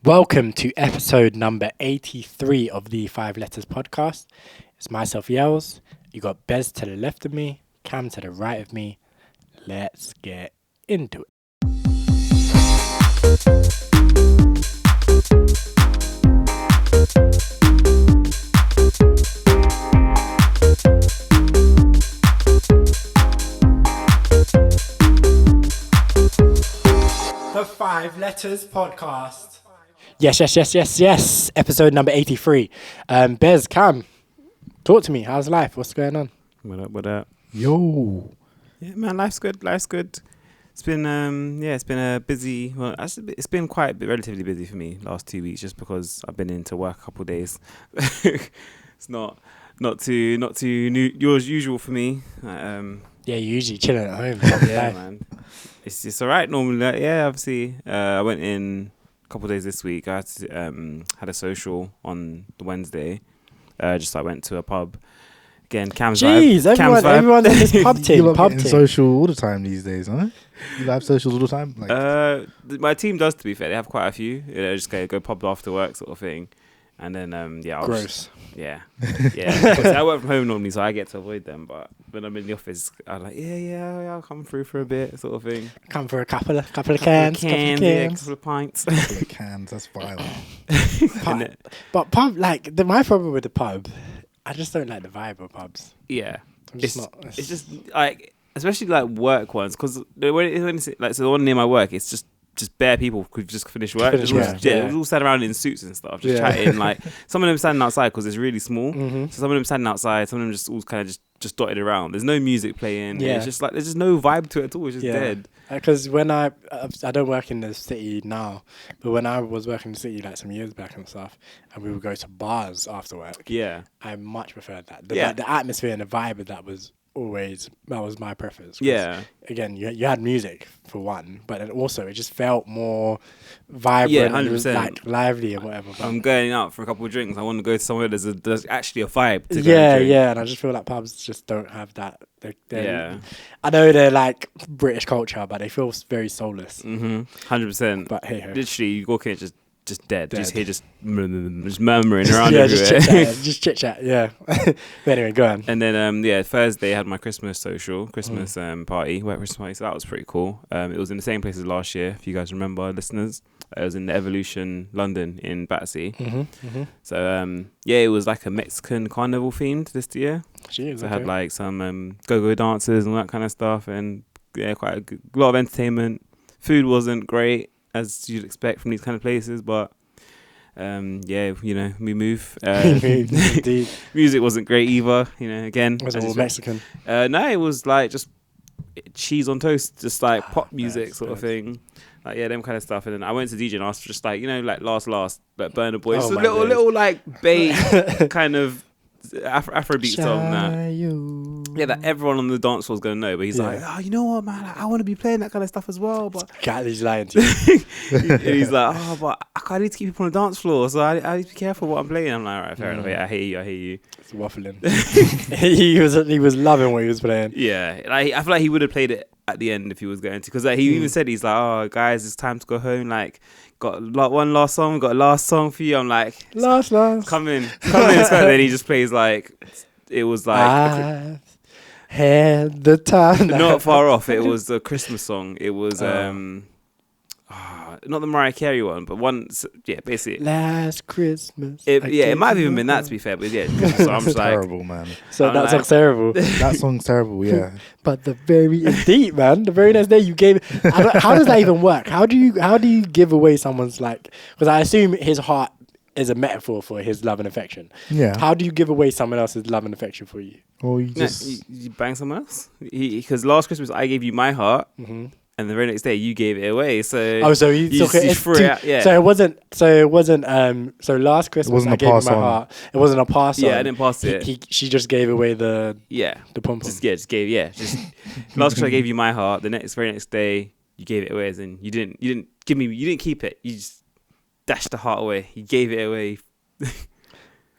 Welcome to episode number 83 of the 5 Letters podcast. It's myself, Yells. You got Bez to the left of me, Cam to the right of me. Let's get into it. The 5 Letters podcast. Yes. Episode number 83. Bez, Cam, talk to me. How's life? What's going on? What up? Yo. Yeah, man, life's good. It's been a busy. Well, actually, it's been relatively busy for me last 2 weeks, just because I've been into work a couple of days. It's not too usual for me. Yeah, you're usually chilling at home. Yeah, man. It's alright normally. Obviously, I went in a couple of days this week. I had a social on the Wednesday. I went to a pub. Again, Cam's Jeez, vibe. everyone's in this pub team. You lot getting social all the time these days, huh? You have socials all the time? My team does, to be fair. They have quite a few. They just go pub after work sort of thing. And then, gross. Yeah. I work from home normally, so I get to avoid them. But when I'm in the office, I'm like, yeah, I'll come through for a bit, sort of thing. Come for a couple of cans. Yeah, couple of pints. Couple of cans, that's violent. But pub, my problem with the pub, I just don't like the vibe of pubs. Yeah. It's just like, especially like work ones, because when it's like, so the one near my work, it's just bare people who've just finished work. It was all standing around in suits and stuff, just chatting. Like some of them standing outside because it's really small. Mm-hmm. So some of them standing outside, some of them just all kind of just dotted around. There's no music playing. Yeah. It's just like there's just no vibe to it at all. It's just dead. Because when I don't work in the city now, but when I was working in the city like some years back and stuff, and we would go to bars after work. Yeah, I much preferred that. The atmosphere and the vibe of that was my preference. Yeah. Again, you had music for one, but then also it just felt more vibrant. Yeah, 100%. It was like lively and whatever. But I'm going out for a couple of drinks. I want to go to somewhere there's actually a vibe. And I just feel like pubs just don't have that. I know they're like British culture, but they feel very soulless. 100%. But hey, literally, you walk in, just dead. Just hear just murmuring around everywhere. Just chit chat. Yeah. But anyway, go on. And then Thursday I had my Christmas party, wet Christmas party. So that was pretty cool. It was in the same place as last year, if you guys remember, listeners. It was in the Evolution London in Battersea. So it was like a Mexican carnival themed this year. Jeez, so I had like some go-go dancers and all that kind of stuff, and quite a lot of entertainment. Food wasn't great, as you'd expect from these kind of places, but we move. Indeed. Music wasn't great either, again. Was it all Mexican? No, it was like just cheese on toast, just like pop music sort of thing. Like, them kind of stuff. And then I went to DJ and asked for just like, like last, like Burna Boy. Just a little like bass kind of Afrobeat song that everyone on the dance floor is going to know, but he's like, oh, you know what, man, I want to be playing that kind of stuff as well, but he's lying to you. And he's like, oh, but I need to keep people on the dance floor, so I need to be careful what I'm playing. I'm like, all right, fair enough. Yeah, I hear you. It's waffling. he was loving what he was playing. Yeah, like, I feel like he would have played it at the end if he was going to, because he even said, he's like, oh, guys, it's time to go home, like, got one last song, got a last song for you. I'm like, last come in. Then he just plays like, it was like I had the time. Not far off. It was a Christmas song. It was not the Mariah Carey one, but one. Basically Last Christmas. It might have even been that, to be fair. But so I'm just like, terrible, man. So that song's terrible. That song's terrible. Yeah. But it's deep, man. The very next day you gave. How does that even work? How do you give away someone's because I assume his heart is a metaphor for his love and affection. Yeah. How do you give away someone else's love and affection for you? Or you bang someone else? Because last Christmas I gave you my heart. Mm-hmm. And the very next day you gave it away. So so you took it. So it wasn't. So last Christmas I gave you my heart. It wasn't a pass on. Yeah, I didn't pass it. She just gave away the pom pom. Just gave. Just last Christmas I gave you my heart. The very next day you gave it away. As in you didn't keep it. You just dashed the heart away. You gave it away.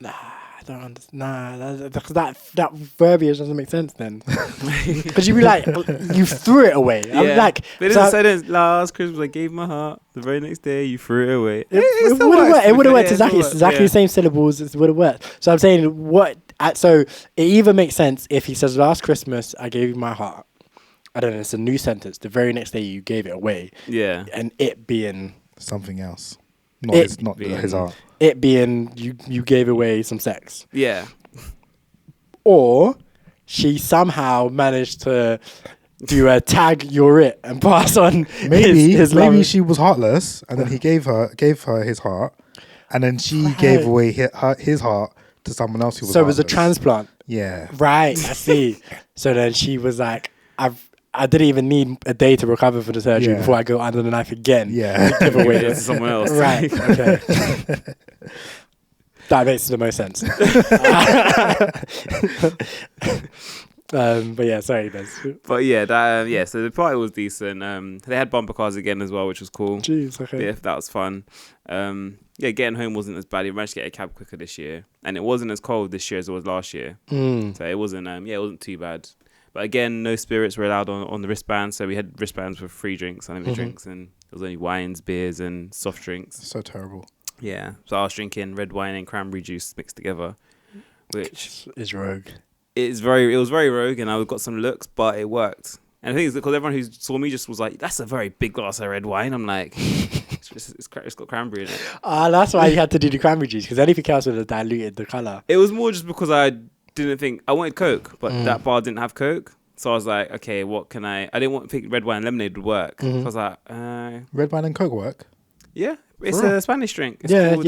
Nah, I don't understand. Nah, that verbiage doesn't make sense then. Because you'd be like, you threw it away. Yeah. I'm like, but it doesn't say that last Christmas I gave my heart. The very next day you threw it away. It would have worked. It would have worked exactly the same syllables. It would have worked. So I'm saying so it either makes sense if he says last Christmas I gave you my heart. I don't know. It's a new sentence. The very next day you gave it away. Yeah. And it being something else. His heart. It being you gave away some sex. Yeah. Or she somehow managed to do a tag you're it and pass on maybe she was heartless and then he gave her his heart and then she gave away his heart to someone else who was so heartless. It was a transplant. Yeah. Right, I see. So then she was like, I didn't even need a day to recover for the surgery before I go under the knife again. Yeah. Give away to someone else. Right, okay. That makes the most sense. But yeah, sorry, Bez. But yeah, so the party was decent. They had bumper cars again as well, which was cool. Jeez, okay. Yeah, that was fun. Getting home wasn't as bad. We managed to get a cab quicker this year. And it wasn't as cold this year as it was last year. So it wasn't it wasn't too bad. But again, no spirits were allowed on the wristbands. So we had wristbands with free drinks, unlimited drinks, and there was only wines, beers, and soft drinks. So terrible. Yeah. So I was drinking red wine and cranberry juice mixed together, which is rogue. It was very rogue, and I got some looks, but it worked. And the thing is, because everyone who saw me just was like, "That's a very big glass of red wine." I'm like, it's got cranberry in it. That's why you had to do the cranberry juice, because anything else would have diluted the colour. It was more just because I didn't think I wanted Coke, but that bar didn't have Coke, so I was like, okay, what can I didn't want to think red wine and lemonade would work. So I was like, red wine and Coke work. Yeah, it's a Spanish drink. It's called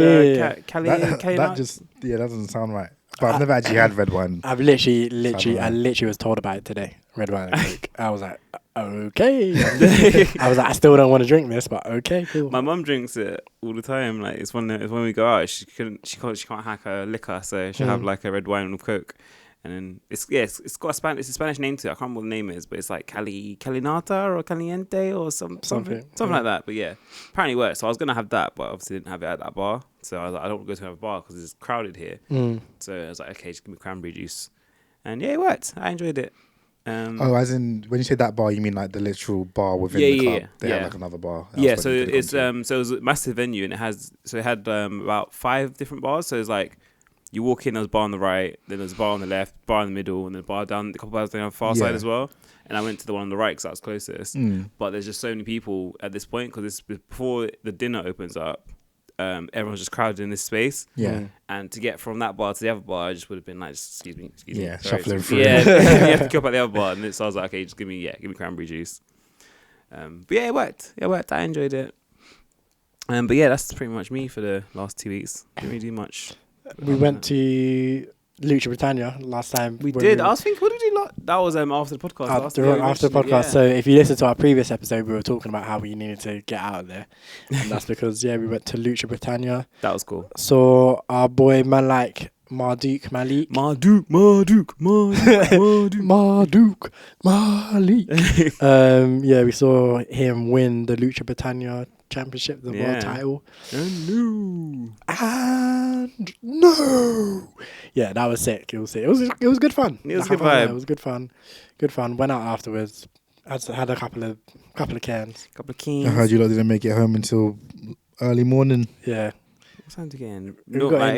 Cali. That doesn't sound right. But I've never actually had red wine. I literally was told about it today. Red wine and Coke. I was like, okay. I was like, I still don't want to drink this, but okay, cool. My mum drinks it all the time. Like it's when we go out, she can't hack a liquor, so she'll have like a red wine with Coke. And then it's got a Spanish name to it. I can't remember what the name is, but it's like Calinata or Caliente or something like that. But yeah, apparently it works. So I was gonna have that, but obviously didn't have it at that bar. So I was like, I don't want to go to another bar because it's crowded here. So I was like, okay, just give me cranberry juice, and yeah, it worked. I enjoyed it. As in when you say that bar, you mean like the literal bar within the club? They have like another bar. Yeah, so it's so it was a massive venue, and it had about 5 different bars. So it's like, you walk in, there's a bar on the right, then there's a bar on the left, bar in the middle, and then a bar down, a couple bars down the far side as well. And I went to the one on the right because that was closest. But there's just so many people at this point because it's before the dinner opens up. Everyone's just crowded in this space. Yeah. And to get from that bar to the other bar, I just would have been like, excuse me. Yeah, sorry, shuffling through. Yeah, you have to queue up at the other bar. And so I was like, okay, just give me cranberry juice. But yeah, it worked. I enjoyed it. But yeah, that's pretty much me for the last 2 weeks. Didn't really do much. We went to Lucha Britannia last time. We did. I was thinking, what did we do? That was after the podcast. After the podcast. Yeah. So if you listen to our previous episode, we were talking about how we needed to get out of there. And that's because, we went to Lucha Britannia. That was cool. So our boy Malik. Malik. We saw him win the Lucha Britannia Championship, the world title. And no. Yeah, that was sick. It was good fun. It was a good vibe. It was good fun. Good fun. Went out afterwards. Had a couple of cans. I heard you lot didn't make it home until early morning. Yeah. What time did you get in?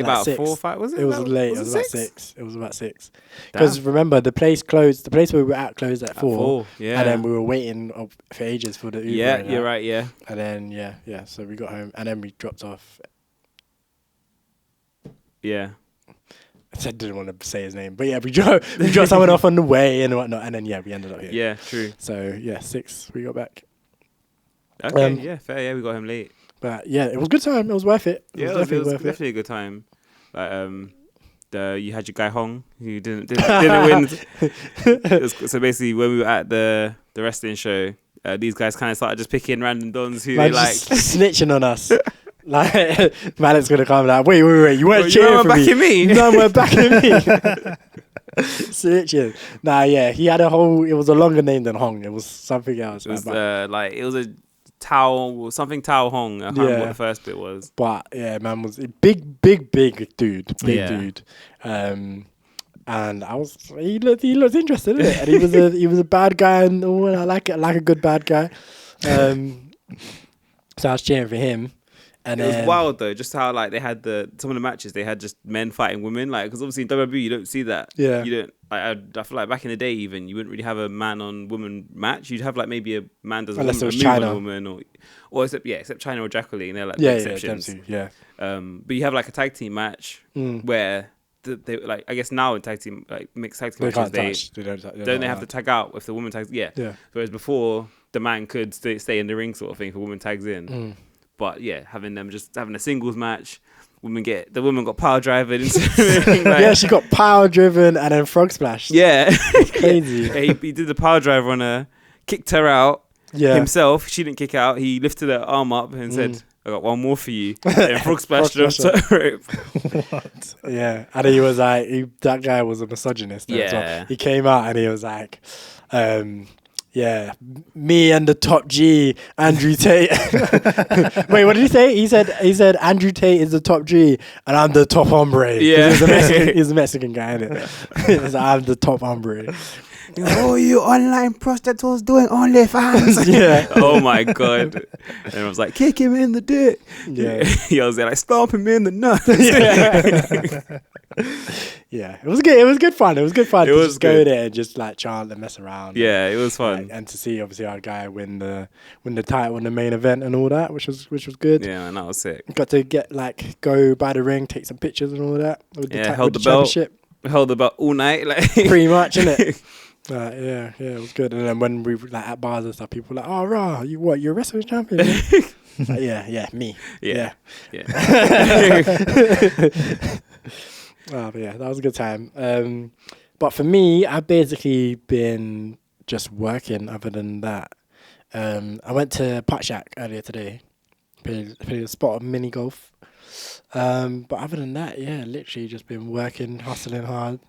About 4 or 5, was it? It was late. It was about 6. It was about 6. Because remember, the place closed. The place where we were at closed at 4. Yeah. And then we were waiting for ages for the Uber. Yeah, you're right. Yeah. And then so we got home and then we dropped off. Yeah. I didn't want to say his name, but yeah, we dropped someone off on the way and whatnot, and then we ended up here. Yeah, true. So 6 we got back. Okay, fair. Yeah, we got him late. But yeah, it was a good time. It was worth it. It was definitely a good time. Like you had your guy Hong who didn't win. So basically, when we were at the wrestling show, these guys kind of started just picking random dons who they like snitching on us. Like, Malik's gonna come like, wait, you weren't cheering for me. No, we're backing me. Snitching. Nah, yeah, he had it was a longer name than Hong. It was something else. It was it was a Tao something Tao Hong. I can't remember what the first bit was. But yeah, man was a big dude, dude. And he looked interested in it, and he was a bad guy, and I like it, I like a good bad guy. So I was cheering for him. And it was wild though, just how like they had some of the matches they had just men fighting women, like because obviously in WWE you don't see that. Yeah, you don't. I feel like back in the day even you wouldn't really have a man on woman match. You'd have like maybe a man does unless a it was move on China, a woman or except China or Jacqueline. They're like the exceptions. Yeah. But you have like a tag team match where they like I guess now in tag team like mixed tag team matches they don't have to tag out if the woman tags. Yeah. Whereas before the man could stay in the ring sort of thing if a woman tags in. But yeah, having a singles match, the woman got power driven into the ring. Like, yeah, she got power driven and then frog splashed. Yeah, crazy. Yeah, he did the power driver on her, kicked her out. Yeah, himself. She didn't kick out. He lifted her arm up and said, "I got one more for you." And frog splashed her. What? Yeah, and he was like, that guy was a misogynist. Yeah, as well. He came out and he was like, yeah, me and the top G, Andrew Tate. Wait, what did he say? He said Andrew Tate is the top G and I'm the top hombre. Yeah, he's a Mexican guy, isn't it? So I'm the top hombre. Oh, you online prostitutes doing OnlyFans. Yeah. Oh my god. And I was like, kick him in the dick. Yeah. He was there like, stomp him in the nuts. Yeah. Yeah. It was good. It was good fun. It was good fun. It was just go there and just like chant and mess around. Yeah, it was fun. And to see obviously our guy win the title in the main event and all that, which was good. Yeah, and that was sick. Got to go by the ring, take some pictures and all that. With held the belt. Held the belt all night, like pretty much, innit? Yeah, it was good. And then when we were like at bars and stuff, people were like, "Oh, rah, you're a wrestling champion?" Like, yeah, me. Yeah. But yeah, that was a good time. But for me, I've basically been just working. Other than that, I went to Putt Shack earlier today, played a spot of mini golf. But other than that, yeah, literally just been working, hustling hard.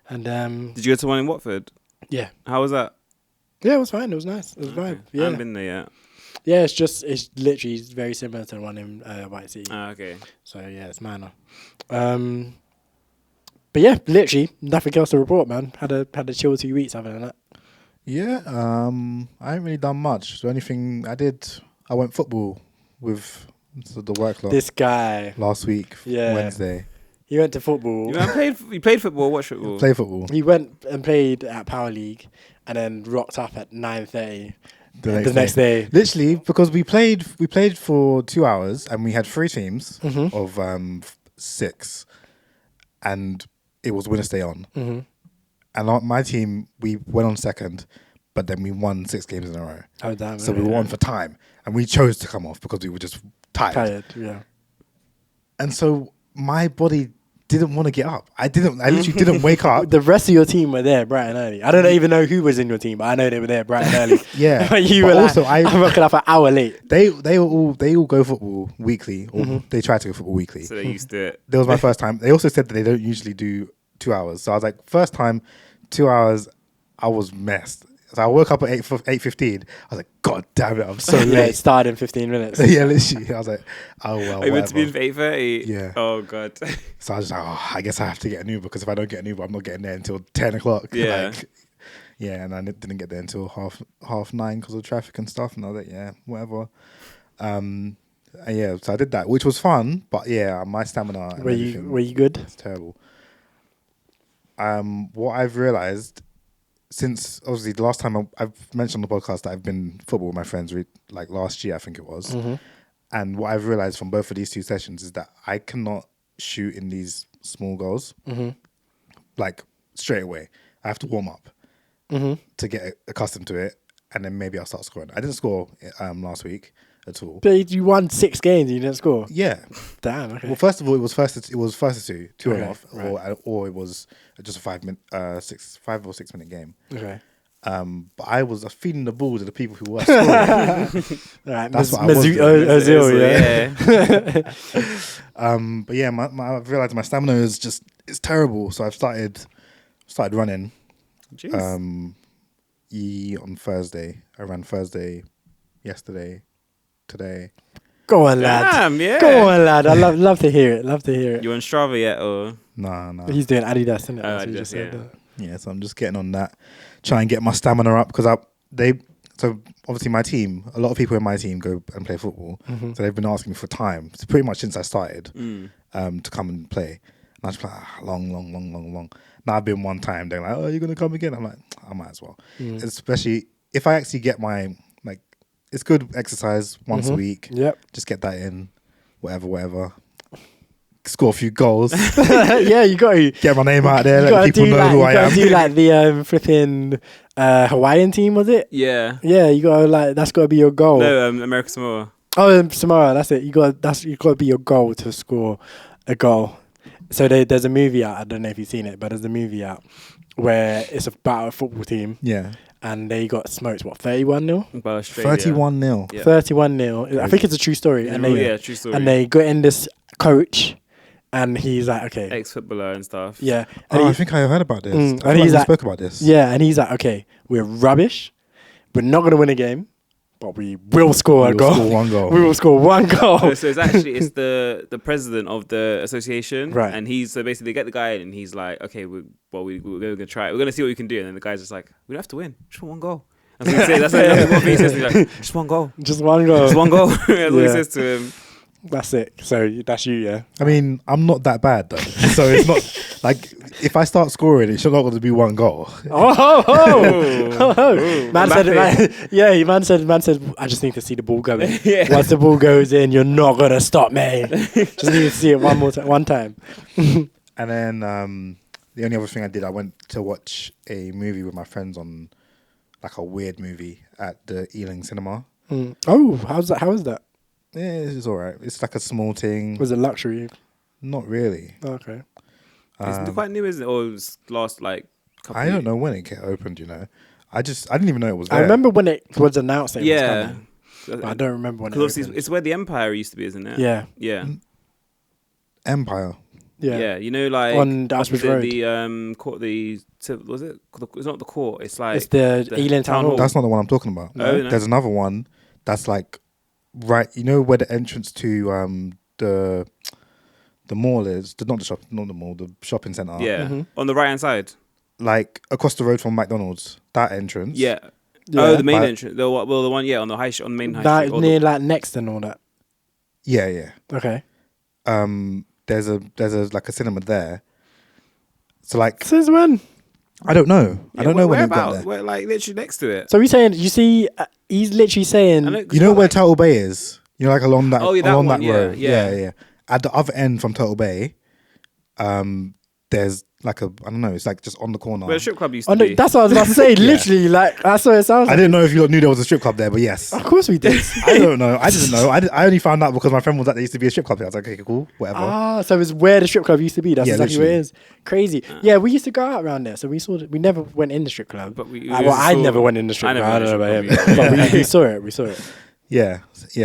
And did you go to one in Watford? Yeah. How was that? Yeah, it was fine. It was nice. It was vibe. Yeah. I haven't been there yet. Yeah, it's literally very similar to the one in White City. Okay. So yeah, it's minor. But yeah, literally nothing else to report, man. Had a chill 2 weeks other than that. Yeah, I haven't really done much. The only thing I did, I went football with the work lot. This guy last week, Wednesday. He went to football. He played football. Watched football. Play football. He went and played at Power League, and then rocked up at 9:30 the next day. Literally, because we played for 2 hours, and we had 3 teams of 6, and it was winner stay on. Mm-hmm. And my team, we went on second, but then we won 6 games in a row. Oh damn! So we were on for time, and we chose to come off because we were just tired. Yeah. And so my body didn't want to get up. I literally didn't wake up. The rest of your team were there bright and early. I don't even know who was in your team, but I know they were there bright and early. Yeah. You were also, I'm waking up an hour late. They all go football weekly, or they try to go football weekly. So they used to it. That was my first time. They also said that they don't usually do 2 hours. So I was like, first time, 2 hours, I was messed. So I woke up at 8:15. I was like, God damn it, I'm so late. Yeah, it started in 15 minutes. Yeah, literally. I was like, oh well. You meant to be in 8:30? Yeah. Oh God. So I was just like, I guess I have to get an Uber, because if I don't get an Uber, I'm not getting there until 10 o'clock. Yeah. And I didn't get there until half 9 because of traffic and stuff. And I was like, yeah, whatever. So I did that, which was fun. But yeah, my stamina. Were you good? It's terrible. What I've realized, since obviously the last time I've mentioned on the podcast that I've been football with my friends, like last year I think it was, and what I've realized from both of these 2 sessions is that I cannot shoot in these small goals like straight away. I have to warm up to get accustomed to it, and then maybe I'll start scoring. I didn't score last week at all. But you won 6 games and you didn't score. Yeah. Damn. Okay. Well, first of all, it was first to 2 okay, off, right. or it was just a 5 or 6 minute game. Okay. But I was feeding the ball to the people who were scoring. Right. That's what I was doing. Ozil, yeah. But yeah, I've realized my stamina is terrible. So I've started running. Jeez. On Thursday. I ran Thursday, yesterday, today. Go on, lad. Damn, yeah. Go on, lad. I love to hear it. Love to hear it. You on Strava yet, or? No. He's doing Adidas, isn't it? Oh, That's what you Adidas, just said. Yeah, so I'm just getting on that. Try and get my stamina up because so obviously my team, a lot of people in my team go and play football. Mm-hmm. So they've been asking me for time. It's pretty much since I started to come and play. And I was like, long. Now I've been one time. They're like, oh, you're going to come again? I'm like, I might as well. Especially if I actually get my, like, it's good exercise once a week. Yep. Just get that in, whatever. Score a few goals. Yeah, you got to Get my name out there. Let people know who I am. You got to do like the flipping Hawaiian team, was it? Yeah. Yeah, you got to like, that's got to be your goal. No, American Samoa. Oh, Samoa, that's it. You got to be your goal to score a goal. So there's a movie out. I don't know if you've seen it, but there's a movie out where it's about a football team. Yeah. And they got smoked. What, 31-0? By Australia. 31-0. Yeah. 31-0. I think it's a true story. True story. And they got in this coach, and he's like, okay, ex-footballer and stuff. yeah. And I think I heard about this. and I he's like like, spoke about this. yeah, and he's like, okay, we're rubbish. We're not gonna win a game, but we will score a goal. Score one goal. We will score one goal. So it's actually the president of the association, Right. And he's so basically they get the guy in and he's like, okay, we're gonna try it. We're gonna see what we can do. And then the guy's just like, we don't have to win, just want one goal. That's what he says. That's what he says. He's like, just one goal, Just one goal. just one goal. That's what he says to him. That's it. So that's you, yeah. I mean, I'm not that bad though. So it's not like if I start scoring, it's not going to be one goal. Man said, I just need to see the ball going. Yeah. Once the ball goes in, you're not gonna stop me. Just need to see it one time. And then the only other thing I did, I went to watch a movie with my friends on like a weird movie at the Ealing Cinema. Oh, how's that? How is that? Yeah, it's all right. It's like a small thing. Was it luxury? Not really. Oh, okay. It's quite new, isn't it? Or it was last like. I don't know when it get opened. You know, I didn't even know it was there. I remember when it was announced. It was Yeah. coming, but I don't remember when it Because opened. it's where the Empire used to be, isn't it? Yeah. Yeah. Empire. Yeah. You know, like on Ashbridge Road. The court. Was it? It's not the court. It's like It's the Ealing Town Hall. That's not the one I'm talking about. No? There's another one that's like right. You know where the entrance to the mall is? Not the mall. The shopping center. Yeah. On the right hand side. Like across the road from McDonald's. That entrance. Yeah. Yeah. Oh, the main entrance. The one on the on the main high That street. near like next and all that. Yeah. Okay. There's a like a cinema there. So like Since when? I don't know. I don't know when it got about? there. We're like literally next to it. So he's saying, you see, he's literally saying, You know where Turtle Bay is? You know, like along that along that road. yeah. Yeah. At the other end from Turtle Bay, there's like I don't know. It's like just on the corner. Where the strip club used to be. that's what I was about to say. Literally, like that's what it sounds I like. didn't know if you knew there was a strip club there, but yes. Of course we did. I don't know. I didn't know. I only found out because my friend was at there used to be a strip club. I was like, okay, cool, whatever. Ah, so it's where the strip club used to be. That's Yeah, exactly where it literally. is. Crazy. Yeah, we used to go out around there, so we saw. We never went in the strip club. But we I never went in the strip club. I don't know about him, went in the strip club, but we saw it. We saw it. Yeah.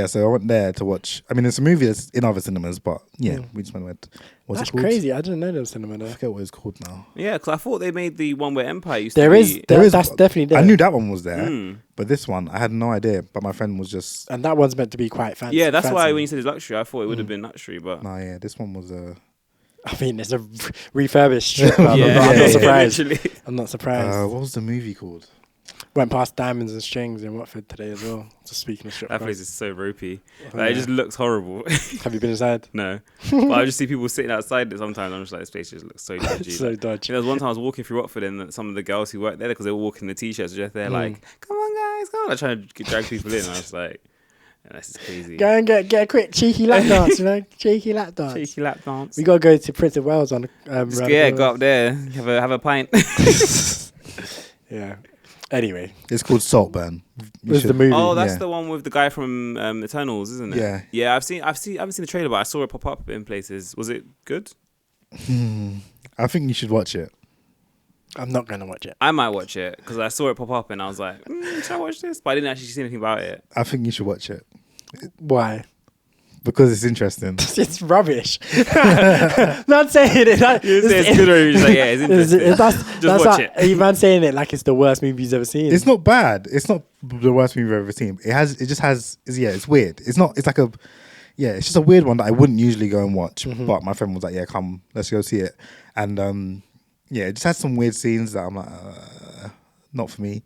So I went there to watch. I mean, it's a movie that's in other cinemas, but yeah, we just went. What's That's it called? crazy. I didn't know there was cinema I there. forget what it's called now. Yeah, because I thought they made the one where Empire used There to is. be. That's definitely there. I knew that one was there, Mm. but this one I had no idea. But my friend was just. And that one's meant to be quite fancy. Yeah, that's why fancy. when you said it's luxury, I thought it would have been luxury, but Nah, yeah, this one was I mean, it's a refurbished strip club. yeah, I'm not yeah, surprised. literally. I'm not surprised. what was the movie called? Went past Diamonds and Strings in Watford today as well. Just speaking of strip That clubs. place is so ropey. Oh, Like, it yeah. just looks horrible. Have you been inside? No, but I just see people sitting outside it sometimes. I'm just like, this place just looks so dodgy. So Like, dodgy. there was one time I was walking through Watford and some of the girls who worked there, because they were walking in the t-shirts, were just there like, come on guys, come on, like trying to drag people in. I was like, yeah, this is crazy. Go and get a quick cheeky lap dance, you know? Cheeky lap dance. Cheeky lap dance. We got to go to Prince of Wales on Just, yeah, go up there, have a pint. Yeah. Anyway, It's called Saltburn. You was the should- movie. Oh, that's Yeah. the one with the guy from Eternals, isn't it? Yeah. Yeah, I haven't seen the trailer, but I saw it pop up in places. Was it good? I think you should watch it. I'm not going to watch it. I might watch it because I saw it pop up and I was like, should I watch this? But I didn't actually see anything about it. I think you should watch it. Why? Because it's interesting. It's rubbish. Not saying it. Like, You say it's good or you're just like, yeah, it's interesting. Just watch it. You man saying it like it's the worst movie he's ever seen. It's not bad. It's not the worst movie I've ever seen. It's weird. It's just a weird one that I wouldn't usually go and watch. But my friend was like, yeah, come, let's go see it. And it just has some weird scenes that I'm like, not for me.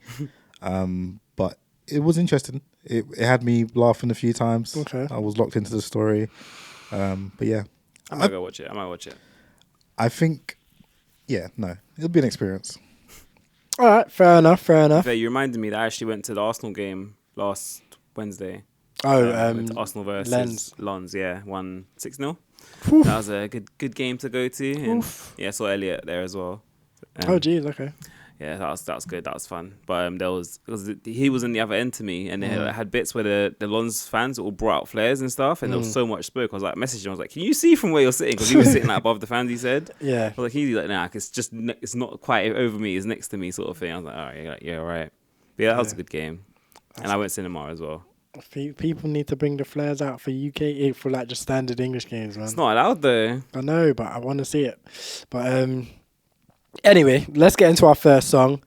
But it was interesting. It had me laughing a few times. Okay. I was locked into the story. But yeah. I might go watch it. I think, it'll be an experience. All right, fair enough. Yeah, you reminded me that I actually went to the Arsenal game last Wednesday. Arsenal versus Lens, 1-6-0. That was a good game to go to. And I saw Elliot there as well. Okay. Yeah, that was good. That was fun. But because he was in the other end to me, and it had bits where the Lons fans all brought out flares and stuff, and there was so much smoke. I was like, messaging him. I was like, "Can you see from where you're sitting?" Because he was sitting like above the fans. He said, "Yeah." I was like, "He's like, nah, it's not quite over me. It's next to me, sort of thing." I was like, "All right, yeah, all right." But yeah, that was a good game, and I went cinema as well. People need to bring the flares out for UK for like just standard English games, man. It's not allowed though. I know, but I want to see it. But anyway, let's get into our first song.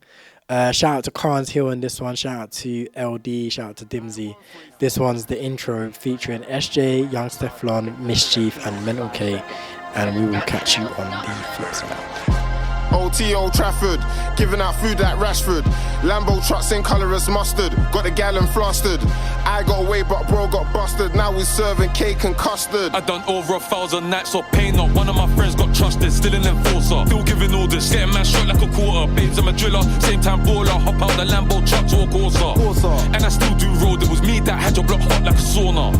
Shout out to Carns on this one. Shout out to LD. Shout out to Dimzy. This one's the intro featuring SJ, Young Teflon, Mischief, and Mental K. And we will catch you on the flip side. OT Old Trafford, giving out food like Rashford. Lambo trucks in colour as mustard, got the gallon flustered. I got away but bro got busted, now we serving cake and custard. I done over 1,000 nights of pain, not one of my friends got trusted, still an enforcer. Still giving orders, getting man shot like a quarter. Babes I'm a driller, same time baller, hop out the Lambo truck to a Corsa. And I still do road, it was me that had your block hot like a sauna.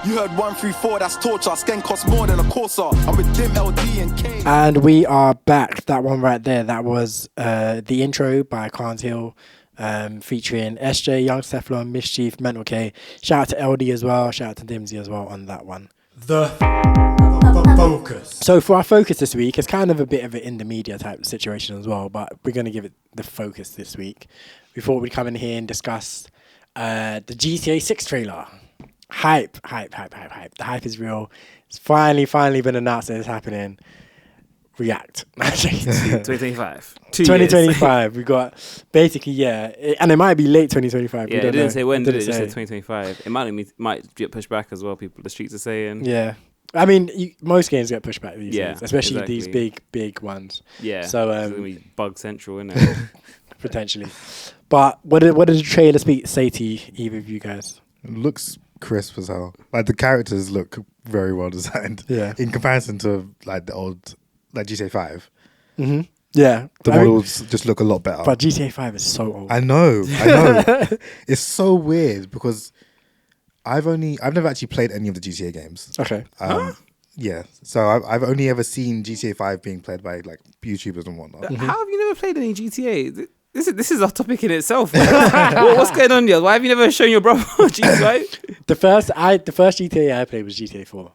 You heard 134, that's torture. Skank costs more than a Corsa. I'm with Dim, LD and K. And we are back. That one right there, that was the intro by Carns Hill, featuring SJ, Young Teflon, Mischief, Mental K. Shout out to LD as well. Shout out to Dimzy as well on that one. The focus. So for our focus this week, it's kind of a bit of an in the media type situation as well, but we're going to give it the focus this week. We thought we'd come in here and discuss the GTA 6 trailer. Hype. The hype is real. It's finally been announced that it's happening. React. 2025. 2025. We got basically, and it might be late 2025. Yeah, it didn't say when, did it? It just said 2025. It might get pushed back as well, the streets are saying. Yeah. I mean, most games get pushed back these days, especially these big ones. Yeah. So, it's going to be bug central, isn't it? Potentially. But what did the trailer say to either of you guys? It looks crisp as hell. Like the characters look very well designed. Yeah. In comparison to like the old, like GTA 5. Mm-hmm. Yeah. The models just look a lot better. But GTA 5 is so old. I know. It's so weird because I've never actually played any of the GTA games. Okay. Yeah. So I've only ever seen GTA 5 being played by like YouTubers and whatnot. Mm-hmm. How have you never played any GTA? This is a topic in itself. What's going on here? Why have you never shown your brother GTA? The first GTA I played was GTA 4.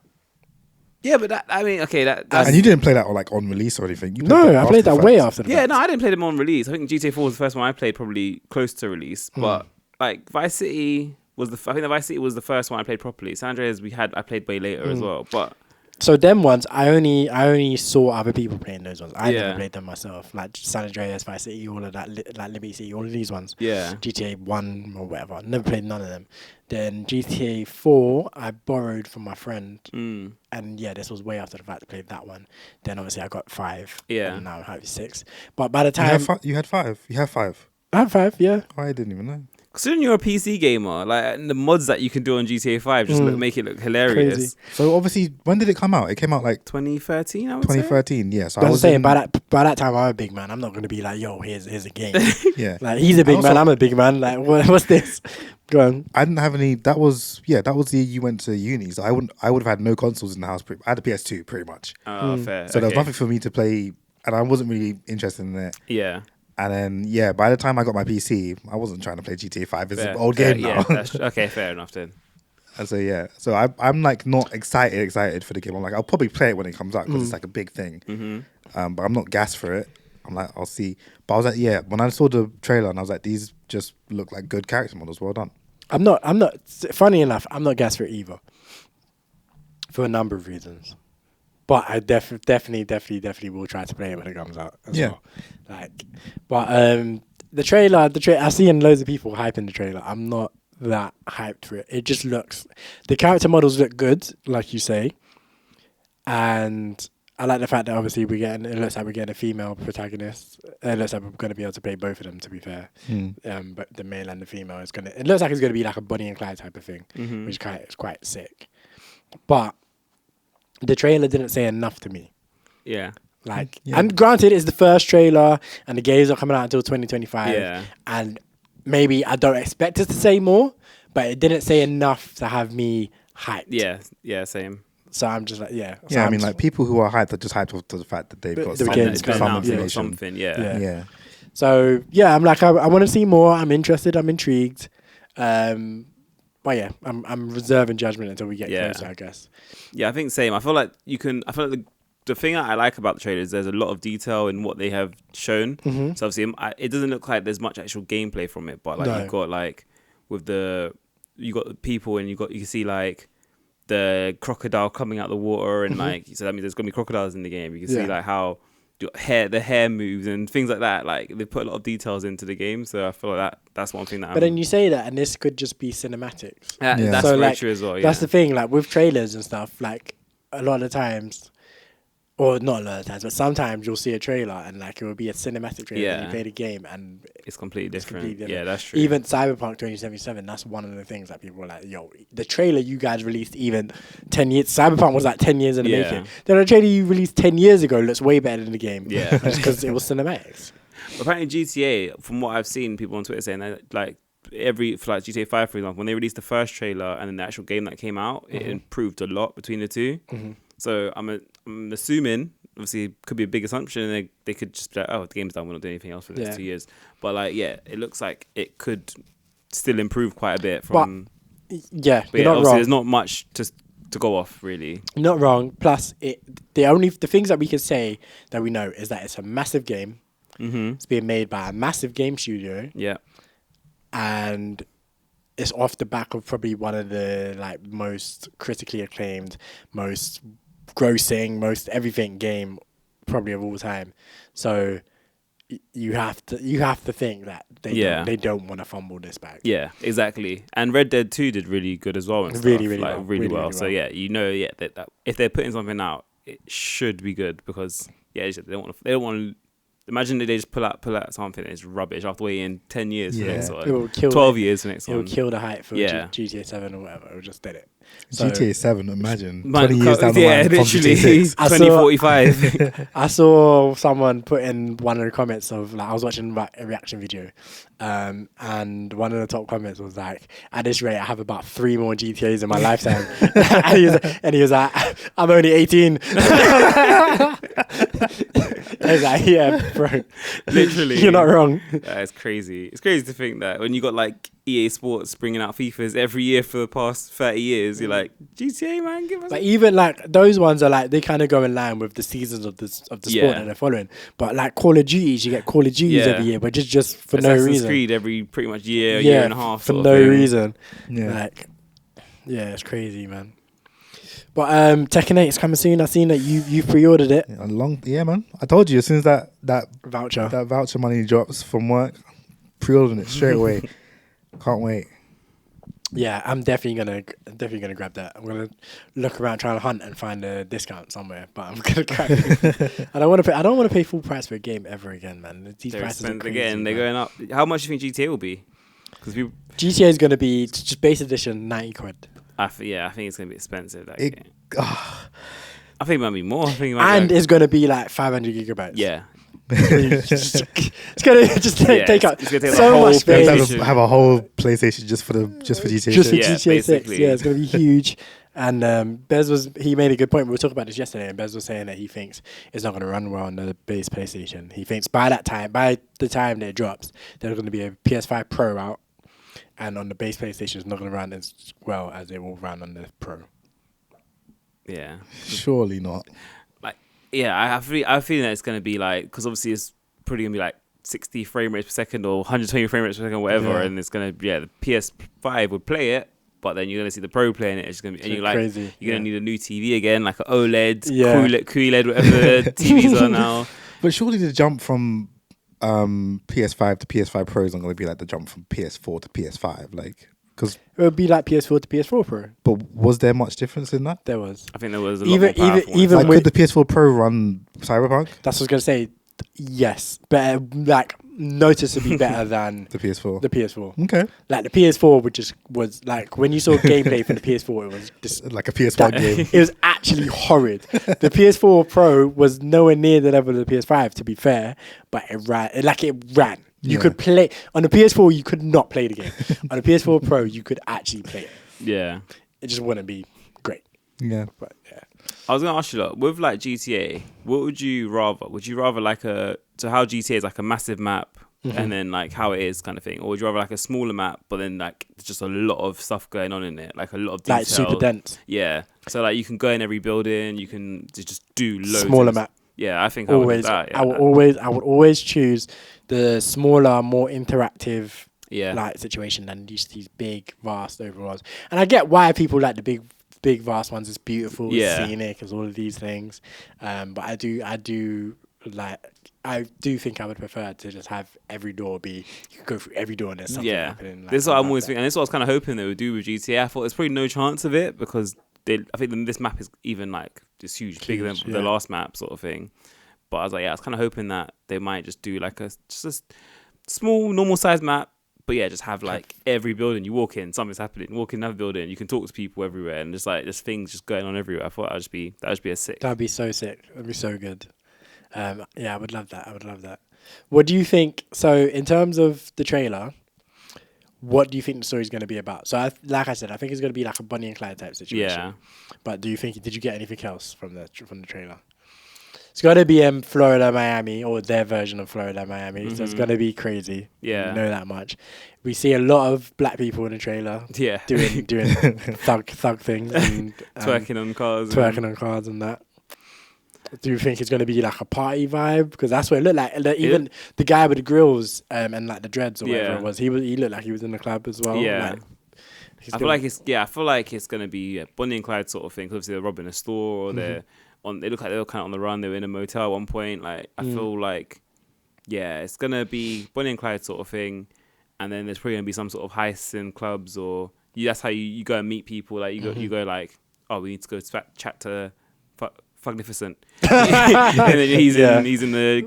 Yeah, but that's... And you didn't play that on release or anything? I played that way after the fact. Yeah, no, I didn't play them on release. I think GTA 4 was the first one I played, probably close to release. But like Vice City was I think the Vice City was the first one I played properly. San Andreas I played way later as well. But so them ones, I only saw other people playing those ones. I never played them myself. Like San Andreas, Vice City, all of that, like Liberty City, all of these ones. Yeah. GTA 1 or whatever. Never played none of them. Then GTA 4, I borrowed from my friend. And this was way after the fact I played that one. Then obviously I got 5. Yeah. And now I have 6. But by the time... You had 5? You have 5? I have 5, yeah. Oh, I didn't even know. Considering you're a PC gamer, like the mods that you can do on GTA 5 just make it look hilarious. Crazy. So obviously, when did it come out? It came out like 2013, I would 2013, say. Yeah. So I was saying by that time I'm a big man. I'm not gonna be like, yo, here's a game. Yeah. Like he's a big man, I'm a big man. Like what's this? Go on. I didn't have any. That was the year you went to uni. So I would have had no consoles in the house. I had a PS2 pretty much. Oh, fair. So there was nothing for me to play, and I wasn't really interested in it. Yeah. And then, by the time I got my PC, I wasn't trying to play GTA 5. It's an old game now. Yeah, okay, fair enough then. And so, so I'm like not excited for the game. I'm like, I'll probably play it when it comes out because it's like a big thing. Mm-hmm. But I'm not gassed for it. I'm like, I'll see. But I was like, when I saw the trailer and I was like, these just look like good character models. Well done. I'm not, funny enough, I'm not gassed for it either. for a number of reasons. But I definitely will try to play it when it comes out as well. The trailer, I've seen loads of people hyping the trailer. I'm not that hyped for it. It just looks, the character models look good, like you say, and I like the fact that obviously it looks like we're getting a female protagonist. It looks like we're going to be able to play both of them, to be fair. But the male and the female it looks like it's going to be like a Bonnie and Clyde type of thing, which is quite sick. But the trailer didn't say enough to me. Yeah. And granted, it's the first trailer, and the games are coming out until 2025. Yeah. And maybe I don't expect it to say more, but it didn't say enough to have me hyped. Yeah, same. So I'm just like, So I mean, like, people who are hyped are just hyped to the fact that they've got some information. Something, So, I'm like, I want to see more. I'm interested. I'm intrigued. But yeah, I'm reserving judgment until we get closer, I guess. Yeah, I think same. I feel like the thing that I like about the trailer is there's a lot of detail in what they have shown. So obviously, it doesn't look like there's much actual gameplay from it, but you've got you got the people, and you can see like the crocodile coming out the water, and so that means there's gonna be crocodiles in the game. You can see like how the hair moves and things like that. Like, they put a lot of details into the game, so I feel like that's one thing that. But then you say that, and this could just be cinematics. That's so, very true as well. That's the thing. Like, with trailers and stuff, like, a lot of the times, or not a lot of times, but sometimes you'll see a trailer and like it will be a cinematic trailer and you play the game and it's completely different. Yeah, that's true. Even Cyberpunk 2077, that's one of the things that people were like, yo, the trailer you guys released even 10 years, Cyberpunk was like 10 years in the making. Then the trailer you released 10 years ago looks way better than the game. Yeah. Just because it was cinematics. Apparently GTA, from what I've seen people on Twitter saying that, like, for like GTA 5, for example, when they released the first trailer and then the actual game that came out, it improved a lot between the two. So I'm assuming, obviously, it could be a big assumption, and they could just be like, oh, the game's done, we're not doing anything else for the next 2 years. But like, it looks like it could still improve quite a bit from. But you're not obviously wrong. There's not much to go off, really. Not wrong. Plus, the things that we can say that we know is that it's a massive game. It's being made by a massive game studio. Yeah. And it's off the back of probably one of the like most critically acclaimed, most grossing, most everything game probably of all time. So you have to think that they don't want to fumble this back. Yeah, exactly. And Red Dead 2 did really good as well. And really well. So that if they're putting something out, it should be good, because they don't want to. Imagine that they just pull out something and it's rubbish after waiting 10 years for the next one. 12 years for the next one. It will kill the hype for GTA 7 or whatever. It will just dead it. So, GTA 7, imagine. 20 years down the line. Literally. 2045. I saw someone put in one of the comments of, like, I was watching a reaction video, and one of the top comments was like, at this rate, I have about 3 more GTAs in my lifetime. and he was like, I'm only 18. I was like, yeah, bro. Literally. You're not wrong. It's crazy. It's crazy to think that when you got like EA Sports bringing out FIFAs every year for the past 30 years, you're like, GTA, man, give us. But even like those ones are like, they kind of go in line with the seasons of the sport that they're following. But like Call of Duties, you get Call of Duties every year, but just for no reason. Assassin's Creed every pretty much year and a half. For no reason. Yeah. It's crazy, man. But Tekken 8 is coming soon. I've seen that you pre-ordered it. Yeah, man. I told you, as soon as that voucher money drops from work, pre-ordering it straight away. Can't wait. Yeah, I'm definitely gonna grab that. I'm gonna look around, trying to hunt and find a discount somewhere. But I'm gonna grab it. I don't want to pay full price for a game ever again, man. These prices are crazy, again. They're going up. How much do you think GTA will be? Because GTA is gonna be just base edition 90 quid. I think it's gonna be expensive. I think it might be more. It's gonna be like 500 gigabytes. Yeah. It's gonna just take up so much space. Have a whole PlayStation just for GTA. Just for GTA 6. Yeah, it's gonna be huge. And Bez he made a good point. We were talking about this yesterday, and Bez was saying that he thinks it's not going to run well on the base PlayStation. He thinks by the time that it drops, there's going to be a PS5 Pro out, and on the base PlayStation, it's not going to run as well as it will run on the Pro. Yeah, surely not. I have a feeling that it's going to be like, because obviously it's probably going to be like 60 frame rates per second or 120 frame rates per second, whatever, and it's going to the PS5 would play it, but then you're gonna see the Pro playing it. It's gonna be, and you're like, crazy. You're gonna need a new TV again, like an OLED, QLED, whatever TVs are now. But surely the jump from PS5 to PS5 Pro isn't going to be like the jump from PS4 to PS5, like, because it would be like PS4 to PS4 Pro. But was there much difference in that? There was. I think there was a lot more powerful even like, could the PS4 Pro run Cyberpunk? That's what I was gonna say. Yes, better, like noticeably better than the PS4. The PS4. Okay. Like the PS4 was like when you saw gameplay for the PS4, it was just like a PS1 game. It was actually horrid. The PS4 Pro was nowhere near the level of the PS5, to be fair, but it ran. You could play on the PS4. You could not play the game. On the PS4 Pro, you could actually play it. Yeah. It just wouldn't be great. Yeah. But yeah. I was gonna ask you, look, with like GTA, what would you rather? Would you rather like how GTA is like a massive map and then like how it is kind of thing, or would you rather like a smaller map but then like there's just a lot of stuff going on in it, like a lot of detail, like super dense? Yeah. So like you can go in every building, you can just do loads. Smaller map. Yeah, I think always. I would do that. Yeah, I would always choose the smaller, more interactive like situation than these big, vast overalls. And I get why people like the big vast ones. It's beautiful, it's scenic, it's all of these things. But I do think I would prefer to just have every door be, you could go through every door and there's something happening. Like, this is what I'm always thinking, and this is what I was kind of hoping they would do with GTA. I thought there's probably no chance of it because I think this map is even like just huge, bigger than the last map sort of thing. But I was like, I was kind of hoping that they might just do like a small, normal sized map. But yeah, just have like every building you walk in, something's happening. Walk in another building, you can talk to people everywhere, and just like there's things just going on everywhere. I thought that would be a sick. That'd be so sick. That'd be so good. Yeah, I would love that. What do you think? So in terms of the trailer, what do you think the story's going to be about? So like I said, I think it's going to be like a Bonnie and Clyde type situation. Yeah. But did you get anything else from the trailer? It's got to be Florida, Miami, or their version of Florida, Miami. So it's going to be crazy. Yeah. You know that much. We see a lot of black people in the trailer. Yeah. Doing thug things. And, twerking on cars. Twerking on cars and that. Do you think it's going to be like a party vibe? Because that's what it looked like. Even the guy with the grills and like the dreads or whatever it was, he looked like he was in the club as well. Yeah. Like, I feel like it's going to be a Bonnie and Clyde sort of thing. Cause obviously they're robbing a store or they look like they were kind of on the run. They were in a motel at one point. Like I feel like, it's going to be Bonnie and Clyde sort of thing. And then there's probably going to be some sort of heists in clubs or that's how you go and meet people. Like you go like, oh, we need to go chat to Fugnificent. And then he's in the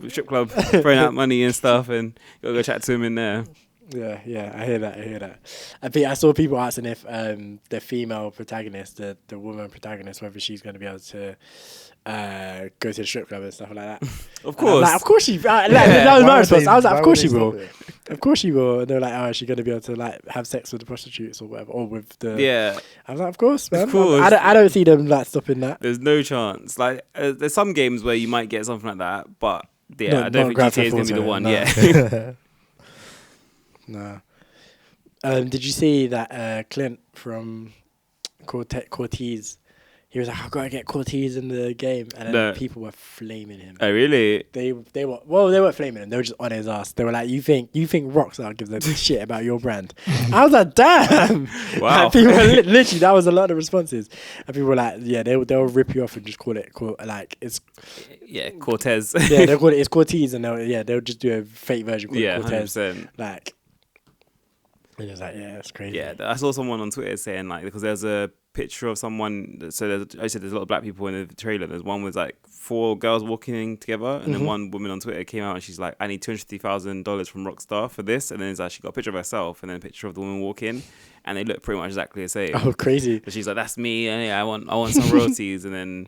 strip club, throwing out money and stuff, and you gotta go chat to him in there. Yeah, I hear that. I think I saw people asking if the female protagonist, the woman protagonist, whether she's going to be able to go to the strip club and stuff like that. Of course. Like, of course she. That was my response. I was like, of course she will. Of course she will. And they're like, oh, is she going to be able to like have sex with the prostitutes or whatever, or with the? Yeah. I was like, of course, man. Of course. I don't see them like stopping that. There's no chance. Like, there's some games where you might get something like that, but I don't think GTA is going to be the one. No. Yeah. No. Did you see that Clint from Cortez? He was like, I've got to get Cortez in the game. And then people were flaming him. Oh, really? They weren't flaming him. They were just on his ass. They were like, you think Rockstar gives a shit about your brand? I was like, damn. Wow. And people were literally, that was a lot of responses. And people were like, yeah, they'll rip you off and just call it like it's... Yeah, Cortez. Yeah, they'll call it, it's Cortez. And they'll just do a fake version called Cortez. 100%. Like... It was like, it's crazy. Yeah, I saw someone on Twitter saying like, because there's a picture of someone. So I said there's a lot of black people in the trailer. There's one with like 4 girls walking together, and then one woman on Twitter came out and she's like, I need $250,000 from Rockstar for this, and then it's like she got a picture of herself and then a picture of the woman walking, and they look pretty much exactly the same. Oh, crazy! But she's like, that's me, and I want some royalties, and then.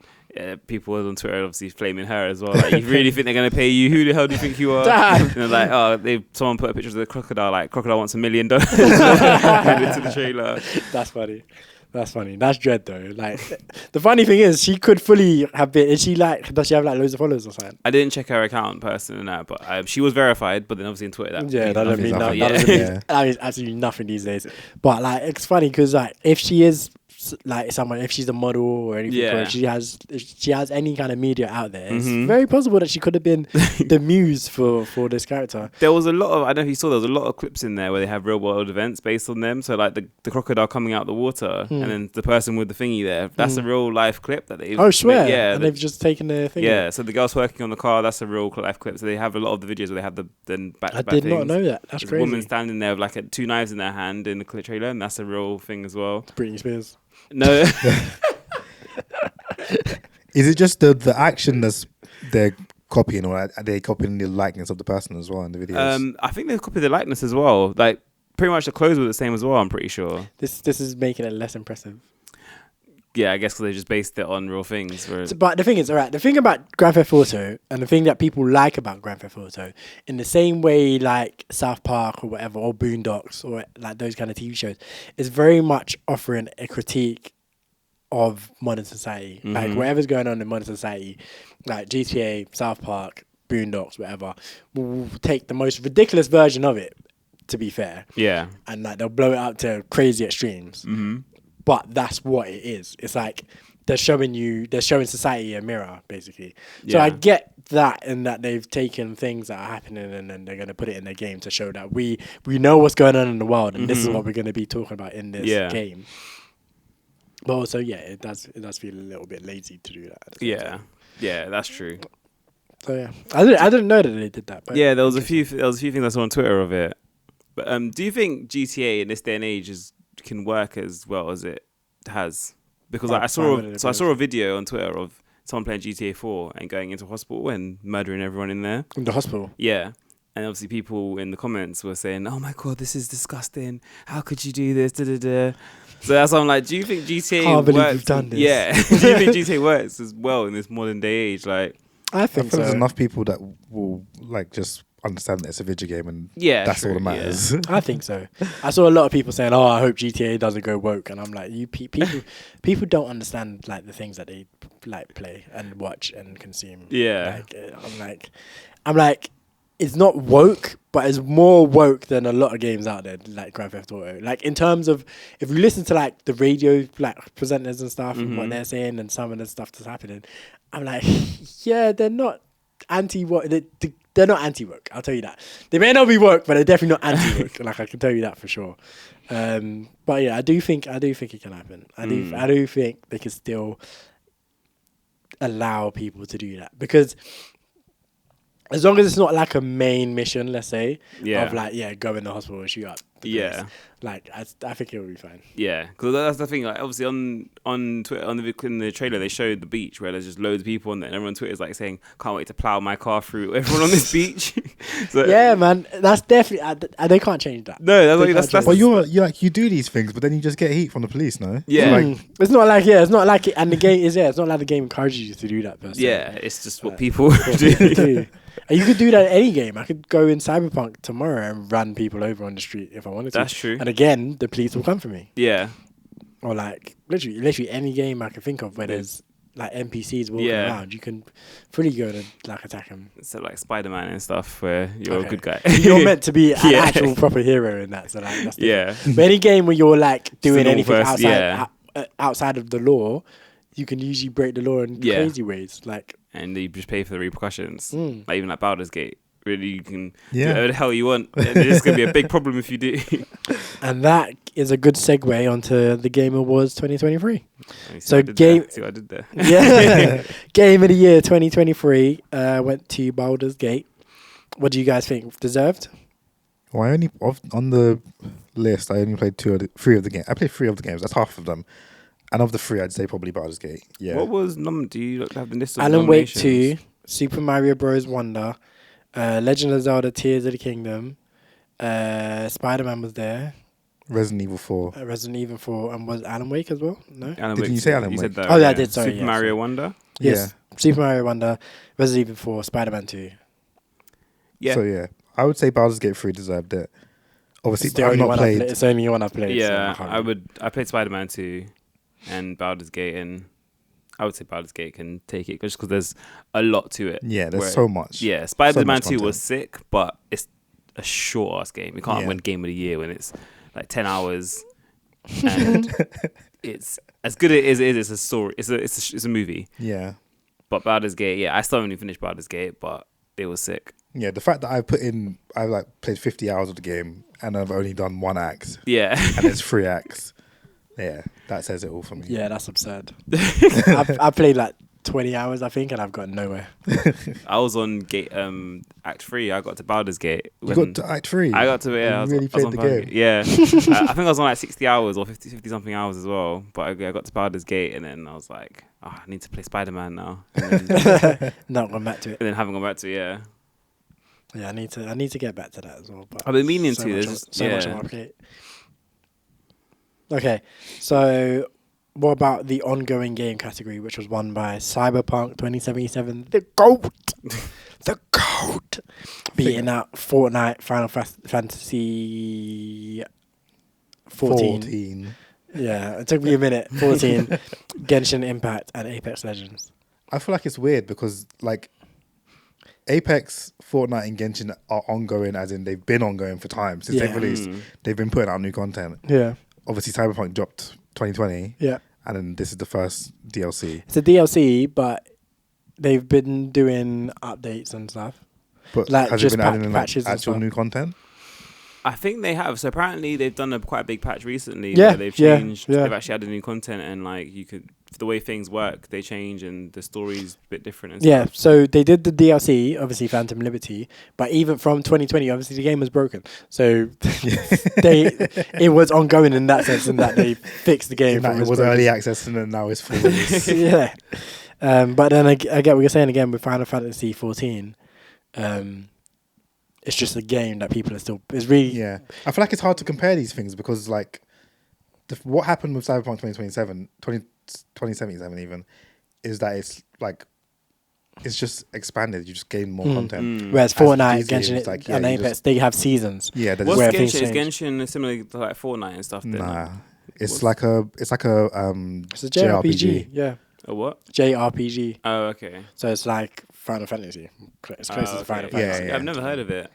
People on Twitter obviously flaming her as well. Like, you really think they're going to pay you? Who the hell do you think you are? And they're like, someone put a picture of the crocodile, like, crocodile wants $1 million into the trailer. That's funny. That's dread though. Like, the funny thing is, she could fully have been. Does she have like loads of followers or something? I didn't check her account personally, but she was verified. But then obviously on Twitter, that doesn't mean nothing. That means absolutely nothing these days. But like, it's funny because like, if she is like someone, if she's a model or anything, or if she has any kind of media out there, it's very possible that she could have been the muse for this character. There was a lot of, I don't know if you saw, there was a lot of clips in there where they have real world events based on them. So like the crocodile coming out the water and then the person with the thingy there, that's a real life clip that they swear. Yeah, and they've just taken the thing. Yeah, so the girl's working on the car, that's a real life clip. So they have a lot of the videos where they have the back I did not know that. That's crazy. A woman standing there with like two knives in their hand in the trailer, and that's a real thing as well. Britney Spears. No. Is it just the action that's they're copying, or are they copying the likeness of the person as well in the videos? I think they copied the likeness as well. Like pretty much the clothes were the same as well, I'm pretty sure. This is making it less impressive. Yeah, I guess because they just based it on real things. But the thing is, the thing about Grand Theft Auto, and the thing that people like about Grand Theft Auto, in the same way like South Park or whatever, or Boondocks, or like those kind of TV shows, is very much offering a critique of modern society. Like whatever's going on in modern society, like GTA, South Park, Boondocks, whatever, will take the most ridiculous version of it, to be fair. Yeah. And like they'll blow it up to crazy extremes. But that's what it is. It's like they're showing society a mirror, basically. So I get that, in that they've taken things that are happening and then they're going to put it in their game to show that we know what's going on in the world, and this is what we're going to be talking about in this game. But also, it does feel a little bit lazy to do that. Yeah, that's true. So yeah, I didn't know that they did that. But yeah, there was a few things I saw on Twitter of it. But do you think GTA in this day and age can work as well as it has? Because I saw a video on Twitter of someone playing GTA 4 and going into hospital and murdering everyone in there. In the hospital? Yeah. And obviously people in the comments were saying, "Oh my God, this is disgusting. How could you do this? Da, da, da." So that's why I'm like, do you think GTA works? You've done this. Yeah. Do you think GTA works as well in this modern day age? Like, I think there's enough people that will like just understand that it's a video game and that's all that matters. I think so. I saw a lot of people saying, "Oh, I hope GTA doesn't go woke," and I'm like, people don't understand like the things that they like play and watch and consume. Yeah. I'm like, it's not woke, but it's more woke than a lot of games out there, like Grand Theft Auto. Like in terms of, if you listen to like the radio like presenters and stuff and what they're saying and some of the stuff that's happening, I'm like, yeah, they're not anti-woke. They're not anti-woke, I'll tell you that. They may not be woke, but they're definitely not anti-woke. Like I can tell you that for sure. But yeah, I do think it can happen. I do think they can still allow people to do that, because as long as it's not like a main mission, let's say, of like, go in the hospital and shoot up the place, like I think it will be fine. Yeah, because that's the thing. Like obviously on Twitter, in the trailer, they showed the beach where there's just loads of people on there, and everyone on Twitter is like saying, "Can't wait to plow my car through everyone on this beach." So, yeah, man, that's definitely. They can't change that. No, that's. But you do these things, but then you just get heat from the police, no? Yeah, it's not like it, and the game is it's not like the game encourages you to do that. Yeah, it's just what people do. And you could do that in any game. I could go in Cyberpunk tomorrow and run people over on the street if I wanted to. That's true. And again, the police will come for me. Yeah. Or like literally any game I can think of where there's like NPCs walking around, you can fully go to like attack them. So like Spider-Man and stuff, where you're a good guy. You're meant to be an actual proper hero in that. So like that's but any game where you're like doing anything outside of the law, you can usually break the law in crazy ways. Like. And you just pay for the repercussions. Like even like Baldur's Gate. Really, you can do whatever the hell you want. It's going to be a big problem if you do. And that is a good segue onto the Game Awards 2023. See what I did there. Yeah. Game of the Year 2023 went to Baldur's Gate. What do you guys think? Deserved? Well, on the list, I only played 3 of the games. I played 3 of the games. That's half of them. And of the 3, I'd say probably Baldur's Gate. Yeah. What was do you have the list of Alan Wake 2, Super Mario Bros. Wonder, Legend of Zelda: Tears of the Kingdom, Spider-Man was there. Resident Evil 4. Resident Evil 4, and was Alan Wake as well? No. Did you say Alan Wake? Said that, yeah, I did. Sorry. Super Mario Wonder. Yes. Yeah. Super Mario Wonder, Resident Evil 4, Spider-Man 2. Yeah. So yeah, I would say Baldur's Gate 3 deserved it. Obviously, I've not played. It's the only one I've played. Yeah, so I played Spider-Man 2. And Baldur's Gate, and I would say Baldur's Gate can take it just because there's a lot to it. Yeah, there's so much. Yeah, Spider-Man 2 was sick, but it's a short ass game. You can't win Game of the Year when it's like 10 hours. And it's as good as it is. It's a story. It's a movie. Yeah. But Baldur's Gate, I still haven't even finished Baldur's Gate, but it was sick. Yeah, the fact that I played 50 hours of the game and I've only done one act. Yeah. And it's 3 acts. Yeah, that says it all for me. Yeah, that's absurd. I've played like 20 hours, I think, and I've got nowhere. I was on Act 3. I got to Baldur's Gate. You got to Act 3? I got to it, yeah. You really played the game? Yeah. I think I was on like 60 hours or 50 something hours as well. But I got to Baldur's Gate and then I was like, I need to play Spider-Man now. Not gone back to it. And then haven't gone back to it, yeah. Yeah, I need to get back to that as well. But I've been meaning so to. Much There's so much on my plate. Okay, so what about the ongoing game category, which was won by Cyberpunk 2077, the GOAT, the GOAT, beating out Fortnite, Final Fantasy 14. Yeah, it took me a minute. 14, Genshin Impact, and Apex Legends. I feel like it's weird because like Apex, Fortnite, and Genshin are ongoing, as in they've been ongoing for time since they've released. They've been putting out new content. Yeah. Obviously, Cyberpunk dropped 2020. Yeah. And then this is the first DLC. It's a DLC, but they've been doing updates and stuff. But like has just it been adding patches and actual stuff. new content? I think they have. So apparently they've done quite a big patch recently. Yeah, where they've changed. yeah. They've actually added new content and like the way things work, they change and the story's a bit different. And Yeah, stuff. so they did the DLC, obviously Phantom Liberty, but even from 2020, obviously the game was broken. So it was ongoing in that sense, in that they fixed the game. It was early access and then now it's full release. Yeah. But then I get what you're saying again with Final Fantasy 14. It's just a game that people are still... It's really... Yeah. I feel like it's hard to compare these things because like what happened with Cyberpunk 2077 even is that it's like it's just expanded. You just gain more content. Whereas Fortnite, Genshin, like, and Apex, they have seasons. Yeah. What's where Genshin? things Is Genshin similar to like Fortnite and stuff? Then? Nah. It's like a It's a JRPG. Yeah. A what? JRPG. Oh, okay. So it's like Final Fantasy. It's close to Final Yeah, Fantasy. yeah. I've never heard of it.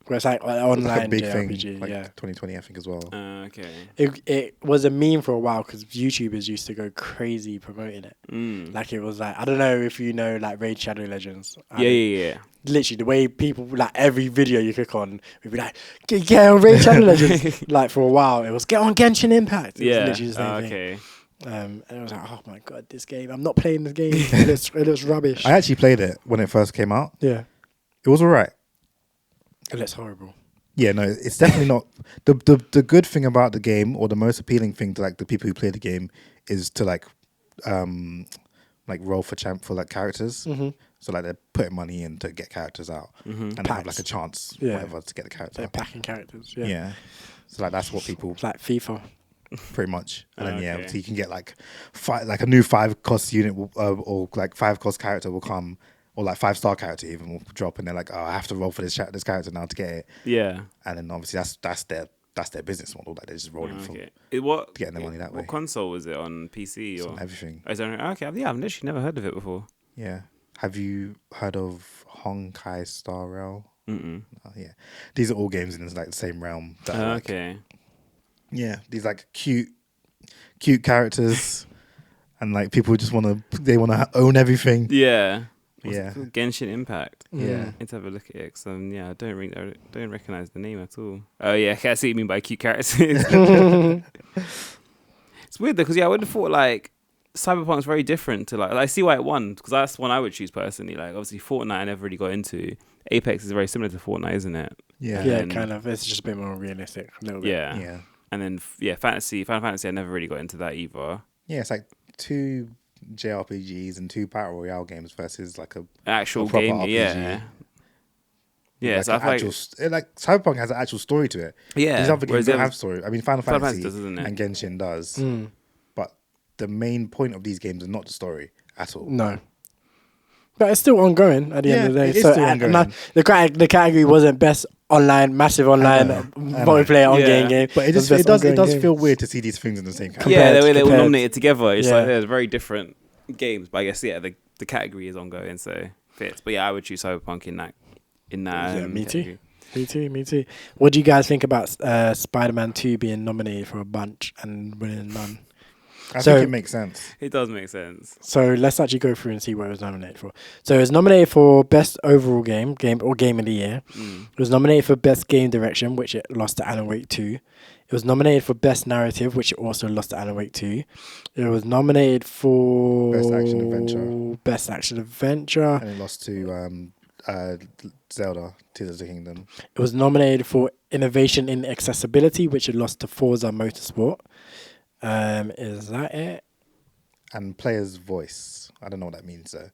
Where it's like It's online like a big JRPG. thing, like yeah. 2020, I think, as well. Okay. It was a meme for a while because YouTubers used to go crazy promoting it. Like it was like, I don't know if you know like Raid Shadow Legends. Yeah. Literally the way people, like every video you click on, would be like, get on Raid Shadow Legends. Like for a while it was get on Genshin Impact. It was literally the same thing. Okay. And I was like, oh my god, this game, I'm not playing this game. It looks rubbish. I actually played it when it first came out. Yeah. It was alright. It looks horrible. Yeah, no, it's definitely not. The good thing about the game, or the most appealing thing to like the people who play the game, is to like roll for like characters. So like they're putting money in to get characters out, and they have like a chance, whatever, to get the character. They're out. packing characters. Yeah. So like that's what people It's like FIFA. pretty much, and then Okay. so you can get like a new 5-cost unit or like 5-cost character will come. Or like 5-star character even will drop, and they're like, "Oh, I have to roll for this character now to get it." Yeah. And then obviously that's their business model. Like they're just rolling for getting their money that way. What console was it on? PC It's or on everything? Oh, is that, okay, yeah, I've literally never heard of it before. Yeah. Have you heard of Honkai Star Rail? Mm-mm. Oh, yeah. These are all games in like the same realm. That are, like, Okay. Yeah, these like cute characters, and like people just want to own everything. Yeah. What's Yeah. it called? Genshin Impact. Yeah. Let's have a look at it. 'Cause, I don't recognize the name at all. Oh yeah, I see what you mean by cute characters. It's weird though, because I would have thought like Cyberpunk's very different to like I see why it won, because that's one I would choose personally. Like obviously Fortnite I never really got into. Apex is very similar to Fortnite, isn't it? Yeah. Yeah, And- kind of. It's just a bit more realistic. A little bit. Yeah. Yeah. And then Final Fantasy I never really got into that either. Yeah, it's like 2 JRPGs and 2 battle royale games versus like a Actual proper game, RPG. yeah. Yeah, like so I an feel actual, like like Cyberpunk has an actual story to it. yeah. These other games whereas don't the have others- story. I mean, Final Final Fantasy Fantasy does, doesn't it? and Genshin does, Mm. but the main point of these games is not the story at all. No. But it's still ongoing at the end of the day. it is So still ongoing. the category wasn't best online, massive online I know. multiplayer on game. But it was just best it does ongoing feel game. weird to see these things in the same category. Yeah, the way they were compared. nominated together. It's Yeah. like they're very different games, but I guess the category is ongoing, so it fits. But yeah, I would choose Cyberpunk in that. Yeah, me category. too. Me too. What do you guys think about Spider-Man 2 being nominated for a bunch and winning none? I think it makes sense. It does make sense. So let's actually go through and see what it was nominated for. So it was nominated for Best Overall Game or Game of the Year. It was nominated for Best Game Direction, which it lost to Alan Wake 2. It was nominated for Best Narrative, which it also lost to Alan Wake 2. It was nominated for Best Action Adventure. And it lost to Zelda, Tears of the Kingdom. It was nominated for Innovation in Accessibility, which it lost to Forza Motorsport. Is that it? And Player's Voice. I don't know what that means though.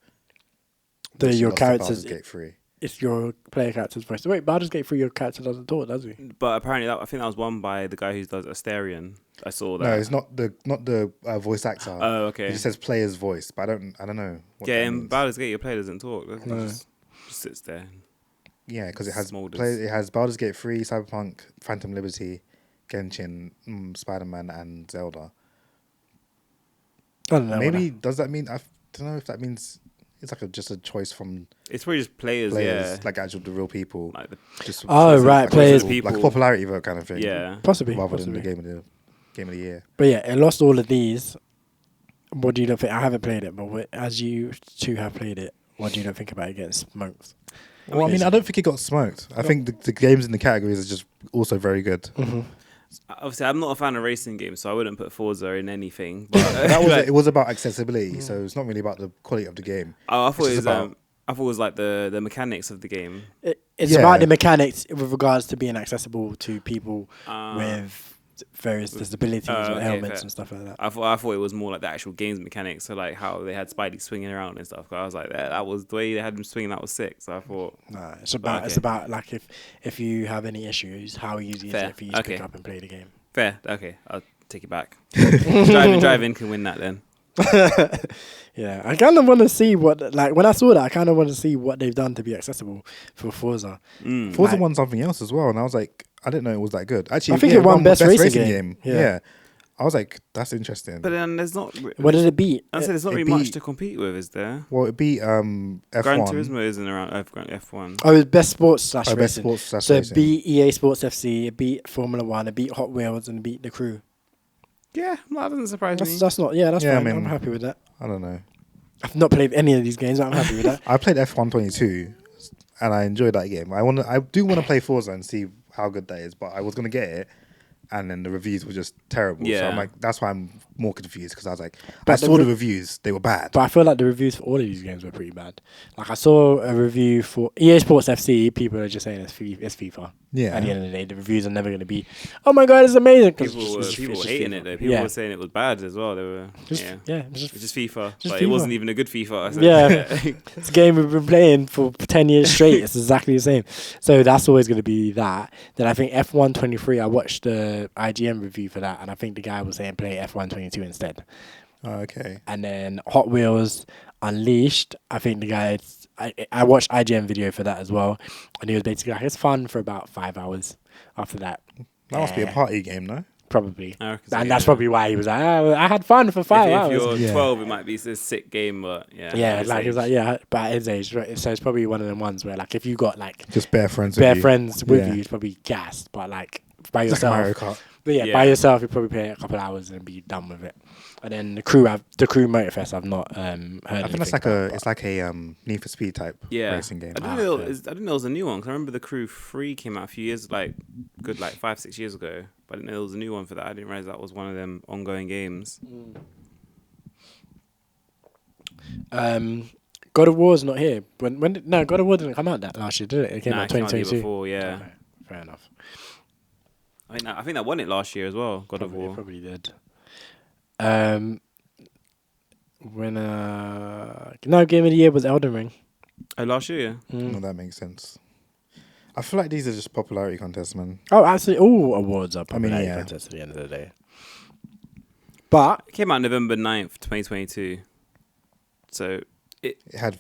Your character's Gate 3. It's your player character's voice. Wait, Baldur's Gate 3, your character doesn't talk, does he? But apparently, I think that was won by the guy who does Asterion. I saw that. No, it's not the voice actor. Oh, okay. It just says player's voice, but I don't know. What that in means. Baldur's Gate, your player doesn't talk. No. Just sits there. Yeah, because it has Baldur's Gate 3, Cyberpunk, Phantom Liberty, Genshin, Spider-Man, and Zelda. I don't know. Maybe does that mean? I don't know if that means it's like just a choice from. It's probably just players, yeah. Like the real people. Like right, players, people, like a popularity vote kind of thing. Yeah, possibly. Rather than the game of the year. But yeah, it lost all of these. What do you not think? I haven't played it, but as you two have played it, what do you not think about it getting smoked? Well, I mean, I don't think it got smoked. I think the games in the categories are just also very good. Mm-hmm. Obviously, I'm not a fan of racing games, so I wouldn't put Forza in anything. But it was about accessibility, so it's not really about the quality of the game. Oh, I thought it was like the mechanics of the game. It's about the mechanics with regards to being accessible to people with various disabilities or ailments and stuff like that. I thought it was more like the actual game's mechanics, so like how they had Spidey swinging around and stuff. I was like, that was the way they had him swinging. That was sick. So I thought, no, it's about like if you have any issues, how easy is it for you to pick up and play the game? Fair. Okay, I'll take it back. Driving can win that then. Yeah, I kind of want to see what, like, when I saw that, I kind of want to see what they've done to be accessible for Forza. Forza won something else as well, and I was like, I didn't know it was that good. Actually, I think it won best racing game. Yeah. I was like, that's interesting. But then there's not. What did it beat? I said there's not really much to compete with, is there? Well, it beat F1. Gran Turismo isn't around F1. Oh, it was best sports / racing. Best sports / so racing. It beat EA Sports FC, it beat Formula 1, it beat Hot Wheels, and it beat The Crew. Yeah, that doesn't surprise me. That's not. Yeah, that's fine. I mean, I'm happy with that. I don't know. I've not played any of these games, but I'm happy with that. I played F1 22, and I enjoyed that game. I do want to play Forza and see how good that is, but I was going to get it, and then the reviews were just terrible. Yeah. So I'm like, that's why I'm more confused, because I was like, I saw the reviews, they were bad. But I feel like the reviews for all of these games were pretty bad. Like, I saw a review for EA Sports FC, people are just saying it's FIFA. Yeah. At the end of the day, the reviews are never going to be, oh my god, it's amazing. People were hating it though. People were saying it was bad as well. They were it's just FIFA. But it wasn't even a good FIFA. Yeah. It's a game we've been playing for 10 years straight. It's exactly the same. So that's always going to be that. Then I think F1 23, I watched the IGN review for that, and I think the guy was saying play F1 22 instead. Oh, okay. And then Hot Wheels Unleashed, I think the guy, I watched IGN video for that as well, and he was basically like, it's fun for about 5 hours after that. That must be a party game, no? Probably. And that's probably why he was like, I had fun for 5 hours. If you're 12, it might be a sick game, but yeah. Yeah, like he was like, yeah, but at his age, right? So it's probably one of them ones where, like, if you got like just bare friends with you, it's probably gassed, but like by yourself. Like Mario Kart. But by yourself, you probably play a couple hours and be done with it. And then the crew Motorfest, I've not heard. I think that's like a Need for Speed type racing game. I didn't know it was a new one, because I remember the Crew 3 came out a few years, like 5-6 years ago. But I didn't know there was a new one for that. I didn't realize that was one of them ongoing games. God of War's not here. No, God of War didn't come out that last year, did it? It came out 2022. Before, yeah. Okay, fair enough. I think that won it last year as well. God of War probably did. Game of the Year was Elden Ring. Oh, last year, yeah. No, that makes sense. I feel like these are just popularity contests, man. Oh, absolutely. All awards are popularity contests at the end of the day. But it came out November 9th, 2022. So it had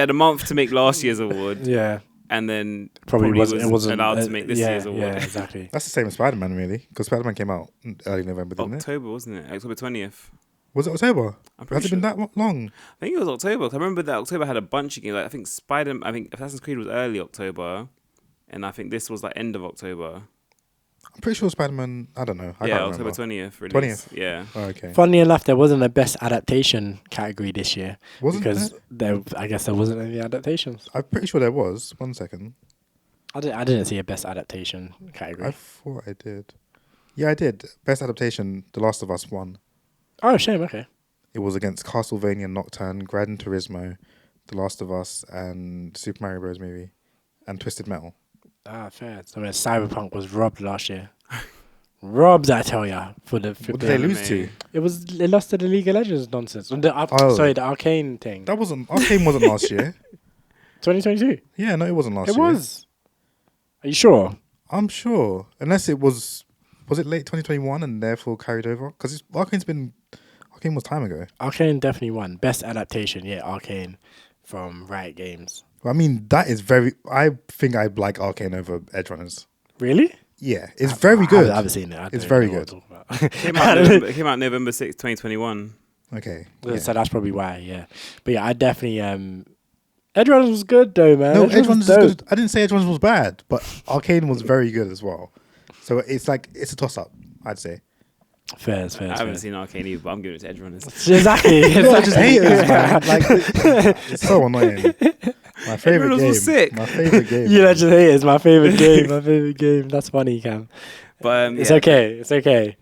a month to make last year's award. Yeah. And then probably wasn't allowed to make this year's award. Yeah, exactly. That's the same as Spider-Man, really, because Spider-Man came out early November, didn't October, wasn't it? October 20th. Was it October? Has it been that long? I think it was October. I remember that October had a bunch of games. Like, I think Assassin's Creed was early October, and I think this was like end of October. I'm I'm pretty sure Spider-Man. I don't know. I can't October remember. 20th. Release. 20th. Yeah. Oh, okay. Funnily enough, there wasn't a best adaptation category this year. Wasn't because I guess there wasn't any adaptations. I'm pretty sure there was. 1 second. I didn't see a best adaptation category. I thought I did. Yeah, I did. Best adaptation. The Last of Us won. Oh, shame. Okay. It was against Castlevania, Nocturne, Gran Turismo, The Last of Us, and Super Mario Bros. Movie, and Twisted Metal. Ah, fair. So Cyberpunk was robbed last year. Robbed, I tell ya. What did they lose to? It lost to the League of Legends nonsense. Sorry, the Arcane thing. Arcane wasn't last year. 2022. Yeah, no, it wasn't last year. It was. Are you sure? I'm sure, unless it was it late 2021 and therefore carried over? Because Arcane was time ago. Arcane definitely won best adaptation. Yeah, Arcane from Riot Games. I mean, that is very. I think I like Arcane over Edgerunners. Really? Yeah, it's very good. I haven't seen it. It's very good. It came out November 6th, 2021. Okay. So that's probably why, yeah. But yeah, I definitely... Edgerunners was good though, man. No, Edgerunners is good. I didn't say Edgerunners was bad, but Arcane was very good as well. So it's a toss-up, I'd say. Fair. I haven't seen Arcane either, but I'm giving it to Edgerunners. Exactly. I just haters, man. Like, it's so annoying. My favorite game. Was sick. My favorite game. You just hate it. It's my favorite game. My favorite game. That's funny, Cam. But it's okay. It's okay.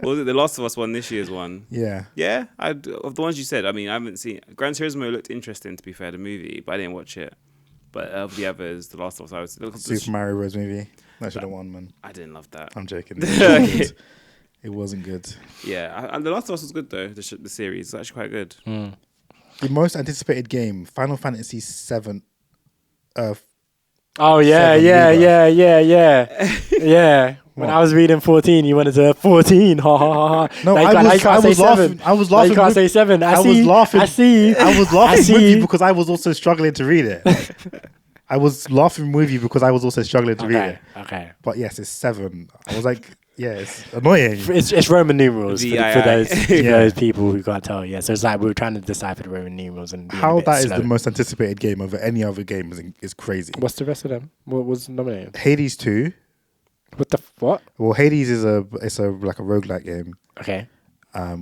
Well, The Last of Us won this year's one. Yeah. Yeah? Of the ones you said, I mean, I haven't seen... Gran Turismo looked interesting, to be fair, the movie, but I didn't watch it. But of the others, The Last of Us, Super Mario Bros. Movie. That should have won, man. I didn't love that. I'm joking. It wasn't good. Yeah. And The Last of Us was good, though, the series. It's actually quite good. The most anticipated game, Final Fantasy VII. Oh, yeah. When I was reading 14, you wanted to 14. Ha ha ha. No, I was laughing. I was laughing. You can't say 7. I was laughing. I see. I was laughing with you because I was also struggling to read it. I was laughing with you because I was also struggling to read it. Okay. But yes, it's 7. I was like, yeah, it's annoying. It's Roman numerals for those Yeah. people who can't tell. Yeah, so it's like we were trying to decipher the Roman numerals and how that is the most anticipated game over any other game is crazy. What's the rest of them? What was nominated? Hades 2. What? Well, Hades is a roguelike game. Okay.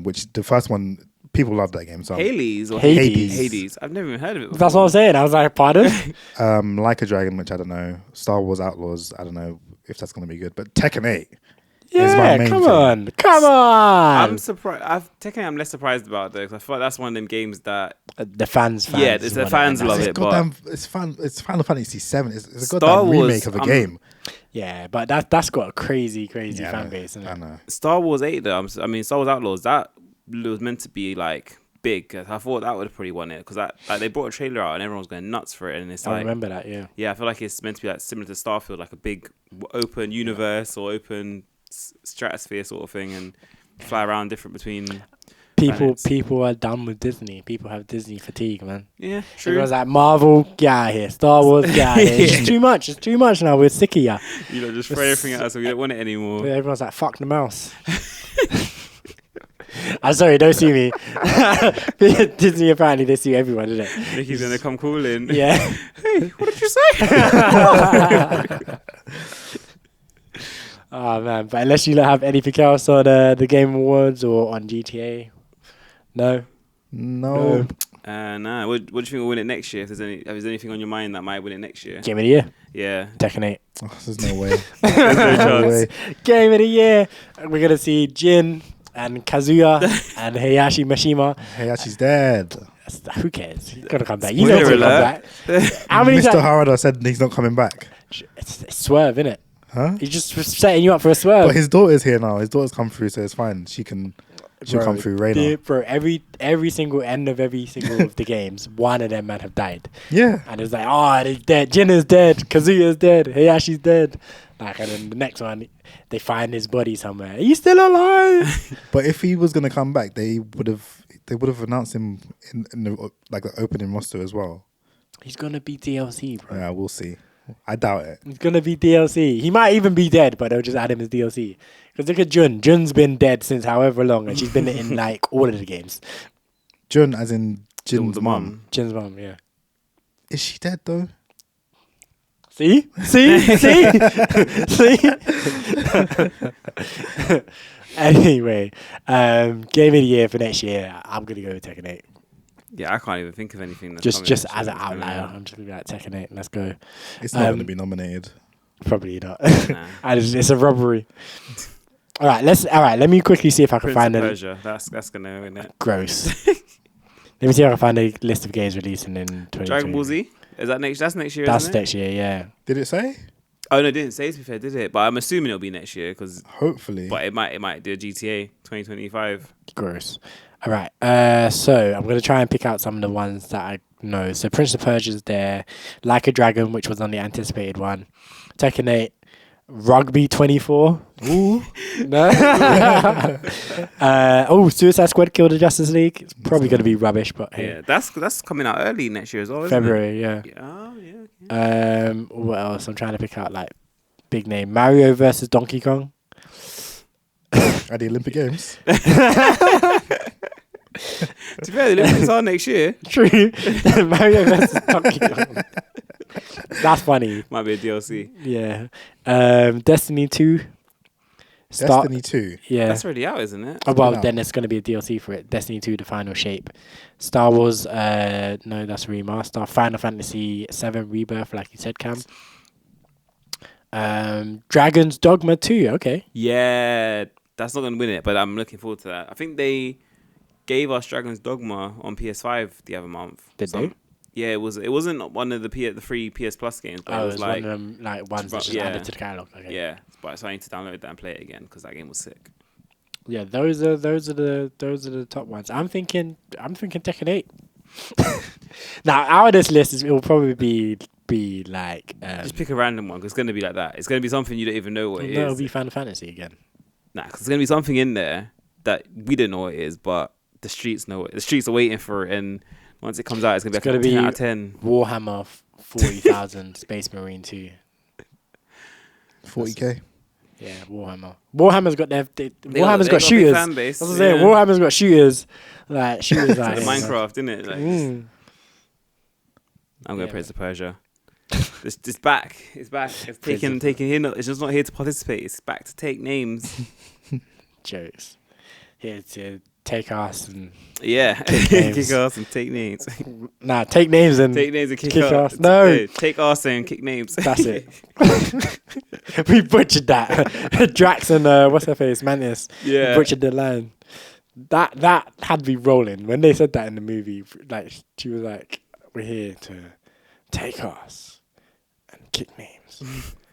Which the first one people love that game. So Hades. Hades. I've never even heard of it before. That's what I'm saying. I was like, pardon? Like a Dragon, which I don't know. Star Wars Outlaws. I don't know if that's gonna be good. But Tekken 8. Yeah, come on. I'm surprised. Tekken, I'm less surprised about though, because I feel like that's one of them games that the fans. Yeah, the fans love it. It's Final Fantasy VII. It's a goddamn remake of a game. Yeah, but that's got a crazy fan base. Isn't it? I know. Star Wars 8 though. Star Wars Outlaws, that was meant to be like big. I thought that would have probably won it because they brought a trailer out and everyone was going nuts for it. And it's I remember that. Yeah. Yeah, I feel like it's meant to be like similar to Starfield, like a big open universe or open stratosphere sort of thing, and fly around different between. People are done with Disney. People have Disney fatigue, man. Yeah, true. Everyone's like, Marvel, get out of here. Star Wars, get out of here. It's too much. It's too much now. We're sick of ya. You know, just throw everything at us and we don't want it anymore. Everyone's like, fuck the mouse. I'm sorry, don't sue me. Disney, apparently, they sue everyone, isn't it? Nikki's going to come calling. Yeah. Hey, what did you say? Oh, man. But unless you have anything else on the Game Awards or on GTA, no. No. Nah. What do you think will win it next year? If there's anything on your mind that might win it next year? Game of the year. Yeah. Tekken 8. Oh, there's no way. There's no chance. Game of the year. We're going to see Jin and Kazuya and Heihachi Mishima. Heihachi's dead. Who cares? He's going to come back. You know he's going to come back. Mr. Harada said he's not coming back. It's swerve, innit? Huh? He's just setting you up for a swerve. But his daughter's here now. His daughter's come through, so it's fine. She'll come through Reina. Bro, every single end of every single of the games, one of them men have died. Yeah. And it's like, oh, he's dead. Jin is dead. Kazuya's dead. Heihachi's dead. Like, and then the next one, they find his body somewhere. He's still alive. But if he was gonna come back, they would have announced him in the opening roster as well. He's gonna be DLC, bro. Yeah, we'll see. I doubt it. He's gonna be DLC. He might even be dead, but they'll just add him as DLC. Because look at Jun. Jun's been dead since however long, and she's been in like all of the games. Jun, as in Jin's the mum. Jin's mum, yeah. Is she dead though? See? Anyway, game of the year for next year, I'm gonna go with Tekken 8. Yeah, I can't even think of anything. That's Just as an outlier, I'm just gonna be like Tekken 8. Let's go. It's not going to be nominated. Probably not. And it's a robbery. All right. Let me quickly see if I can find Persia. That's gonna win it. Gross. Let me see if I can find a list of games releasing in 2020. Dragon Ball Z. Is that next? That's next year. That's isn't it? next year. Yeah. Did it say? Oh no, it didn't say, to be fair, did it? But I'm assuming it'll be next year because hopefully. But it might do a GTA 2025. Gross. All right. So I'm gonna try and pick out some of the ones that I know. So Prince of Persia's there, Like a Dragon, which was on the anticipated one, Tekken 8, Rugby 24. Ooh. No. Suicide Squad Kill the Justice League. It's probably gonna be rubbish, but hey. Yeah, that's coming out early next year as well. Isn't February. It? Yeah. Oh yeah. What else? I'm trying to pick out like big name. Mario versus Donkey Kong. At the Olympic Games. To be fair, the Olympics are next year. True. Mario versus Donkey Kong. That's funny. Might be a DLC. Yeah. Destiny 2. Destiny 2. Yeah. That's already out, isn't it? Oh, well, then it's going to be a DLC for it. Destiny 2, The Final Shape. Star Wars, no, that's a remaster. Final Fantasy 7 Rebirth, like you said, Cam. Dragon's Dogma 2, okay. Yeah, that's not going to win it, but I'm looking forward to that. I think they gave us Dragon's Dogma on PS5 the other month. Did they? Yeah, it wasn't one of the free PS Plus games, but it was like one of them ones that just added to the catalog. Okay. Yeah, but so I need to download that and play it again because that game was sick. Yeah, those are the top ones. I'm thinking Tekken 8. Now out of this list, it will probably be like just pick a random one because it's going to be like that. It's going to be something you don't even know what it is. No, it'll be Final Fantasy again. Nah, because there's going to be something in there that we don't know what it is, but the streets know it. The streets are waiting for it, and once it comes out, it's going to be 10 out of 10. Warhammer 40,000 Space Marine 2. 40k. Yeah, Warhammer. Warhammer's got Warhammer's got shooters. Fan base. That's what I'm saying. Warhammer's got shooters. Like shooters like Minecraft, isn't it? Like, I'm going to Prince of Persia. It's back. It's back. It's taking here. It's just not here to participate. It's back to take names. Jokes. Here to take ass and kick ass and take names. Nah, take names and kick ass. No, take ass and kick names. That's it. We butchered that. Drax and what's her face, Mantis. Yeah, butchered the line. That had me rolling when they said that in the movie. Like she was like, "We're here to take ass and kick names."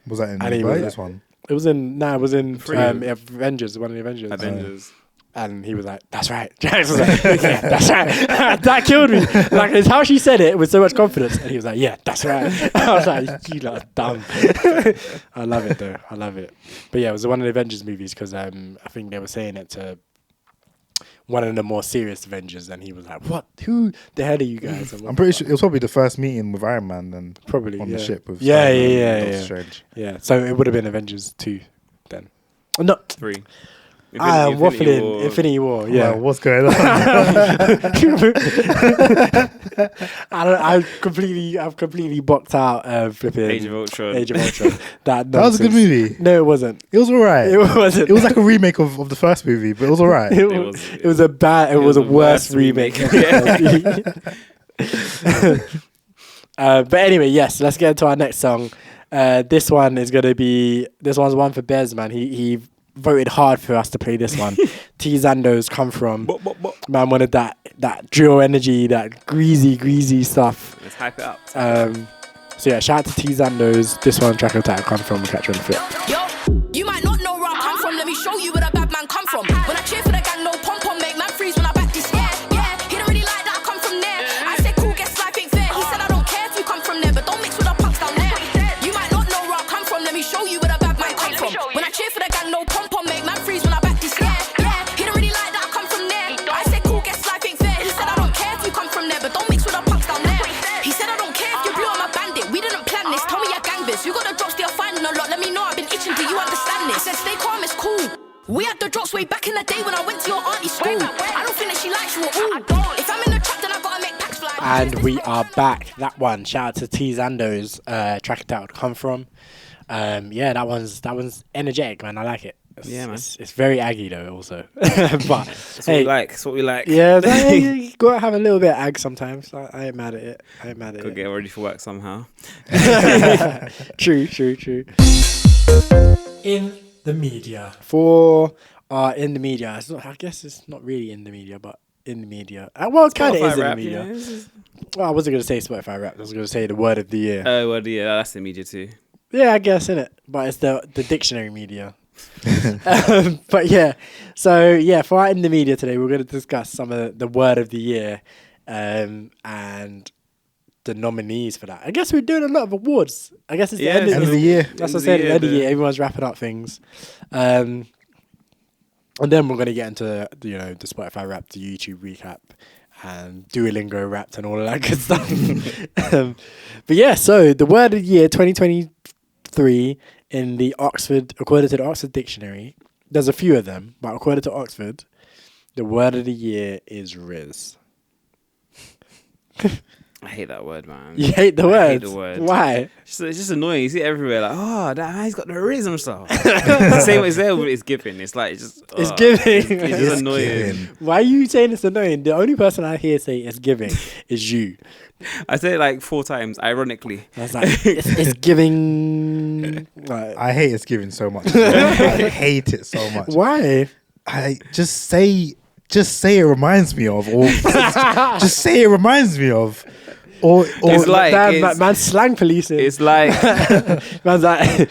Was that in this one? It was in Avengers, one of the Avengers. And he was like, "That's right." Jax was like, "Yeah, that's right." That killed me. Like, it's how she said it with so much confidence. And he was like, "Yeah, that's right." I was like, "You lot are dumb." I love it though. I love it. But yeah, it was one of the Avengers movies because I think they were saying it to one of the more serious Avengers, and he was like, "What? Who the hell are you guys?" I'm pretty sure it was probably the first meeting with Iron Man, then probably on the ship with yeah. Strange. Yeah, so it would have been Avengers 2 then. Not 3. I'm waffling. Infinity War. Yeah, well, what's going on? I've completely boxed out flipping Age of Ultron. That was a good movie. No, it wasn't. It was alright. It wasn't. It was like a remake of the first movie, but it was alright. It was a worse remake. But anyway, yes. Let's get into our next song. This one's one for Bez, man. He voted hard for us to play this one. TeeZandos Come From. Man wanted that duo energy, that greasy stuff. Let's hype it up. So yeah, shout out to TeeZandos. This one, track attack, Come From, catch you on the flip. Yo, you might not know where I come from. Let me show you where the bad man come from. When I cheer for the gang, no pom-pom, make man freeze when I back this. Yeah, he don't really like that I come from there. I said cool, guess life ain't fair. He said I don't care if you come from there, but don't mix with the punks down there. You might not know where I come from. Let me show you where the bad man come from. When I cheer for the gang, no pom-pom, make man freeze when I back this. Yeah, he don't really like that I come from there. I said cool, guess life ain't fair. He said I don't care if you come from there, but don't mix with the punks down there. He said I don't care if you blew on my bandit. We didn't plan this. Tell me your gang this. You got the drops, they're finding a lot. Let me know I've been itching. Do you understand this? I said stay calm, it's cool. We had the drops way back in the day when I went to your auntie's school. I don't think that she likes you at all. If I'm in the trap, then I gotta make packs fly. And we are back. That one, shout out to TeeZandos, track entitled Come From. Yeah, that one's energetic, man. I like it. Yeah, man. It's very Aggie though, also. But it's what we like. Yeah, you gotta have a little bit of Ag sometimes. I ain't mad at it. Could get ready for work somehow. True. In the media. In the media. I guess it's not really in the media, but in the media. Well, it kind of is in the media. Well, I wasn't going to say Spotify rap. I was going to say the word of the year. Oh, word of the year. That's the media too. Yeah, I guess, innit? But it's the dictionary media. But yeah. So, yeah, for our in the media today, we're going to discuss some of the word of the year and the nominees for that. I guess we're doing a lot of awards. I guess it's the end of the year. That's what I said, the end of the year. Everyone's wrapping up things. And then we're going to get into, the Spotify Wrapped, the YouTube recap, and Duolingo Wrapped and all of that good stuff. But yeah, so the word of the year 2023 in the according to the Oxford Dictionary, there's a few of them, but according to Oxford, the word of the year is Riz. I hate that word, man. You hate the word? I hate the word. Why? It's just annoying. You see it everywhere, like, that man's got the Riz himself. The same way it's there, but it's giving. It's like, it's giving. It's just annoying. Giving. Why are you saying it's annoying? The only person I hear say it's giving is you. I said it like 4 times, ironically. I was like, it's giving. Like, I hate it's giving so much. I hate it so much. Why? I just say it reminds me of, or just say it reminds me of. Or it's like man's slang policing. It's like man's like,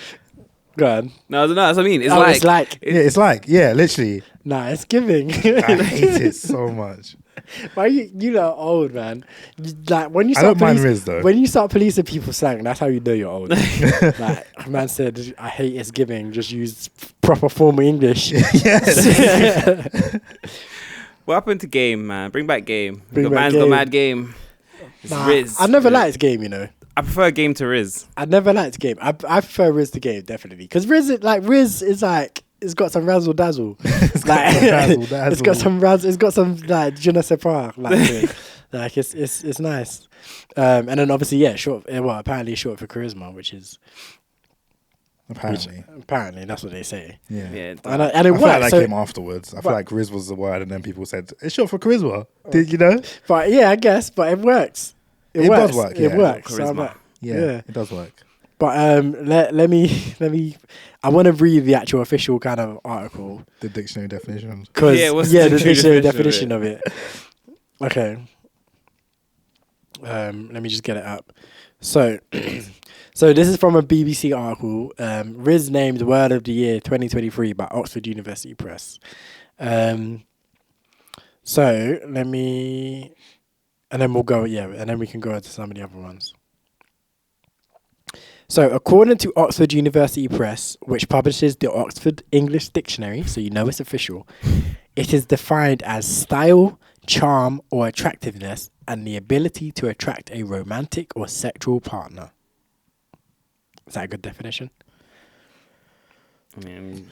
go on. No, that's what I mean. It's like literally. Nah, it's giving. I hate it so much. Why you lot old, man? When you I start don't mind Riz though. When you start policing people's slang, that's how you know you're old. Like man said, I hate it's giving. Just use proper formal English. Yes. What happened to Game, man? Bring back Game. Man's got mad Game. Nah, Riz. I never liked Game, you know. I prefer Game to Riz. I never liked Game. I prefer Riz to Game, definitely. Because Riz is like, it's got some razzle dazzle. It's got some like je ne sais pas. Like it's nice. And then obviously, yeah, apparently short for charisma, which is apparently that's what they say. Yeah. And it I works. feel like that came afterwards. I feel like Riz was the word, and then people said it's short for charisma. Did you know? But yeah, I guess. But it works. It works. Does work. It works. Charisma. So like, yeah, it does work. But let me. I want to read the actual official kind of article. The dictionary definition. The dictionary definition of it. Okay. Let me just get it up. So this is from a BBC article. Riz named Word of the Year 2023 by Oxford University Press. So let me, and then we'll go. Yeah, and then we can go into some of the other ones. So, according to Oxford University Press, which publishes the Oxford English Dictionary, so you know it's official, it is defined as style, charm, or attractiveness, and the ability to attract a romantic or sexual partner. Is that a good definition? I mean,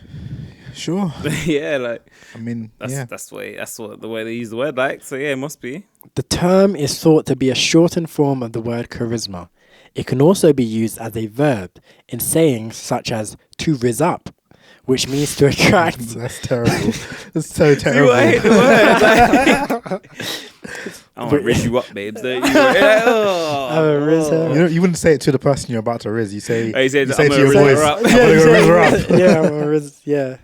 sure. Yeah, like I mean, that's what the way they use the word, like. So yeah, it must be. The term is thought to be a shortened form of the word charisma. It can also be used as a verb in sayings such as to riz up, which means to attract. That's terrible. That's so terrible. I hate the word. I want to riz you up, babes. Don't you? Oh, You wouldn't say it to the person you're about to riz. You say, you say to your voice, I'm going to riz her up. Yeah, I'm gonna riz, yeah.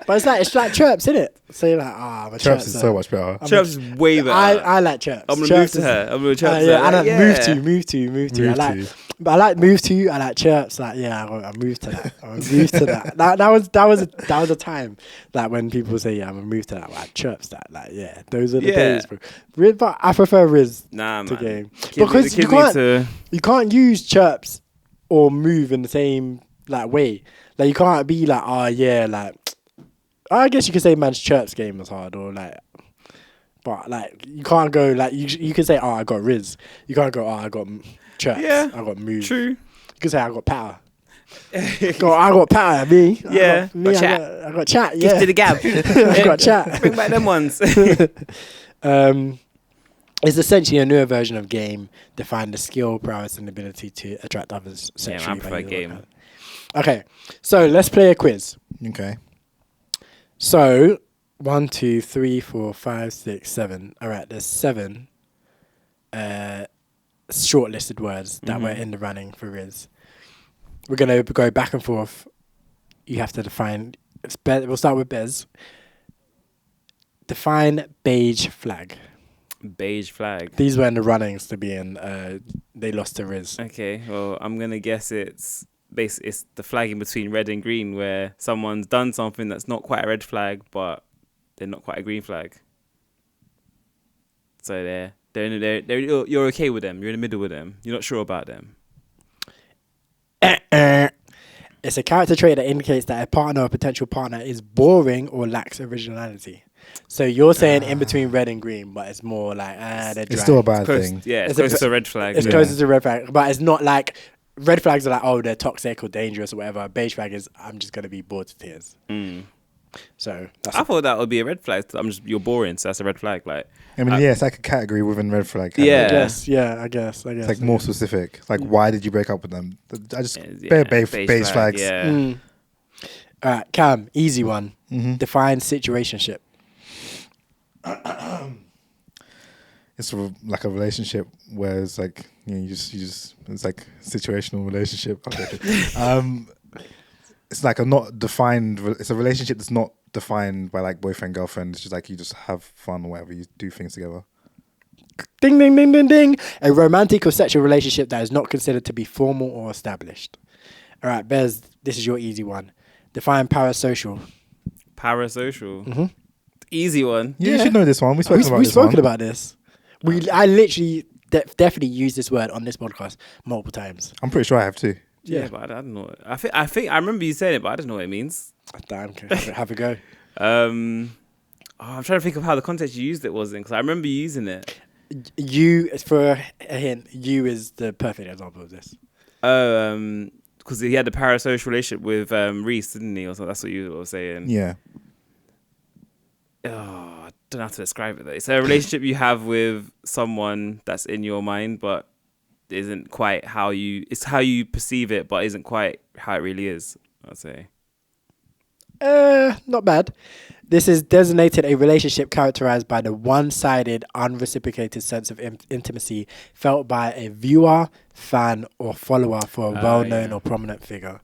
But it's like chirps, isn't it? So you're like, I'm a Chirps is so much better. Chirps is way better. I like chirps. I'm gonna move to her. I'm gonna chirps. Yeah, and move to. But I like move to. I like chirps. Like I move to that. I move to that. That was a time like when people say I'm gonna move to that. Like chirps that. Like those are the days. Bro. But I prefer Riz to Game because you can't use chirps or move in the same like way. Like you can't be like like. I guess you could say man's chirps game was hard or like, but like you can't go like you can say I got Riz. You can't go I got chirps. Yeah, I got move. True. You can say I got power. I got power. Me. Yeah. I got chat. Yeah. Give to the gab. I got chat. Bring back them ones. It's essentially a newer version of game. Define the skill, prowess, and ability to attract others sexually. I prefer game. Okay, so let's play a quiz. Okay. So 1, 2, 3, 4, 5, 6, 7. All right, there's 7 shortlisted words that were in the running for Riz. We're gonna go back and forth. You have to define. We'll start with Bez. Define beige flag. Beige flag. These were in the runnings to be in. They lost to Riz. Okay, well, I'm gonna guess it's the flag in between red and green, where someone's done something that's not quite a red flag, but they're not quite a green flag. So you're okay with them. You're in the middle with them. You're not sure about them. It's a character trait that indicates that a partner or potential partner is boring or lacks originality. So you're saying in between red and green, but it's more like they're dry. It's still a bad thing. Yeah, it's close to a red flag. It's closer to red flag, but it's not like red flags are like, oh, they're toxic or dangerous or whatever. Beige flag is, I'm just gonna be bored to tears. So I thought that would be a red flag. You're boring, so that's a red flag. Like, I mean, it's like a category within red flag. Yeah. I guess. It's like more specific. Like, why did you break up with them? I just beige flags. Yeah. All right, Cam, easy one. Define situationship. It's like a relationship where it's like you just it's like situational relationship. It's like a not defined. It's a relationship that's not defined by like boyfriend girlfriend. It's just like you just have fun or whatever. You do things together. Ding ding ding ding ding. A romantic or sexual relationship that is not considered to be formal or established. All right, Bez, this is your easy one. Define parasocial. Parasocial. Easy one. Yeah, you should know this one. We've spoken about this. I literally definitely used this word on this podcast multiple times. I'm pretty sure I have too. Yeah, but I don't know. I think I remember you saying it, but I don't know what it means. Damn, have a go. I'm trying to think of how the context you used it was in, because I remember you using it. You, for a hint, you is the perfect example of this. Because he had a parasocial relationship with Reese, didn't he? Or something. That's what you were saying. Yeah. Oh, I don't know how to describe it though. It's a relationship you have with someone that's in your mind, but isn't quite it's how you perceive it, but isn't quite how it really is, I'd say. Not bad. This is designated a relationship characterized by the one-sided, unreciprocated sense of intimacy felt by a viewer, fan, or follower for a well-known or prominent figure,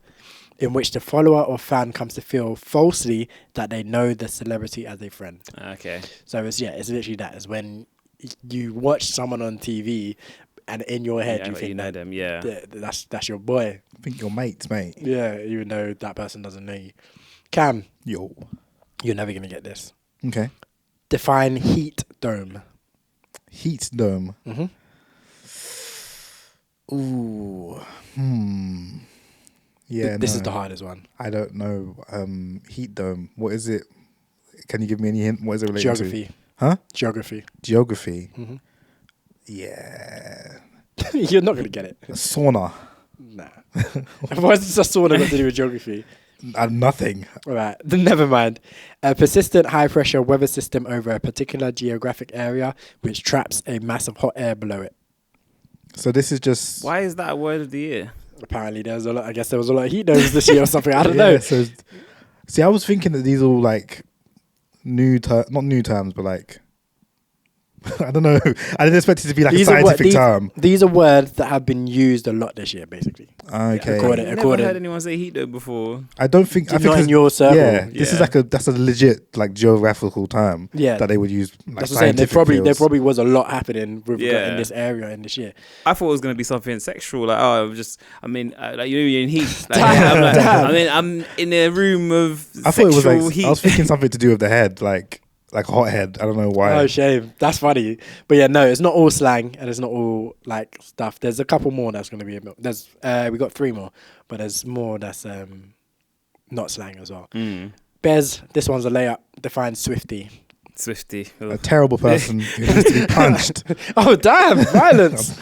in which the follower or fan comes to feel falsely that they know the celebrity as a friend. Okay. So it's literally that. It's when you watch someone on TV and in your head you think you know them, that's your boy. I think your mates, mate. Yeah, even though that person doesn't know you. Cam, you're never gonna get this. Okay. Define heat dome. Heat dome. Ooh. Yeah. This is the hardest one. I don't know. Heat dome. What is it? Can you give me any hint? What is it related Geography. to? Huh? Geography. Yeah. You're not gonna get it. A sauna. Nah. Why is this a sauna got to do with geography? Nothing. All right, never mind. A persistent high-pressure weather system over a particular geographic area which traps a mass of hot air below it. So this is just... Why is that a word of the year? Apparently there's a lot. I guess there was a lot of heat domes this year or something. I don't know. So, see, I was thinking that these are all like not new terms, but like... I don't know. I didn't expect it to be like a scientific term. These are words that have been used a lot this year, basically. Okay. I've never heard anyone say heat dome before. I don't think... Not in your circle. Yeah, this is like that's a legit like geographical term that they would use. Like, that's what I'm saying. There probably was a lot happening in this area in this year. I thought it was going to be something sexual. Like, like you're in heat. Like, I'm in a room of sexual heat. I was thinking something to do with the head, like a hot head. I don't know why. Oh, shame. That's funny. But yeah, no, it's not all slang and it's not all like stuff. There's a couple more that's going to be we got 3 more, but there's more that's not slang as well. Bez, this one's a layup. Define Swifty. Swifty. A terrible person who needs to be punched. Oh, damn. Violence.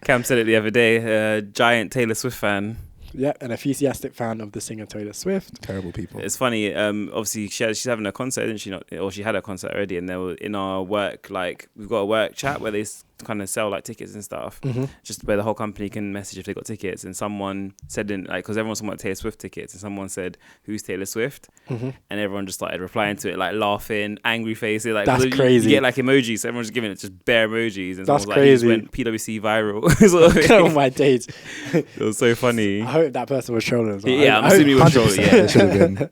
Cam said it the other day. Giant Taylor Swift fan. Yeah, an enthusiastic fan of the singer Taylor Swift. Terrible people. It's funny. Obviously, she's having a concert, isn't she? Not, or she had a concert already, and they were in our work. Like, we've got a work chat where they kind of sell like tickets and stuff. Just where the whole company can message if they got tickets. And someone said because everyone's talking about Taylor Swift tickets, and someone said, "Who's Taylor Swift?" And everyone just started replying to it, like laughing, angry faces. Like, that's crazy. You get like emojis. So everyone's just giving it just bare emojis, and that's crazy. Like, went PwC viral. Oh my days! It was so funny. I hope that person was trolling as well. Yeah, I'm assuming he was trolling. Yeah, it should have been.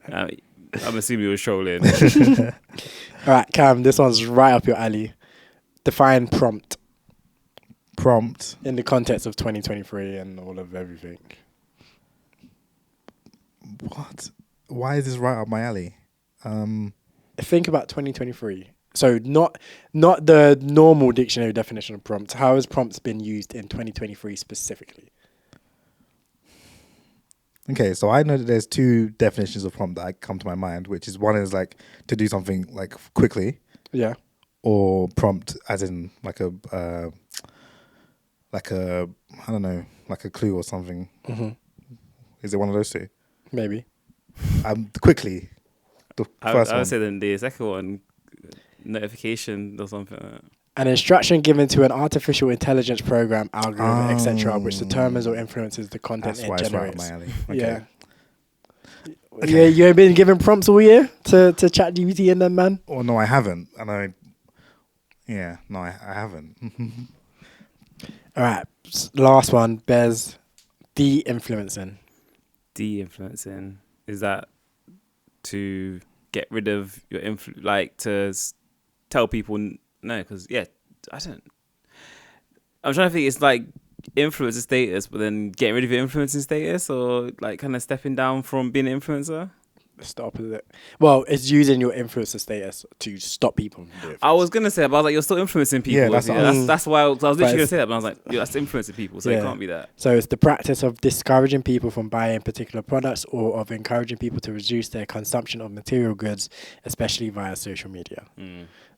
I'm assuming he was trolling. All right, Cam, this one's right up your alley. Define prompt. Prompt in the context of 2023 and all of everything. What? Why is this right up my alley? Think about 2023. So not the normal dictionary definition of prompt. How has prompts been used in 2023 specifically? Okay, so I know that there's two definitions of prompt that come to my mind, which is one is like to do something like quickly. Yeah. Or prompt as in like a I don't know, like a clue or something. Is it one of those two? Maybe. Quickly. The first I one. would say then the second one, notification or something like that. An instruction given to an artificial intelligence program, algorithm, etc., which determines or influences the content it generates. Right up my alley. Okay. Yeah. Okay. You ain't been given prompts all year to ChatGPT and them, man? Oh, no, I haven't. And I haven't. All right. Last one, Bez. De-influencing. De-influencing. Is that to get rid of your influence, like to tell people no? Because I'm trying to think. It's like influencer status, but then getting rid of your influencing status, or like kind of stepping down from being an influencer. It's the opposite. Well, it's using your influencer status to stop people from doing it. I was gonna say, but I was like, you're still influencing people. Yeah, that's why I was literally gonna say that, but I was like, that's influencing people, so it can't be that. So it's the practice of discouraging people from buying particular products or of encouraging people to reduce their consumption of material goods, especially via social media.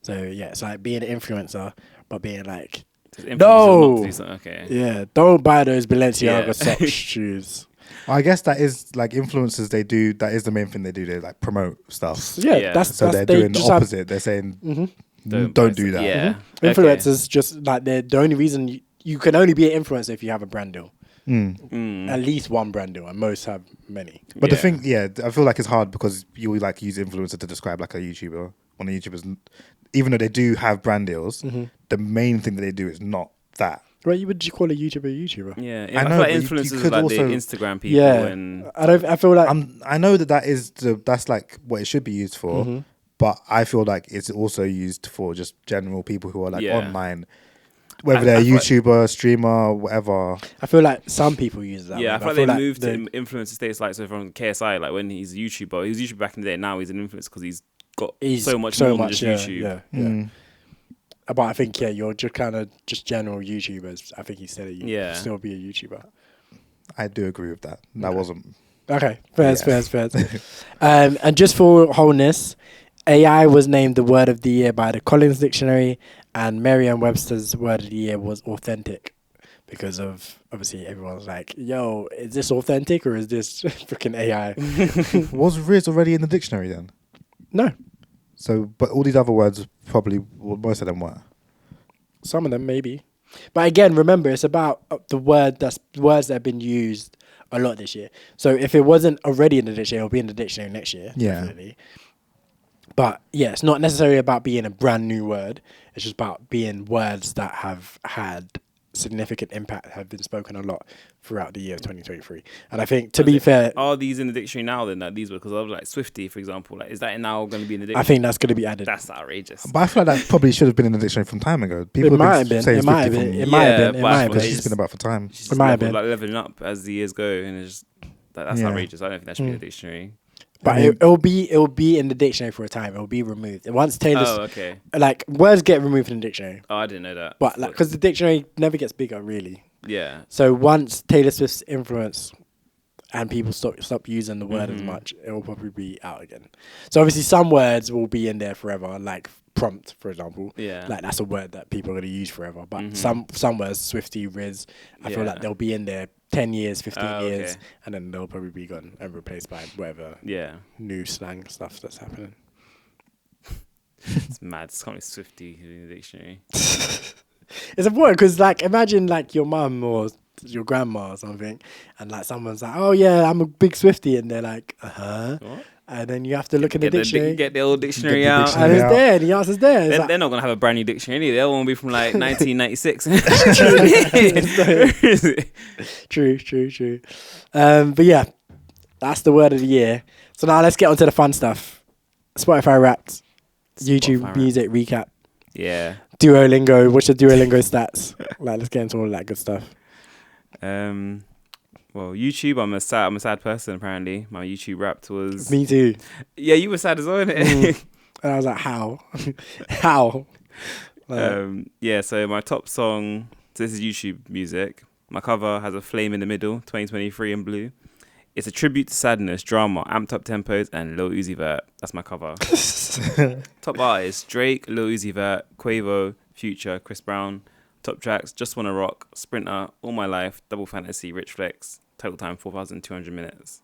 So it's like being an influencer, but being like, no, okay, yeah, don't buy those Balenciaga socks shoes. I guess that is like influencers. They do that is the main thing they do. They like promote stuff. Yeah. They're doing the opposite. They're saying don't do that. Yeah, influencers just like they're the only reason you can only be an influencer if you have a brand deal. At least one brand deal, and most have many. But the thing, I feel like it's hard because you like use influencer to describe like a YouTuber. One of the YouTubers, even though they do have brand deals, the main thing that they do is not that. Right, would you call a YouTuber? Yeah, I know, feel like influencers are like also, the Instagram people. Yeah, and I feel like I know that's like what it should be used for, but I feel like it's also used for just general people who are like online, whether they're a YouTuber, streamer, whatever. I feel like some people use that. Yeah, I feel like they moved to influencer status, like so from KSI, like when he's a YouTuber, he was a YouTuber back in the day. Now he's an influencer because he's got so much more than just YouTube. Yeah. But I think you're just kind of just general YouTubers. I think he said it. You still be a YouTuber. I do agree with that. That wasn't okay. Fair. And just for wholeness, AI was named the word of the year by the Collins Dictionary, and Merriam-Webster's word of the year was authentic, because of obviously everyone's like, "Yo, is this authentic or is this freaking AI?" Was Riz already in the dictionary then? No. So, but all these other words probably, most of them were. Some of them maybe, but again, remember it's about the words that have been used a lot this year. So if it wasn't already in the dictionary, it'll be in the dictionary next year. Yeah. Definitely. But it's not necessarily about being a brand new word. It's just about being words that have had significant impact, have been spoken a lot throughout the year of 2023. And I think, to be fair, are these in the dictionary now then? That these were, because I was like Swifty, for example, like is that now going to be in the dictionary? I think that's going to be added. That's outrageous. But I feel like that probably should have been in the dictionary from time ago. People might have been. It might have been. It might have been. Because she's been about for time. It might have been like leveling up as the years go, and it's just that's outrageous. I don't think that should be in the dictionary. But it'll be in the dictionary for a time. It'll be removed once Taylor's. Oh, okay. Like words get removed from the dictionary. Oh, I didn't know that. But like, because the dictionary never gets bigger, really. Yeah. So once Taylor Swift's influence and people stop using the word as much, it will probably be out again. So obviously some words will be in there forever, like prompt, for example. Yeah. Like that's a word that people are going to use forever. But some words, Swifty, Riz, I feel like they'll be in there 10 years, 15 years, and then they'll probably be gone and replaced by whatever new slang stuff that's happening. It's mad. It's probably Swifty in the dictionary. It's important because, like, imagine like your mum or your grandma or something, and like someone's like, "Oh yeah, I'm a big Swifty," and they're like, What? And then you have to look in the dictionary. Get the old dictionary out. And it's there, and the answer's there. They're not going to have a brand new dictionary anyway. They'll want to be from like 1996. True. But yeah, that's the word of the year. So now let's get on to the fun stuff. Spotify Wrapped, YouTube Music Recap. Yeah. Duolingo. What's your Duolingo stats? Like, let's get into all of that good stuff. Well, YouTube, I'm a sad person, apparently. My YouTube Wrapped was... Me too. Yeah, you were sad as well, innit? And I was like, how? How? Yeah, so my top song... So this is YouTube music. My cover has a flame in the middle, 2023 in blue. It's a tribute to sadness, drama, amped up tempos, and Lil Uzi Vert. That's my cover. Top artists, Drake, Lil Uzi Vert, Quavo, Future, Chris Brown. Top tracks, Just Wanna Rock, Sprinter, All My Life, Double Fantasy, Rich Flex. Total time, 4,200 minutes.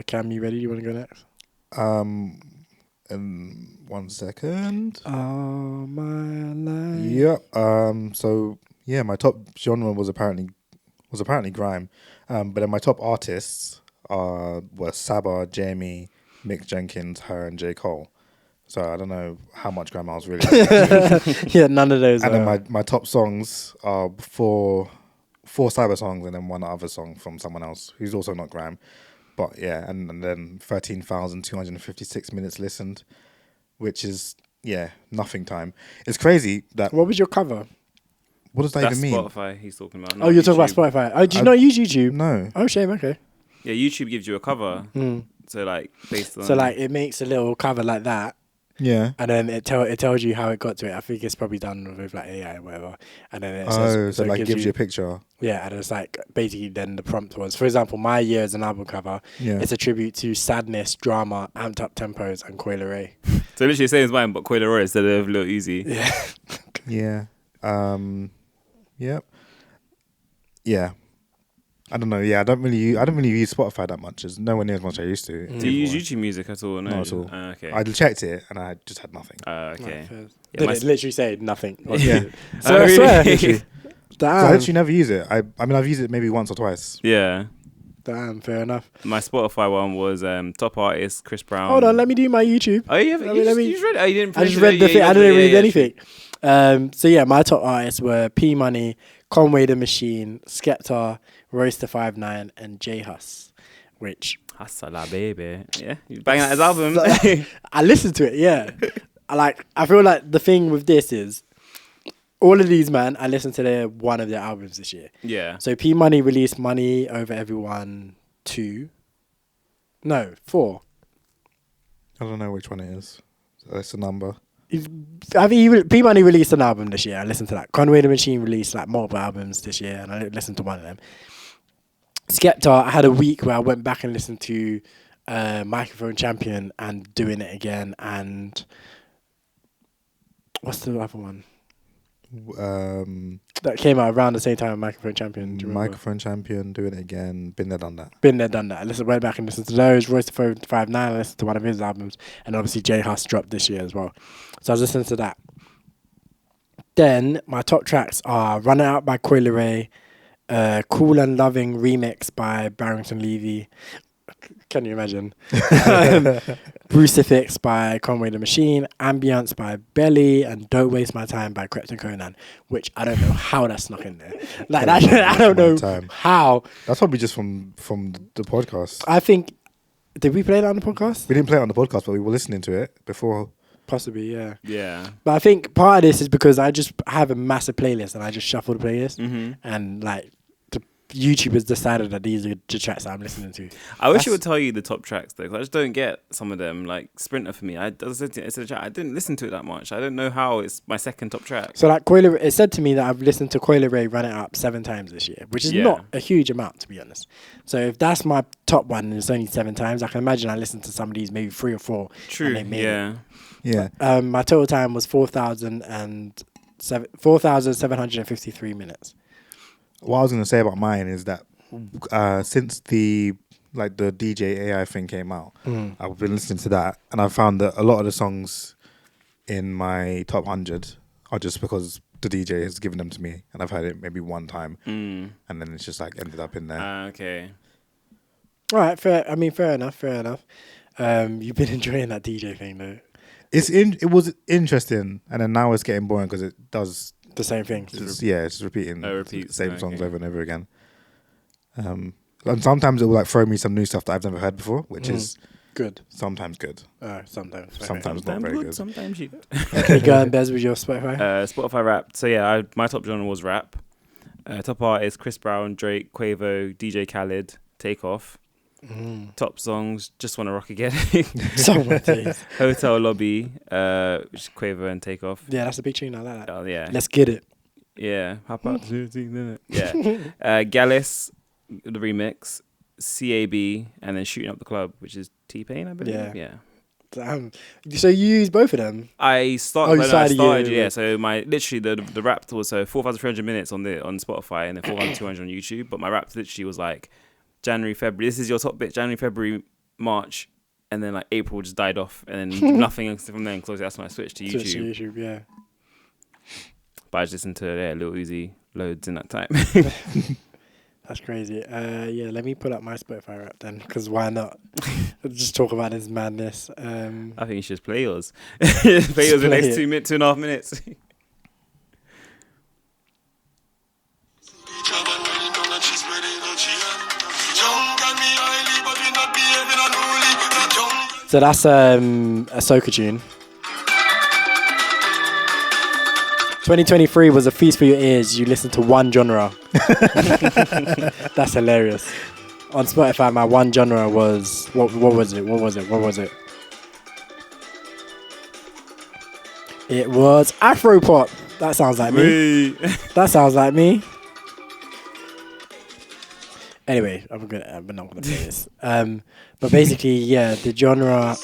Cam, you ready? You want to go next? In 1 second. All my life. Yeah. So yeah, my top genre was apparently grime. But then my top artists were Saba, Jamie, Mick Jenkins, her, and J. Cole. So I don't know how much grime I was really. Yeah, none of those. And then my top songs are four Cyber songs and then one other song from someone else who's also not grime. But yeah, and then 13,256 minutes listened, which is nothing time. It's crazy that. What was your cover? What does that even mean? Spotify he's talking about. Oh, you're talking about Spotify. Oh, do you not use YouTube? No. Oh, shame. Okay. Yeah, YouTube gives you a cover. So like based on. So like it makes a little cover like that. Yeah. And then it tells you how it got to it. I think it's probably done with like AI or whatever. And then it says, so like gives you a picture. Yeah, and it's like basically then the prompt was, for example, My Year is an album cover. Yeah. It's a tribute to sadness, drama, amped up tempos, and Coi Leray. So literally the same as mine, but Coi Leray instead of Lil Uzi. Yeah. Yeah. Yep. Yeah. I don't know. Yeah, I don't really use Spotify that much. It's nowhere near as much as I used to. Do you use YouTube Music at all? No, not at all. Okay. I checked it and I just had nothing. Okay. Did it literally say nothing? Yeah. So I swear. Damn. So I actually never use it. I mean, I've used it maybe once or twice. Yeah. Damn, fair enough. My Spotify one was top artist Chris Brown. Hold on, let me do my YouTube. Oh, you haven't? You just read it? Oh, you didn't. I just read the thing. I didn't read anything. So yeah, my top artists were P Money, Conway the Machine, Skepta, Royster 5'9", and J Hus, which Hustler baby, yeah, you bang out his album. I listened to it, yeah. I feel like the thing with this is all of these, man, I listened to one of their albums this year. Yeah. So P Money released Money Over Everyone 4. I don't know which one it is. So that's a number. I think P Money released an album this year. I listened to that. Conway the Machine released like multiple albums this year, and I listened to one of them. Skepta, I had a week where I went back and listened to Microphone Champion and Doing It Again, and what's the other one? That came out around the same time as Microphone Champion. Do you remember? Microphone Champion, Doing It Again, Been There, Done That. Been There, Done That. I went back and listened to those. Royster 5'9", I listened to one of his albums, and obviously J Hus dropped this year as well. So I was listening to that. Then my top tracks are Run It Out by Coi Leray, Cool and Loving remix by Barrington Levy. Can you imagine? Crucifix by Conway the Machine, Ambience by Belly, and Don't Waste My Time by Krypton Conan, which I don't know how that's snuck in there. Like that, I don't know how. That's probably just from the podcast. I think, did we play that on the podcast? We didn't play it on the podcast, but we were listening to it before. Possibly, yeah. Yeah. But I think part of this is because I just have a massive playlist and I just shuffle the playlist, and like YouTube has decided that these are the tracks that I'm listening to. I wish it would tell you the top tracks though, 'cause I just don't get some of them. Like Sprinter for me, I didn't listen to it that much. I don't know how it's my second top track. So like Coi Leray, it said to me that I've listened to Coi Leray Run It Up 7 times this year, which is not a huge amount to be honest. So if that's my top one and it's only 7 times, I can imagine I listened to some of these maybe 3 or 4. True. Yeah. Yeah. My total time was 4,753 minutes. what I was going to say about mine is that since the DJ AI thing came out, I've been listening to that, and I found that a lot of the songs in my top 100 are just because the DJ has given them to me, and I've heard it maybe one time, and then it's just like ended up in there. Okay. All right, fair enough. You've been enjoying that DJ thing though. It was interesting, and then now it's getting boring because it does the same thing. It's just repeating the same songs over and over again. And sometimes it will like throw me some new stuff that I've never heard before, which is good. Sometimes good. Sometimes not very good. Sometimes you. Okay, go on, Bez, with your Spotify. Spotify rap. So yeah, my top genre was rap. Top artists: Chris Brown, Drake, Quavo, DJ Khaled, Takeoff. Top songs: Just Wanna Rock Again. Hotel Lobby, which is Quavo and Takeoff. Yeah, that's a big tune. I like that. Oh yeah. Let's get it. Yeah. How about yeah. Gallus, the remix, CAB, and then Shooting Up the Club, which is T-Pain, I believe. Yeah. Damn. So you use both of them? I started. Yeah. So my the rap was 4,300 minutes on Spotify and then 4,200 on YouTube. But my rap literally was like January, February. This is your top bit. January, February, March, and then like April just died off, and then nothing else from then. Close. That's when I switched to YouTube. Yeah. But I just listened to Lil Uzi loads in that time. That's crazy. Yeah, let me pull up my Spotify rap then, because why not? Just talk about this madness. I think you should just play yours. Play yours in the next 2.5 minutes. So that's a soca tune. 2023 was a feast for your ears. You listened to one genre. That's hilarious. On Spotify, my one genre was what was it? It was Afropop. That sounds like me. That sounds like me. Anyway, we're not gonna play this. But basically, yeah, the genre.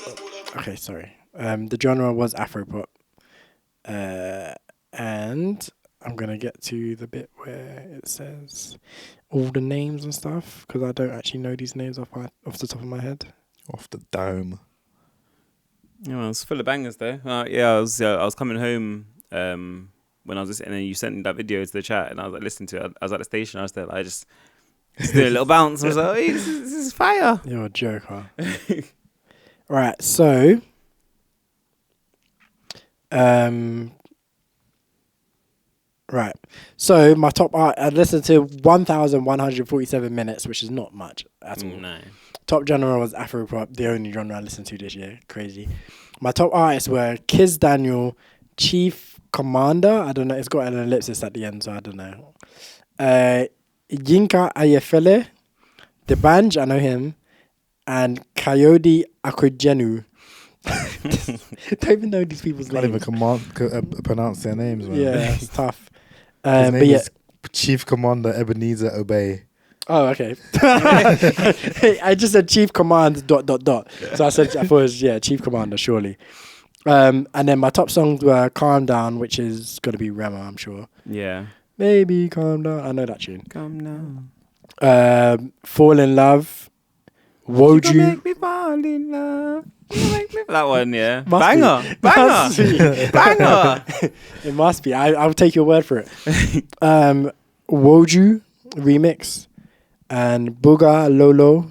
Okay, sorry. The genre was Afropop. And I'm going to get to the bit where it says all the names and stuff, because I don't actually know these names off the top of my head. Off the dome. Yeah, well, it's full of bangers though. I was coming home when I was listening, and then you sent me that video to the chat, and I was like listening to it. I was at the station. I was there, I just did a little bounce. I was like, hey, this is fire. You're a joker. Right, so right. So my top art, I listened to 1,147 minutes, which is not much at all. No. Top genre was Afropop, the only genre I listened to this year. Crazy. My top artists were Kiz Daniel, Chief Commander. I don't know. It's got an ellipsis at the end, so I don't know. Yinka Ayefele, The Banj, I know him, and Coyote Akujenu. Don't even know these people's names. Can't even pronounce their names, man. Yeah, it's tough. His name is Chief Commander Ebenezer Obey. Oh, okay. I just said Chief Command ... So I thought it was Chief Commander, surely. And then my top songs were Calm Down, which is got to be Rema, I'm sure. Yeah. Baby, calm down. I know that tune. Calm down. Fall in Love. Woju. You make me fall in love. That one, yeah. Banger. Banger. It must be. I'll take your word for it. Woju remix. And Booga Lolo.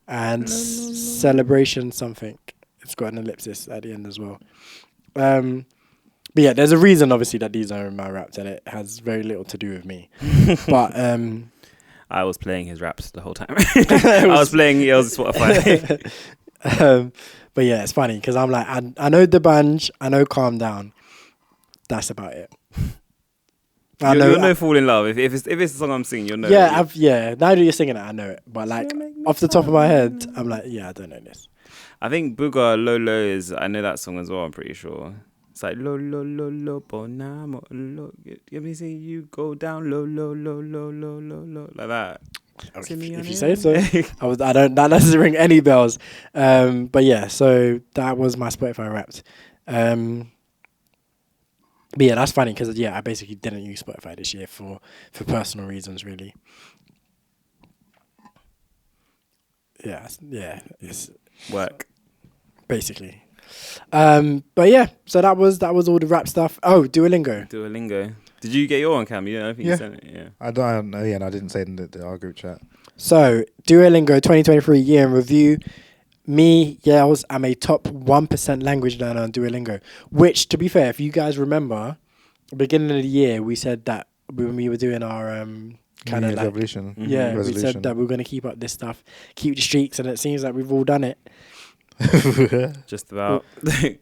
And Celebration something. It's got an ellipsis at the end as well. But yeah, there's a reason, obviously, that these are in my raps, and it has very little to do with me. But I was playing his raps the whole time. I was playing yours Spotify. But yeah, it's funny because I'm like, I know The Banj, I know Calm Down. That's about it. You'll know Fall in Love. If it's the song I'm singing, you'll know. Yeah, now that you're singing it, I know it. But like off the top of my head, I'm like, yeah, I don't know this. I think Booga Lolo I know that song as well, I'm pretty sure. It's like lo lo lo lo bonamo lo. Let me see you go down lo lo lo lo lo lo lo like that. If you say so. That doesn't ring any bells. But yeah, so that was my Spotify Wrapped. But yeah, that's funny because I basically didn't use Spotify this year for personal reasons, really. Yeah, it's work basically. But yeah, so that was all the rap stuff. Oh, Duolingo. Did you get your one, Cam? I think you sent it. Yeah. I don't know. Yeah, and I didn't say it in our group chat. So Duolingo 2023 year in review. Me, Yels, I'm a top 1% language learner on Duolingo. Which, to be fair, if you guys remember, beginning of the year, we said that when we were doing our kind of like resolution. Yeah, we said that we were going to keep up this stuff, keep the streaks, and it seems like we've all done it. Just about.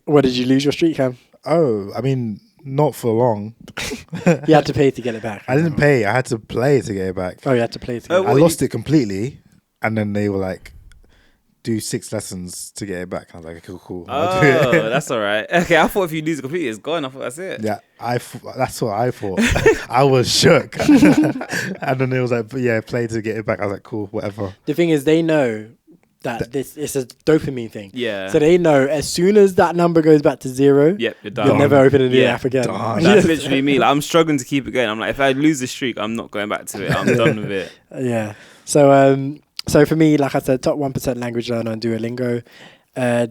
What, did you lose your streak, Cam? Oh, I mean, not for long. You had to pay to get it back. I didn't pay. I had to play to get it back. Oh, you had to play to get it back. I lost it completely, and then they were like, do 6 lessons to get it back. And I was like, cool. I'll do it. That's all right. Okay, I thought if you lose it completely, it's gone. I thought that's it. Yeah, that's what I thought. I was shook. And then it was like, play to get it back. I was like, cool, whatever. The thing is, they know that this is a dopamine thing. Yeah. So they know as soon as that number goes back to 0, yep, you're done. You're never opening the app again. That's literally me. Like, I'm struggling to keep it going. I'm like, if I lose this streak, I'm not going back to it. I'm done with it. Yeah. So for me, like I said, top 1% language learner on Duolingo.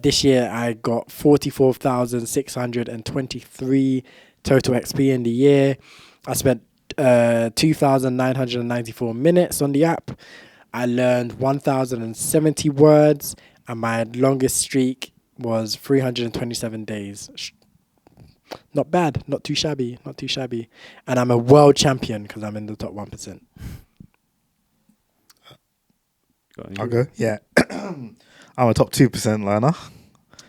This year I got 44,623 total XP in the year. I spent 2,994 minutes on the app. I learned 1,070 words, and my longest streak was 327 days. Not bad, not too shabby. And I'm a world champion because I'm in the top 1%. I'll go. Yeah. I'm a top 2% learner.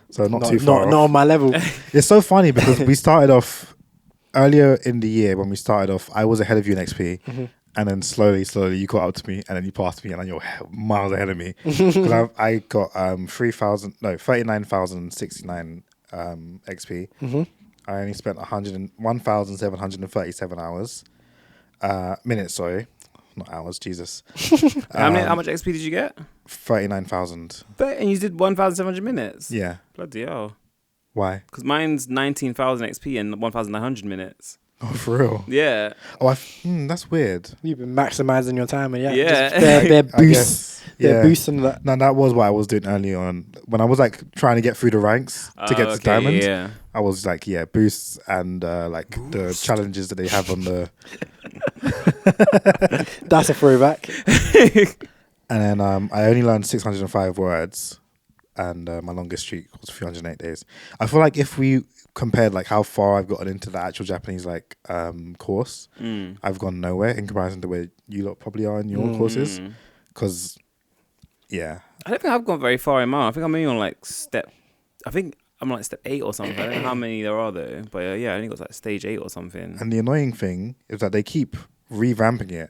So not too far. Not on my level. It's so funny because we started off earlier in the year when we started off, I was ahead of you in XP. Mm-hmm. And then slowly you caught up to me, and then you passed me, and then you're miles ahead of me. Because I got 39,069 XP. Mm-hmm. I only spent 1,737 hours. Minutes, sorry. Not hours, Jesus. How much XP did you get? 39,000. And you did 1,700 minutes? Yeah. Bloody hell. Why? Because mine's 19,000 XP and 1,900 minutes. Oh, for real? Yeah. Oh, that's weird. You've been maximizing your time, and yeah. They're boosts. They're boosting that. No, that was what I was doing early on. When I was like trying to get through the ranks to get to diamond, I was like, boosts and the challenges that they have on the. That's a throwback. And then I only learned 605 words, and my longest streak was 308 days. I feel like if we compared like how far I've gotten into the actual Japanese course, I've gone nowhere in comparison to where you lot probably are in your courses. Because, I don't think I've gone very far in mine. I think I'm only on step 8 or something. I don't know how many there are though. But I only got stage 8 or something. And the annoying thing is that they keep revamping it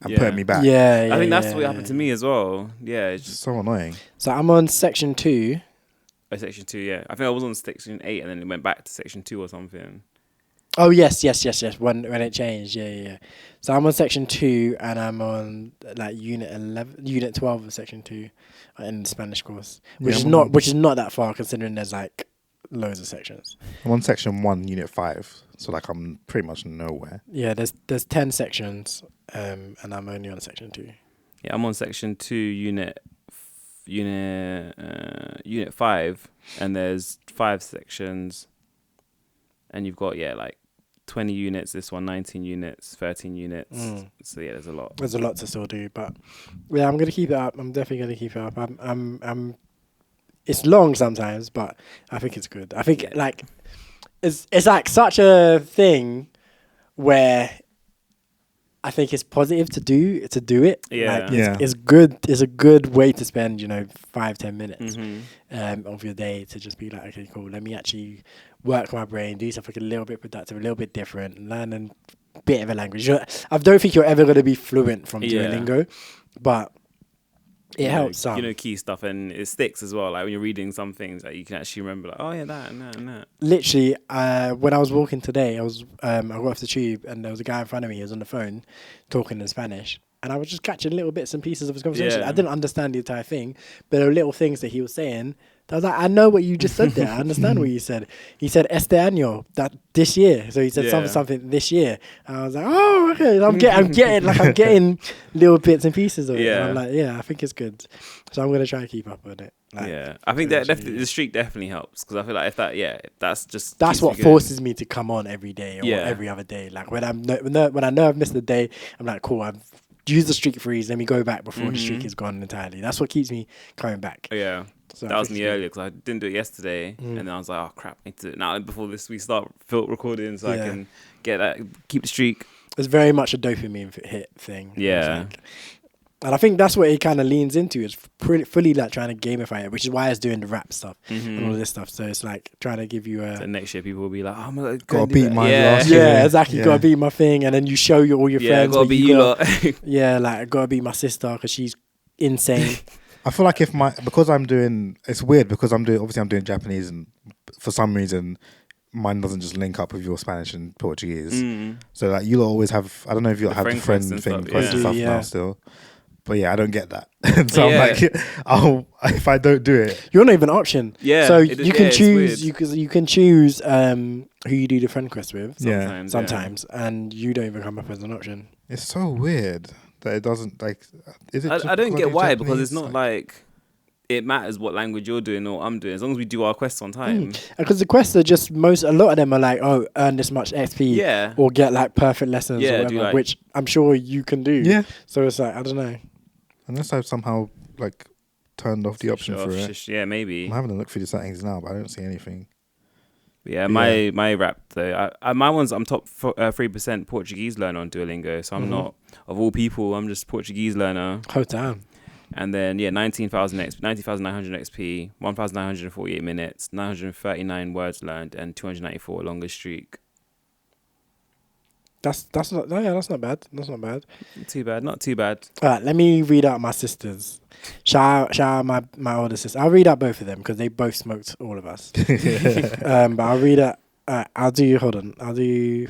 and putting me back. Yeah, I think that's what happened to me as well. Yeah, it's just so annoying. So I'm on section 2. Oh, section 2, yeah. I think I was on section 8 and then it went back to section 2 or something. Oh, yes. When it changed, yeah. So I'm on section 2 and I'm on unit 12 of section 2 in the Spanish course, which is not that far considering there's loads of sections. I'm on section 1, unit 5, so I'm pretty much nowhere. Yeah, there's 10 sections, and I'm only on section 2. Yeah, I'm on section 2, unit 5, and there's 5 sections, and you've got 20 units. This one 19 units, 13 units. So there's a lot. There's a lot to still do, but I'm gonna keep it up. I'm definitely gonna keep it up. I'm. It's long sometimes, but I think it's good. I think it's such a thing where I think it's positive to do it. Yeah. It's good. It's a good way to spend 5-10 minutes of your day to just be like, okay, cool. Let me actually work my brain, do something a little bit productive, a little bit different, learn a bit of a language. I don't think you're ever going to be fluent from Duolingo, but it helps some. Key stuff, and it sticks as well. Like when you're reading some things, you can actually remember. That and that. Literally, when I was walking today, I got off the tube and there was a guy in front of me. He was on the phone talking in Spanish, and I was just catching little bits and pieces of his conversation. Yeah. I didn't understand the entire thing, but there were little things that he was saying. I was like, I know what you just said there. I understand what you said. He said este año, that this year. So he said something this year. And I was like, oh, okay. I'm getting little bits and pieces of it. And I'm like, I think it's good. So I'm gonna try and keep up with it. Like, I think that definitely, the streak definitely helps, because I feel like that's what forces me to come on every day or every other day. Like when I know I've missed a day, I'm like, cool, I've used the streak freeze. Let me go back before the streak is gone entirely. That's what keeps me coming back. Yeah. So that was me earlier, because I didn't do it yesterday, and then I was like, "Oh crap, I need to do it now before we start recording, so I can get that, keep the streak." It's very much a dopamine hit thing. Yeah, and I think that's what it kind of leans into. It's fully like trying to gamify it, which is why it's doing the rap stuff and all this stuff. So it's like trying to give you a. So next year, people will be like, "Oh, I'm gonna gotta beat my last year." Yeah, exactly. Gotta beat my thing, and then you show all your friends. Gotta beat you lot. Like I gotta beat my sister because she's insane. I feel like because I'm doing, it's weird because I'm doing Japanese, and for some reason mine doesn't just link up with your Spanish and Portuguese. So like you'll always have, I don't know if you'll have the friend thing stuff now still. But I don't get that. So I'm like, if I don't do it, you're not even an option. Yeah. So you can choose. You can choose who you do the friend quest with. Sometimes, and you don't even come up as an option. It's so weird that it doesn't like. Is it? I don't get why, because it's not like it matters what language you're doing or I'm doing, as long as we do our quests on time. Because the quests are just a lot of them are like, oh, earn this much XP, or get like perfect lessons, or whatever, which I'm sure you can do. Yeah. So it's like, I don't know. Unless I've somehow like turned off the option for it. Yeah, maybe. I'm having a look through the settings now, but I don't see anything. Yeah, my rap though, my one's I'm top 3% Portuguese learner on Duolingo, so I'm not, of all people, I'm just Portuguese learner. Oh damn. And then 90,900 XP, 1,948 minutes, 939 words learned, and 294 longest streak. That's not bad. That's not bad. Not too bad. All right, let me read out my sisters. Shout out my older sister. I'll read out both of them because they both smoked all of us. But I'll read out. I'll do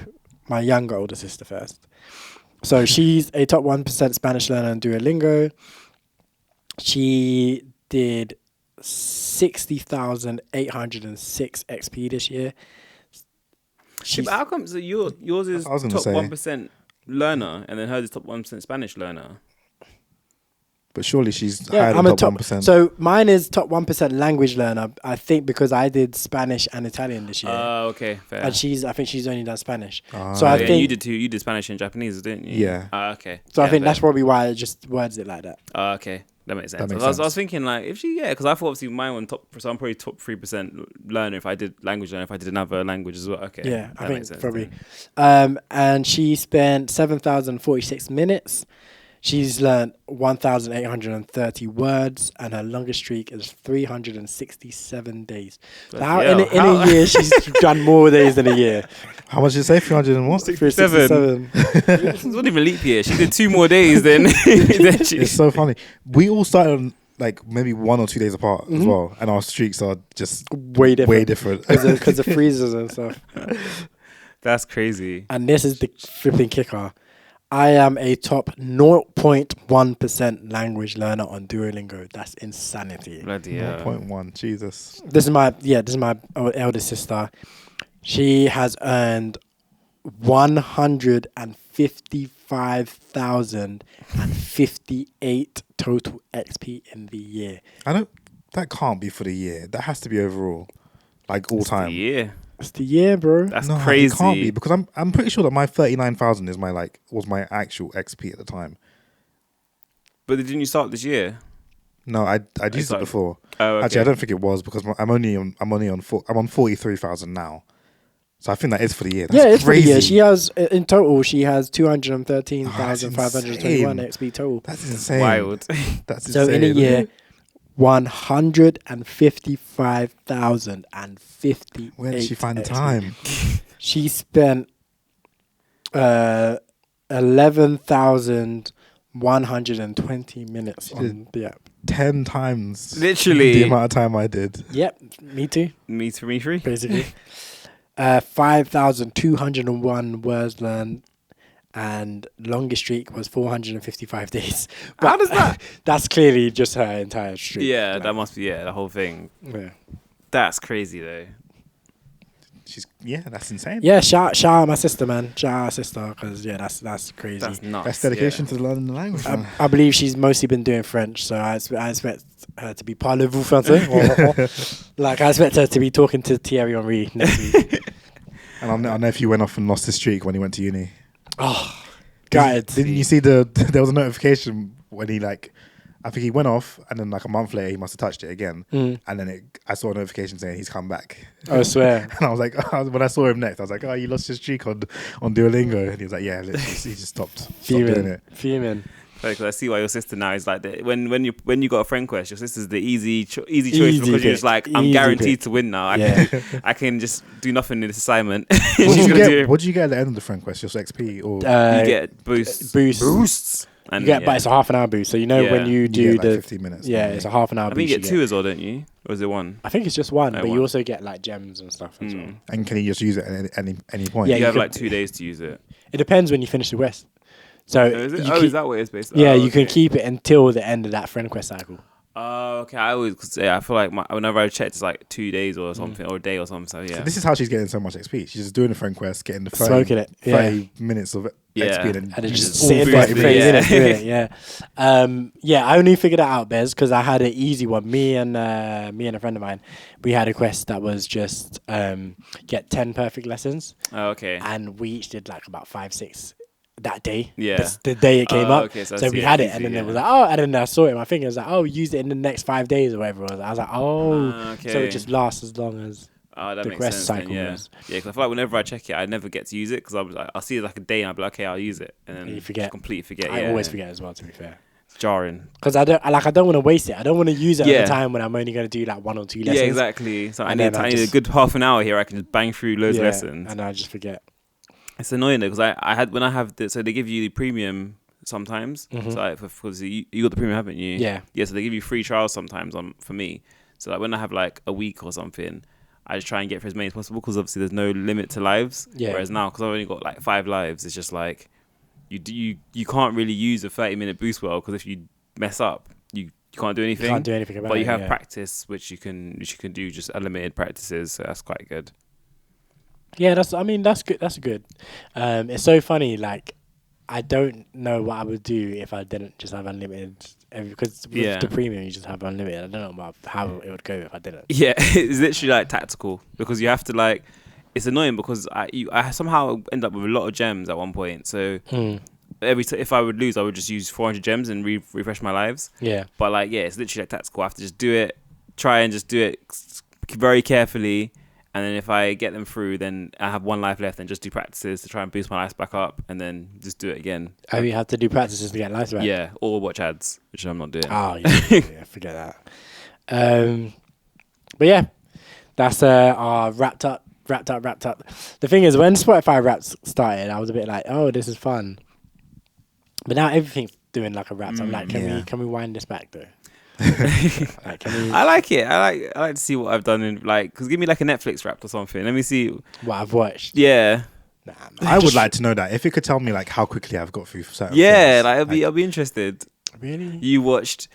my younger older sister first. So she's a top 1% Spanish learner on Duolingo. She did 60,806 XP this year. But how come yours is top 1% learner and then hers is top 1% Spanish learner? But surely she's higher than top 1%. So mine is top 1% language learner, I think, because I did Spanish and Italian this year. Oh, okay, fair. And I think she's only done Spanish. So I think you did too. You did Spanish and Japanese, didn't you? Yeah. Okay. So I think that's probably why it just words it like that. Okay. That makes sense. I was thinking like, if she, because I thought obviously mine on top, so I'm probably top 3% learner if I did language learner, if I did another language as well. Okay. Yeah, I think probably. And she spent 7,046 minutes. She's learned 1,830 words, and her longest streak is 367 days. So in a year, she's done more days than a year. How much did you say? 367. It's not even leap year. She did 2 more days than. It's so funny. We all started on like maybe 1 or 2 days apart as well, and our streaks are just way different because of freezes and stuff. That's crazy. And this is the flipping kicker. I am a top 0.1% language learner on Duolingo. That's insanity. Bloody hell. 0.1, Jesus. This is my eldest sister. She has earned 155,058 total XP in the year. That can't be for the year. That has to be overall, like all time. It's the year, bro. That's crazy. It can't be, because I'm pretty sure that my 39,000 is was my actual XP at the time. But didn't you start this year? No, I'd used it before. Oh, okay. Actually, I don't think it was, because I'm on 43,000 now. So I think that is for the year. That's it's crazy. for the year. She has 213,521 XP total. That's insane. Wild. That's so insane. In a year, 155,058. Where did she find the time? She spent 11,120 minutes on the app. 10 times literally the amount of time I did. Yep, me too. Me too. Basically. 5,201 words learned and longest streak was 455 days. How does that? That's clearly just her entire streak. Yeah, like, that must be the whole thing. Yeah. That's crazy though. That's insane. Yeah, shout out my sister, man. Shout out sister, because that's crazy. That's nuts. That's dedication to learning the language. I believe she's mostly been doing French, so I expect her to be parlez-vous français? Like, I expect her to be talking to Thierry Henry next week. And I know if you went off and lost his streak when he went to uni. Oh, God. Didn't you see there was a notification when he I think he went off, and then like a month later he must have touched it again, and then I saw a notification saying he's come back. I swear. And I was like, when I saw him next, I was like, oh, you lost your streak on Duolingo, and he was like, yeah, literally, he just stopped doing it. Fuming. Because I see why your sister now is like that. When you got a friend quest, your sister's the easy choice because you're just like, I'm guaranteed to win now. I can just do nothing in this assignment. What do you get at the end of the friend quest? Just XP or you get boosts. And but it's a half an hour boost. So when you do you get, the 15 minutes. Yeah, it's a half an hour boost. I think you get 2 as well, don't you? Or is it 1? I think it's just 1, but you also get like gems and stuff as well. And can you just use it at any point? Yeah, you have like 2 days to use it. It depends when you finish the quest. So is that what it's based on? Yeah, you can keep it until the end of that friend quest cycle. Oh, okay. I feel like whenever I checked, it's like 2 days or something, or a day or something. So yeah. So this is how she's getting so much XP. She's just doing the friend quest, getting the 30 minutes of XP, and then just sitting there for 30 minutes doing it. Yeah, I only figured it out, Bez, because I had an easy one. Me and a friend of mine, we had a quest that was just get 10 perfect lessons. Oh, okay. And we each did like about 5-6. That day, yeah, the day it came up. Okay, so we had it, and then it was like, and then I saw it in my finger. It was like, use it in the next 5 days or whatever it was. I was like, okay. So it just lasts as long as that the makes quest sense, cycle then, was. Yeah, because I feel like whenever I check it, I never get to use it because I was like, I'll see it like a day and I'll be like, okay, I'll use it, and then you forget, completely forget. I always forget as well. To be fair, it's jarring because I don't want to waste it. I don't want to use it at a time when I'm only going to do like 1 or 2 lessons. Yeah, exactly. So I need a good half an hour here. I can just bang through loads of lessons, and I just forget. It's annoying though because so they give you the premium sometimes. So because you got the premium, haven't you? Yeah. Yeah. So they give you free trials sometimes for me. So like when I have like a week or something, I just try and get for as many as possible because obviously there's no limit to lives. Yeah. Whereas now because I've only got like 5 lives, it's just like you can't really use a 30-minute boost well because if you mess up, you can't do anything. You can't do anything about it. But you have practice, which you can do just unlimited practices. So that's quite good. Yeah, that's good. That's good. It's so funny. Like, I don't know what I would do if I didn't just have unlimited. Because with the premium, you just have unlimited. I don't know about how it would go if I didn't. Yeah, it's literally like tactical because you have to like. It's annoying because I somehow end up with a lot of gems at one point. So if I would lose, I would just use 400 gems and refresh my lives. Yeah. But like, it's literally like tactical. I have to just try and just do it very carefully. And then if I get them through, then I have 1 life left and just do practices to try and boost my life back up and then just do it again. Oh, you have to do practices to get life back? Yeah, or watch ads, which I'm not doing. Oh, yeah, forget that. But yeah, that's our wrapped up. The thing is, when Spotify Wraps started, I was a bit like, oh, this is fun. But now everything's doing like a wraps. I'm like, can we wind this back though? I like it. I like to see what I've done in because give me like a Netflix wrap or something. Let me see what I've watched. Yeah, I would like to know that if it could tell me like how quickly I've got through certain things, I'll be interested. Really? You watched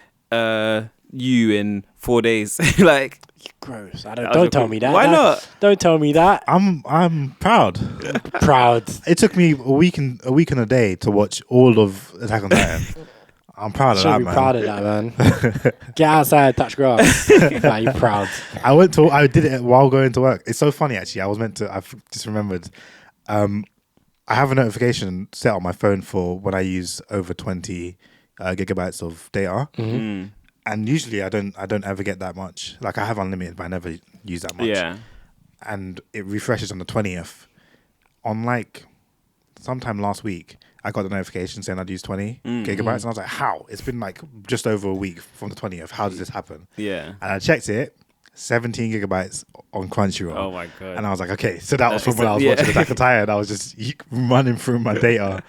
You in 4 days, like gross. Don't tell me that. Why not? Don't tell me that. I'm proud. Proud. It took me a week and a day to watch all of Attack on Titan. I'm proud of that, man. Proud of that, man. Get outside, touch grass. Nah, you're proud. I did it while going to work. It's so funny, actually. I've just remembered. I have a notification set on my phone for when I use over 20 gigabytes of data. Mm-hmm. And usually I don't ever get that much. Like I have unlimited, but I never use that much. Yeah. And it refreshes on the 20th. On like sometime last week, I got the notification saying I'd used 20 gigabytes. And I was like, how? It's been like just over a week from the 20th. How does this happen? Yeah. And I checked it, 17 gigabytes on Crunchyroll. Oh my God. And I was like, okay, so that was from when I was watching Attack on Titan. I was just running through my data.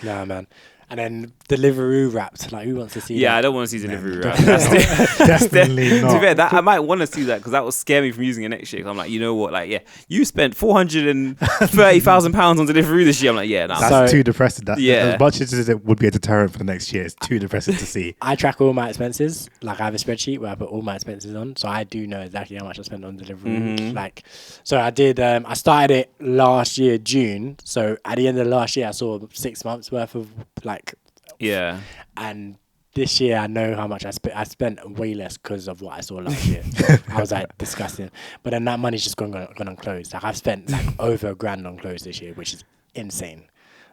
Nah, man. And then Deliveroo wrapped. Like, who wants to see that? Yeah, I don't want to see Deliveroo wrapped. Definitely not. To be fair, that I might want to see that because that will scare me from using it next year. I'm like, you know what? Like, yeah, you spent £430,000 on Deliveroo this year. I'm like, yeah, nah. That's too depressing. Yeah. As much as it would be a deterrent for the next year, it's too depressing to see. I track all my expenses. Like, I have a spreadsheet where I put all my expenses on, so I do know exactly how much I spent on Deliveroo. Like, so I did. I started it last year, June. So at the end of last year, I saw 6 months worth of like. Yeah. And this year, I know how much I spent. I spent way less because of what I saw last year. I was like disgusting. But then that money's just gone on clothes. Like, I've spent like over £1,000 on clothes this year, which is insane.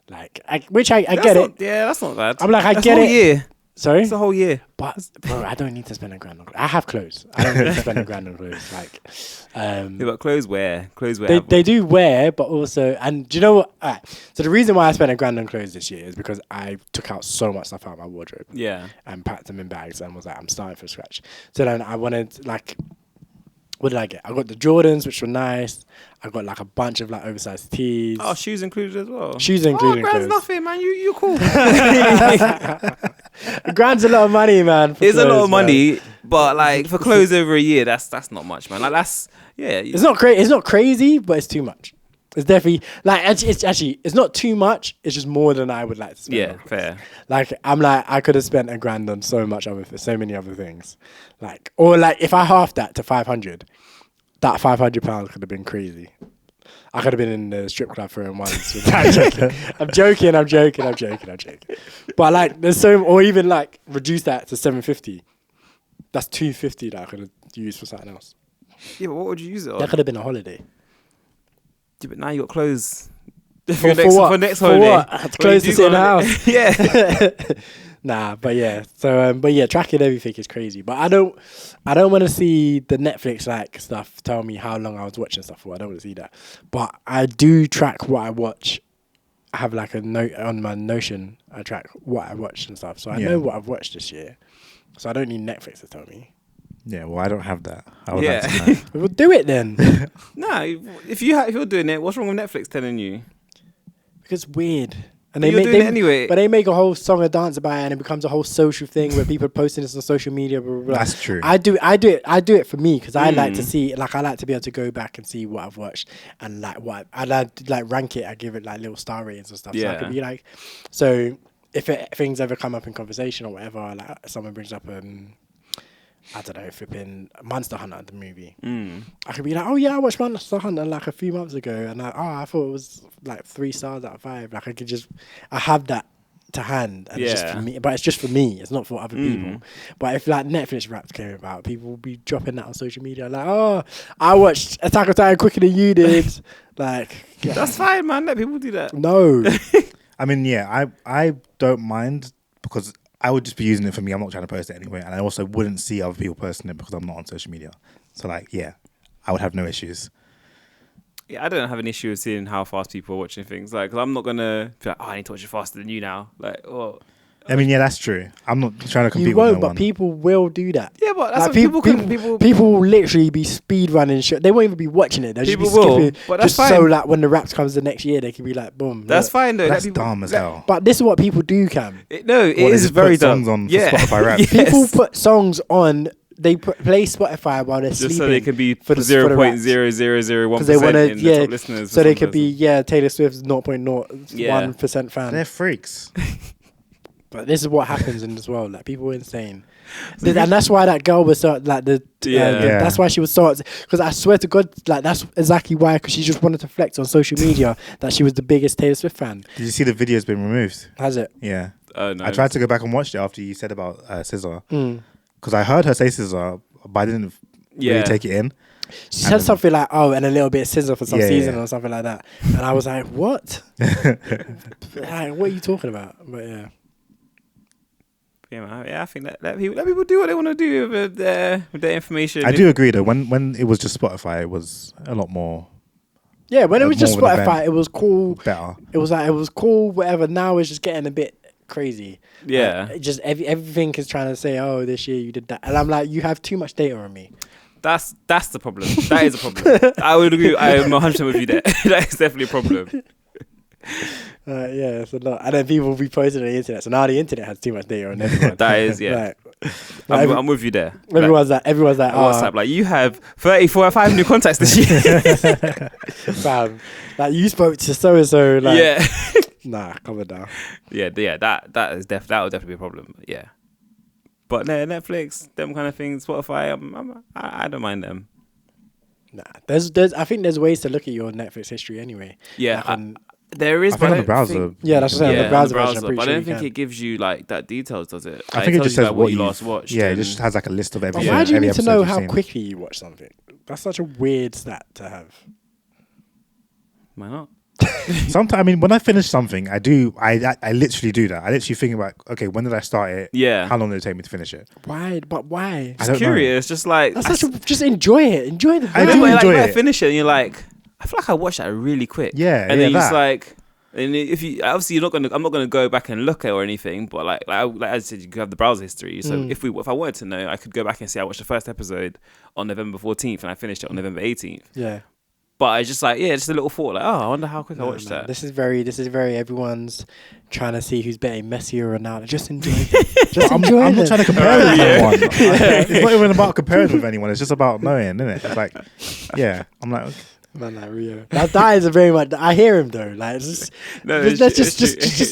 Like, I get it. Yeah, that's not bad. I'm like, I that's get the it. whole year. Sorry? It's the whole year. But bro, I don't need to spend £1,000 on clothes. I have clothes. I don't need to spend £1,000 on clothes. Like, yeah, but clothes wear. They do wear, but also, and do you know what? All right. So the reason why I spent £1,000 on clothes this year is because I took out so much stuff out of my wardrobe. Yeah. And packed them in bags and was like, I'm starting from scratch. So then I wanted like. What did I get? I got the Jordans, which were nice. I got like a bunch of like oversized tees. Oh, shoes included as well. Shoes included. Grand's nothing, man. You're cool. Grand's a lot of money, man. It's a lot of money, but like for clothes over a year, that's not much, man. Like It's not crazy. It's not crazy, but it's too much. It's definitely like it's not too much. It's just more than I would like to spend. Yeah, fair. Like I'm like I could have spent £1,000 on so many other things, like or like if I halved that to 500, that £500 could have been crazy. I could have been in the strip club for him once. I'm joking. But like there's or even like reduce that to 750. That's 250 that I could have used for something else. Yeah, but what would you use it on? That could have been a holiday. Yeah, but now you got clothes for next holiday. What? Clothes to sit in the house. Yeah. Nah, but yeah. So, but yeah, tracking everything is crazy. But I don't want to see the Netflix like stuff tell me how long I was watching stuff for. I don't want to see that. But I do track what I watch. I have like a note on my Notion. I track what I watched and stuff. So I know what I've watched this year. So I don't need Netflix to tell me. Yeah, well, I don't have that. I would like to know. We'll do it then. Nah, if you're doing it, what's wrong with Netflix telling you? Because it's weird. And you're doing it anyway. But they make a whole song or dance about it, and it becomes a whole social thing where people are posting this on social media. Blah, blah, blah. That's true. I do it for me because I like to see, like, I like to be able to go back and see what I've watched and like what I like to like rank it. I give it like little star ratings and stuff. Yeah. So I could be like, so if things ever come up in conversation or whatever, like someone brings up I don't know, flipping Monster Hunter, the movie. I could be like, oh yeah, I watched Monster Hunter like a few months ago, and I thought it was like 3 stars out of 5. Like I have that to hand, and it's just for me. But it's just for me. It's not for other people. But if like Netflix Wrapped came about, people will be dropping that on social media, like, oh, I watched Attack on Titan quicker than you did. Like, yeah. That's fine, man. Let people do that. No. I mean, yeah, I don't mind because I would just be using it for me. I'm not trying to post it anyway. And I also wouldn't see other people posting it because I'm not on social media. So, like, yeah, I would have no issues. Yeah, I don't have an issue with seeing how fast people are watching things. Like, because I'm not going to be like, oh, I need to watch it faster than you now. Like, oh. I mean, yeah, that's true. I'm not trying to compete You won't, with no but one. people will do that. Yeah, but that's like what people will literally be speed running shit. They won't even be watching it. They'll just be skipping. But that's just fine. so like when the Wraps comes the next year, they can be like, boom. That's fine though. That's dumb as hell. But this is what people do, Cam. It is very dumb. Songs on for Spotify Wraps. Yes. People put songs on. They play Spotify while they're just sleeping. So they can be for 0.0001% in the top listeners. So they could be Taylor Swift's 0.01% fan. They're freaks. But this is what happens in this world. Like, people are insane. And that's why that girl was so, like, that's why she was so, because I swear to God, like, that's exactly why, because she just wanted to flex on social media that she was the biggest Taylor Swift fan. Did you see the video's been removed? Has it? Yeah. Oh, no. I tried to go back and watch it after you said about Scissor. Because I heard her say Scissor, but I didn't really take it in. She said something like, oh, and a little bit of Scissor for some season or something like that. And I was like, what? Like, what are you talking about? But yeah. Yeah, man. Yeah, I think that let people do what they want to do with their information. I do agree though. When it was just Spotify, it was a lot more. Yeah, when it was just Spotify, it was cool. Better. It was cool. Whatever. Now it's just getting a bit crazy. Yeah. Like, just everything is trying to say, oh, this year you did that, and I'm like, you have too much data on me. That's the problem. That is a problem. I would agree. I am 100% with you there. That is definitely a problem. Yeah, it's a lot. And then people will be posting on the internet. So now the internet has too much data on everyone. That is, yeah. I'm with you there. Everyone's like, WhatsApp, like you have 5 new contacts this year. Fam, like you spoke to so and so. Like, yeah. Nah, calm down. Yeah. That will definitely be a problem. Yeah. But no, Netflix, them kind of things, Spotify, I don't mind them. Nah, I think there's ways to look at your Netflix history anyway. Yeah. Like there is, I think on the browser. Yeah, that's what I'm saying. The browser version, but I don't think it gives you like that details, does it? I think it just says what you last watched. Yeah, it just has like a list of everything. Why do you need to know how quickly you watch something? That's such a weird stat to have. Why not? Sometimes, I mean, when I finish something, I literally do that. I literally think about, okay, when did I start it? Yeah. How long did it take me to finish it? Why? But why? I'm curious. Just like just enjoy it. Enjoy the. I do enjoy it. I finish it, and you're like, I feel like I watched that really quick. Yeah, and then that. it's like, and if you obviously I'm not gonna go back and look at or anything, but like as I said, you could have the browser history. So if I wanted to know, I could go back and say I watched the first episode on November 14th and I finished it on November 18th. Yeah. But I just like, just a little thought, like, I wonder how quick I watched that. This is very everyone's trying to see who's better, Messi or Ronaldo. Just enjoy it. Just enjoy it. I'm not trying to compare with anyone. It's not even about comparing with anyone. It's just about knowing, isn't it? It's like, yeah. I'm like, okay. Man, like Rio. That is a very much. I hear him though. Like, just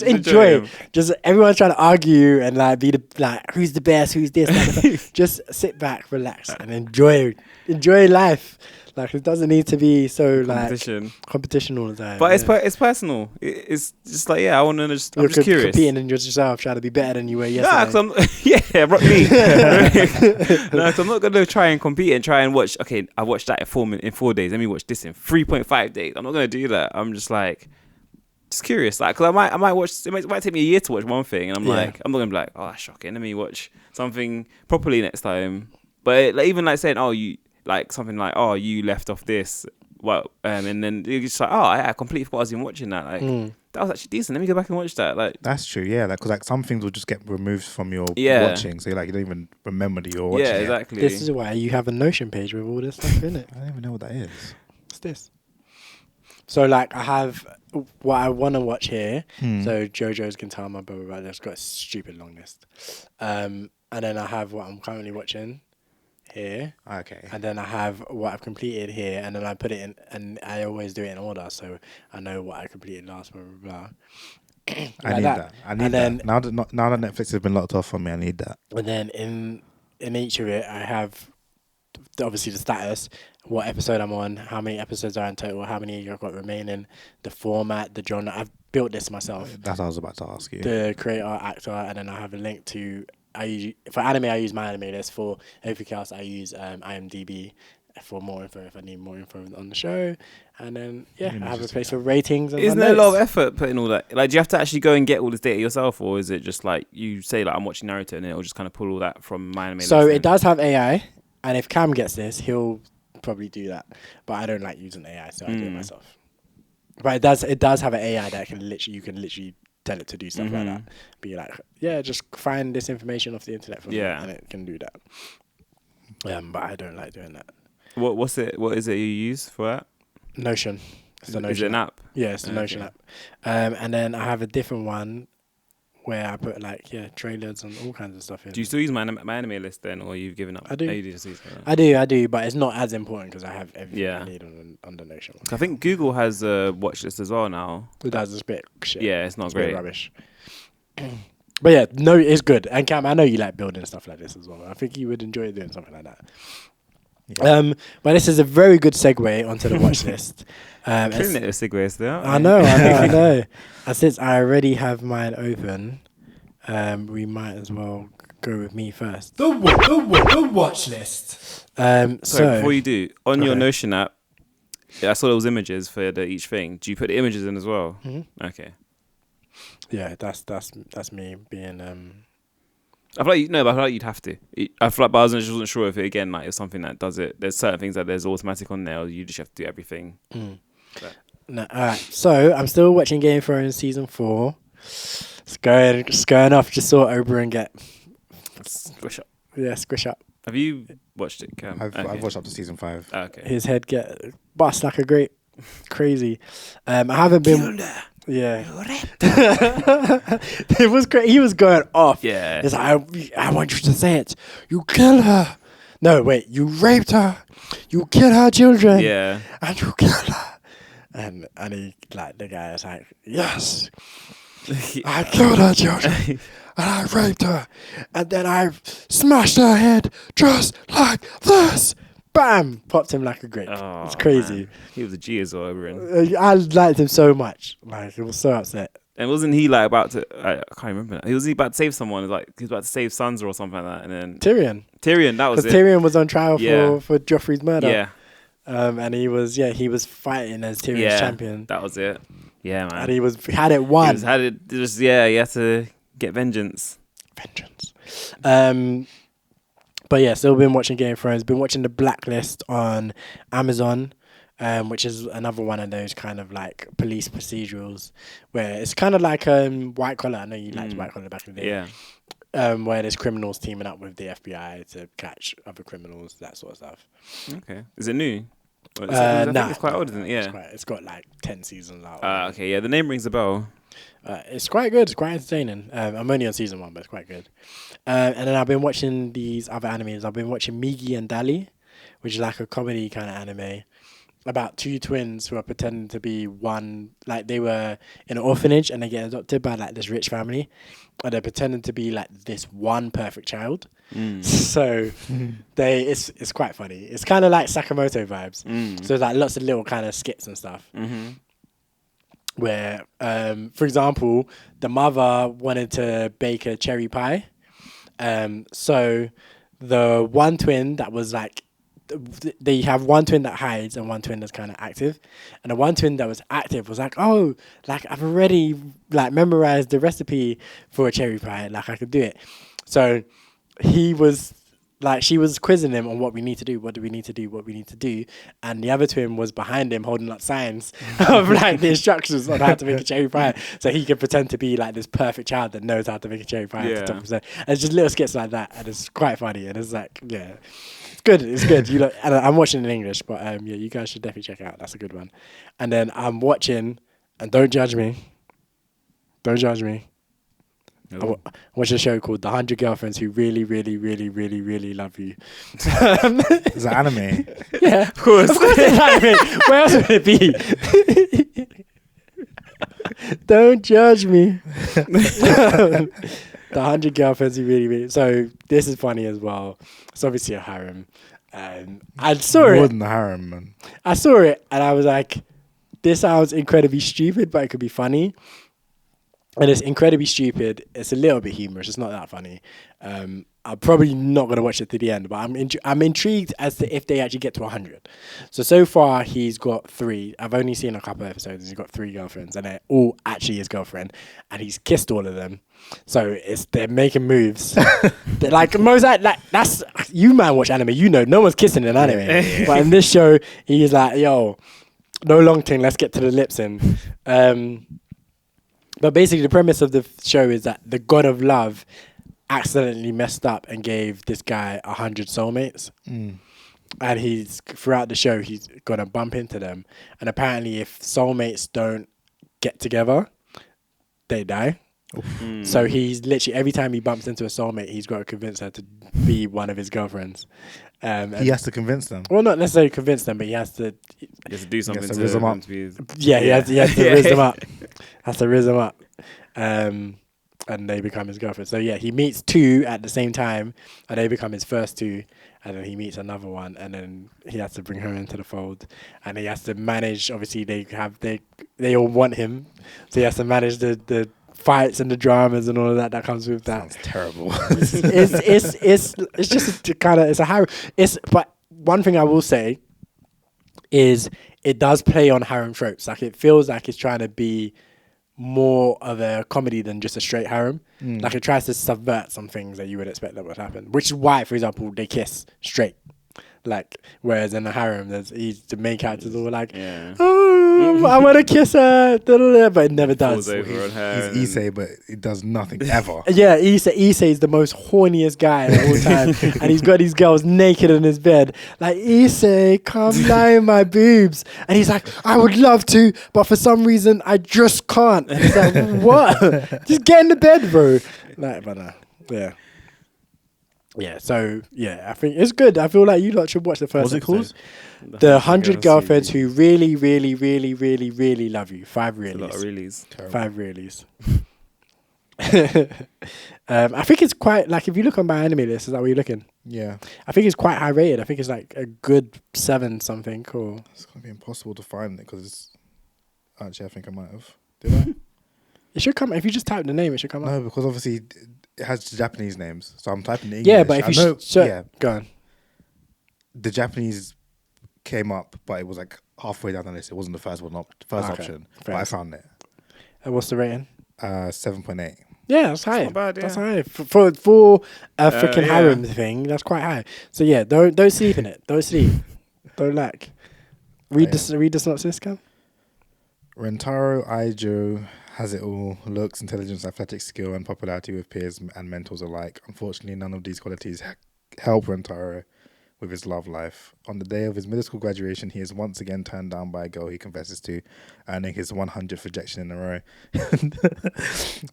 enjoy it. Just everyone's trying to argue and like be the like who's the best, who's this. Like, just sit back, relax, and enjoy life. Like it doesn't need to be so competition all the time. But it's personal. It's just like I want to just. I'm just curious. Competing in yourself, trying to be better than you were yesterday. Rock me. No, because I'm not gonna try and compete and try and watch. Okay, I watched that in 4 days. Let me watch this in 3.5 days. I'm not gonna do that. I'm just like, just curious. Like, cause I might watch. It might take me a year to watch one thing, and I'm like, I'm not gonna be like, oh, that's shocking. Let me watch something properly next time. But even like saying, you. Like something like, you left off this, and then you're just like, I completely forgot I was even watching that. Like that was actually decent. Let me go back and watch that. Like that's true, yeah. Like because like some things will just get removed from your watching, so like you don't even remember that you're watching. Yeah, exactly. This is why you have a Notion page with all this stuff in it. I don't even know what that is. What's this? So like I have what I want to watch here. So JoJo's Gintama, blah blah blah. That's got a stupid long list. And then I have what I'm currently watching here. Okay. And then I have what I've completed here, and then I put it in, and I always do it in order, so I know what I completed last, blah blah blah. I need that. Now that Netflix has been locked off for me, I need that. And then in each of it, I have obviously the status, what episode I'm on, how many episodes are in total, how many I've got remaining, the format, the genre. I've built this myself. That's what I was about to ask you. The creator, actor, and then I have a link to. For anime, I use my anime list. For everything else, I use IMDb for more info if I need more info on the show. And then I have a place for ratings. And isn't there a lot of effort putting all that? Like, do you have to actually go and get all this data yourself, or is it just like you say like I'm watching Naruto and it'll just kind of pull all that from my anime? So it does have AI, and if Cam gets this, he'll probably do that. But I don't like using AI, so I do it myself. But it does have an AI that you can literally tell it to do stuff like that. Be like, just find this information off the internet for me, and it can do that. But I don't like doing that. What is it you use for that? Notion. It's the Notion. Is it an app? Yeah, it's the Notion app. And then I have a different one where I put trailers and all kinds of stuff in. Do you still use my anime list then, or you've given up? I do. No, you just use that. I do, but it's not as important because I have everything I need on the Notion one. I think Google has a Watchlist as well now. It does. It's a bit shit. Yeah, it's not great. A bit rubbish. But it's good. And Cam, I know you like building stuff like this as well. I think you would enjoy doing something like that. Yeah. But this is a very good segue onto the watch list. Killing it with segues there. I know. And since I already have mine open, we might as well go with me first. The watch list. So before you do, on your Notion app, I saw those images for each thing. Do you put the images in as well? Mm-hmm. Okay. Yeah, that's me being. I feel like you'd have to. I feel like, but I wasn't sure if it again it's something that does it. There's certain things that there's automatic on there, or you just have to do everything. No, all right. So I'm still watching Game of Thrones season 4. It's going off. Just saw Oberyn get squish up. Yeah, squish up. Have you watched it, Cam? I've watched up to season 5. Okay. His head get bust like a grape. Crazy. I haven't been. Yeah. It was great. He was going off. Yeah. It's like, I want you to say it. You killed her. No, wait. You raped her. You killed her children. Yeah. And you killed her. And he, like, the guy is like, yes. I killed her children. And I raped her. And then I smashed her head just like this. Bam! Popped him like a grape. Oh, it's crazy. Man. He was a G as well, everyone. I liked him so much. Like, he was so upset. And wasn't he like about to? I can't remember. Was he about to save someone? Like he was about to save Sansa or something like that. And then Tyrion, that was it. Because Tyrion was on trial for Joffrey's murder. Yeah. And he was fighting as Tyrion's champion. That was it. Yeah, man. And he had it won. He had to get vengeance. But yeah, still been watching Game of Thrones. Been watching The Blacklist on Amazon, which is another one of those kind of like police procedurals where it's kind of like White Collar. I know you liked White Collar back in the day. Yeah. Where there's criminals teaming up with the FBI to catch other criminals, that sort of stuff. Okay. Is it new? I think it's quite old, isn't it? Yeah. It's got like 10 seasons now. Okay, yeah. The name rings a bell. It's quite good. It's quite entertaining. I'm only on season 1, but it's quite good. And then I've been watching these other animes. I've been watching Migi and Dali, which is like a comedy kind of anime about two twins who are pretending to be one. Like they were in an orphanage and they get adopted by like this rich family, and they're pretending to be like this one perfect child. So it's quite funny. It's kind of like Sakamoto vibes. So there's like lots of little kind of skits and stuff. Where, for example, the mother wanted to bake a cherry pie. So the one twin that was like, they have one twin that hides and one twin that's kind of active. And the one twin that was active was like, oh, like I've already like memorized the recipe for a cherry pie. Like I could do it. So he was like, she was quizzing him on what we need to do, what do we need to do, what we need to do. And the other twin was behind him holding up signs of like the instructions on how to make a cherry pie. So he could pretend to be like this perfect child that knows how to make a cherry pie. Yeah. And it's just little skits like that. And it's quite funny. And it's like, yeah, it's good. It's good. You know, and I'm watching in English, but yeah, you guys should definitely check it out. That's a good one. And then I'm watching, and don't judge me. Don't judge me. I watched a show called The 100 Girlfriends Who Really, Really, Really, Really, Really Love You. Is that anime? Yeah, of course it's anime. Where else would it be? Don't judge me. The 100 Girlfriends Who Really, Really... So this is funny as well. It's obviously a harem. I saw it. More than the harem, man. I saw it and I was like, this sounds incredibly stupid, but it could be funny. And it's incredibly stupid. It's a little bit humorous. It's not that funny. I'm probably not going to watch it to the end, but I'm intrigued as to if they actually get to 100. So far, he's got 3. I've only seen a couple of episodes. He's got 3 girlfriends, and they're all actually his girlfriend. And he's kissed all of them. So they're making moves. They're like, that's... You man watch anime. You know, no one's kissing in anime. But in this show, he's like, yo, no long thing. Let's get to the lips in. But basically, the premise of the show is that the god of love accidentally messed up and gave this guy 100 soulmates. And throughout the show, he's going to bump into them. And apparently, if soulmates don't get together, they die. So he's literally, every time he bumps into a soulmate, he's got to convince her to be one of his girlfriends. He has to convince them. Well, not necessarily convince them, but he has to... He has to do something to raise them up. Yeah, he has to raise them up. Has to raise them up. And they become his girlfriend. So yeah, he meets 2 at the same time, and they become his first 2. And then he meets another one, and then he has to bring her into the fold. And he has to manage, obviously they all want him. So he has to manage the fights and the dramas and all of that comes with that. Sounds terrible. It's just kind of, it's a harem. But one thing I will say is it does play on harem tropes. Like it feels like it's trying to be more of a comedy than just a straight harem. Like it tries to subvert some things that you would expect that would happen. Which is why, for example, they kiss straight. Like, whereas in the harem, the main character's all like, oh, I want to kiss her, but it never does. He's Issei, but it does nothing ever. Yeah, Issei is the most horniest guy of all time, and he's got these girls naked in his bed. Like, Issei, come lie in my boobs, and he's like, I would love to, but for some reason I just can't. And it's like, what? Just get in the bed, bro. Like, but yeah. Yeah, so I think it's good. I feel like you lot should watch the first episode. What's it called? The 100 Girlfriends Who Really, Really, Really, Really, Really Love You. 5 realies. A lot of realies. 5 realies. I think it's quite, like, if you look on my anime list, is that where you're looking? Yeah. I think it's quite high rated. I think it's like a good 7 something. Cool. It's going to be impossible to find it because actually I think I might have. Did I? It should come, if you just type the name, it should come up. No, because obviously it has Japanese names, so I'm typing English. Yeah, but if you go on. The Japanese came up, but it was like halfway down the list. It wasn't the first option, but I found it. And what's the rating? 7.8. Yeah, that's high. Not bad, yeah. That's high for a freaking harem thing. That's quite high. So yeah, don't sleep in it. Don't sleep. Don't lack. Read the synopsis, Cam. Rentaro Aijo has it all: looks, intelligence, athletic skill, and popularity with peers and mentors alike. Unfortunately, none of these qualities help Rentaro with his love life. On the day of his middle school graduation, he is once again turned down by a girl he confesses to, earning his 100th rejection in a row.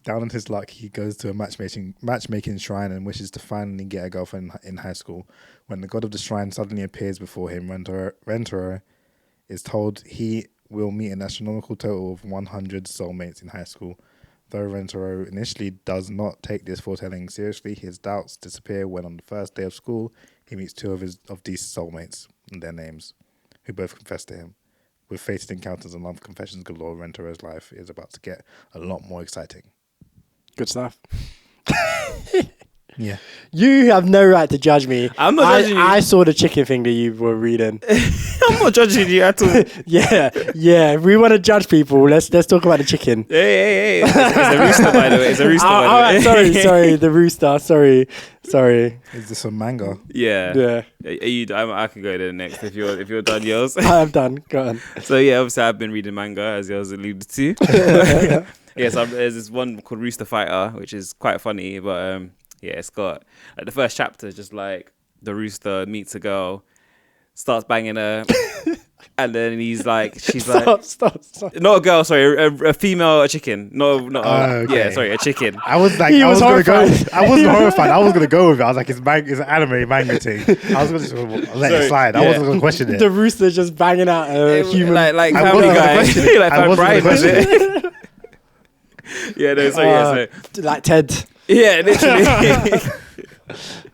Down on his luck, he goes to a matchmaking shrine and wishes to finally get a girlfriend in high school. When the god of the shrine suddenly appears before him, Rentaro is told he will meet an astronomical total of 100 soulmates in high school. Though Rentaro initially does not take this foretelling seriously, his doubts disappear when on the first day of school, he meets 2 of these soulmates and their names, who both confess to him. With fated encounters and love confessions galore, Rentaro's life is about to get a lot more exciting. Good stuff. Yeah. You have no right to judge me. I'm not judging you. I saw the chicken thing that you were reading. I'm not judging you at all. Yeah. If we want to judge people, let's talk about the chicken. Hey. It's a rooster, by the way. It's a rooster, by the way. All right, sorry, the rooster. Sorry. Is this a manga? Yeah. I can go there next if you're done yours. I'm done. Go on. So yeah, obviously I've been reading manga as yours alluded to. Yes, there's this one called Rooster Fighter, which is quite funny, but it's got like the first chapter is just like the rooster meets a girl, starts banging her, and then she's like, stop. Not a girl, sorry, a female, a chicken. A chicken. I was like, I wasn't horrified. I was gonna go with it. I was like, it's an anime manga thing. I was gonna just let it slide. I wasn't gonna question it. The rooster just banging out a human, like Family Guy, like Brian was it. So like Ted. Yeah, literally.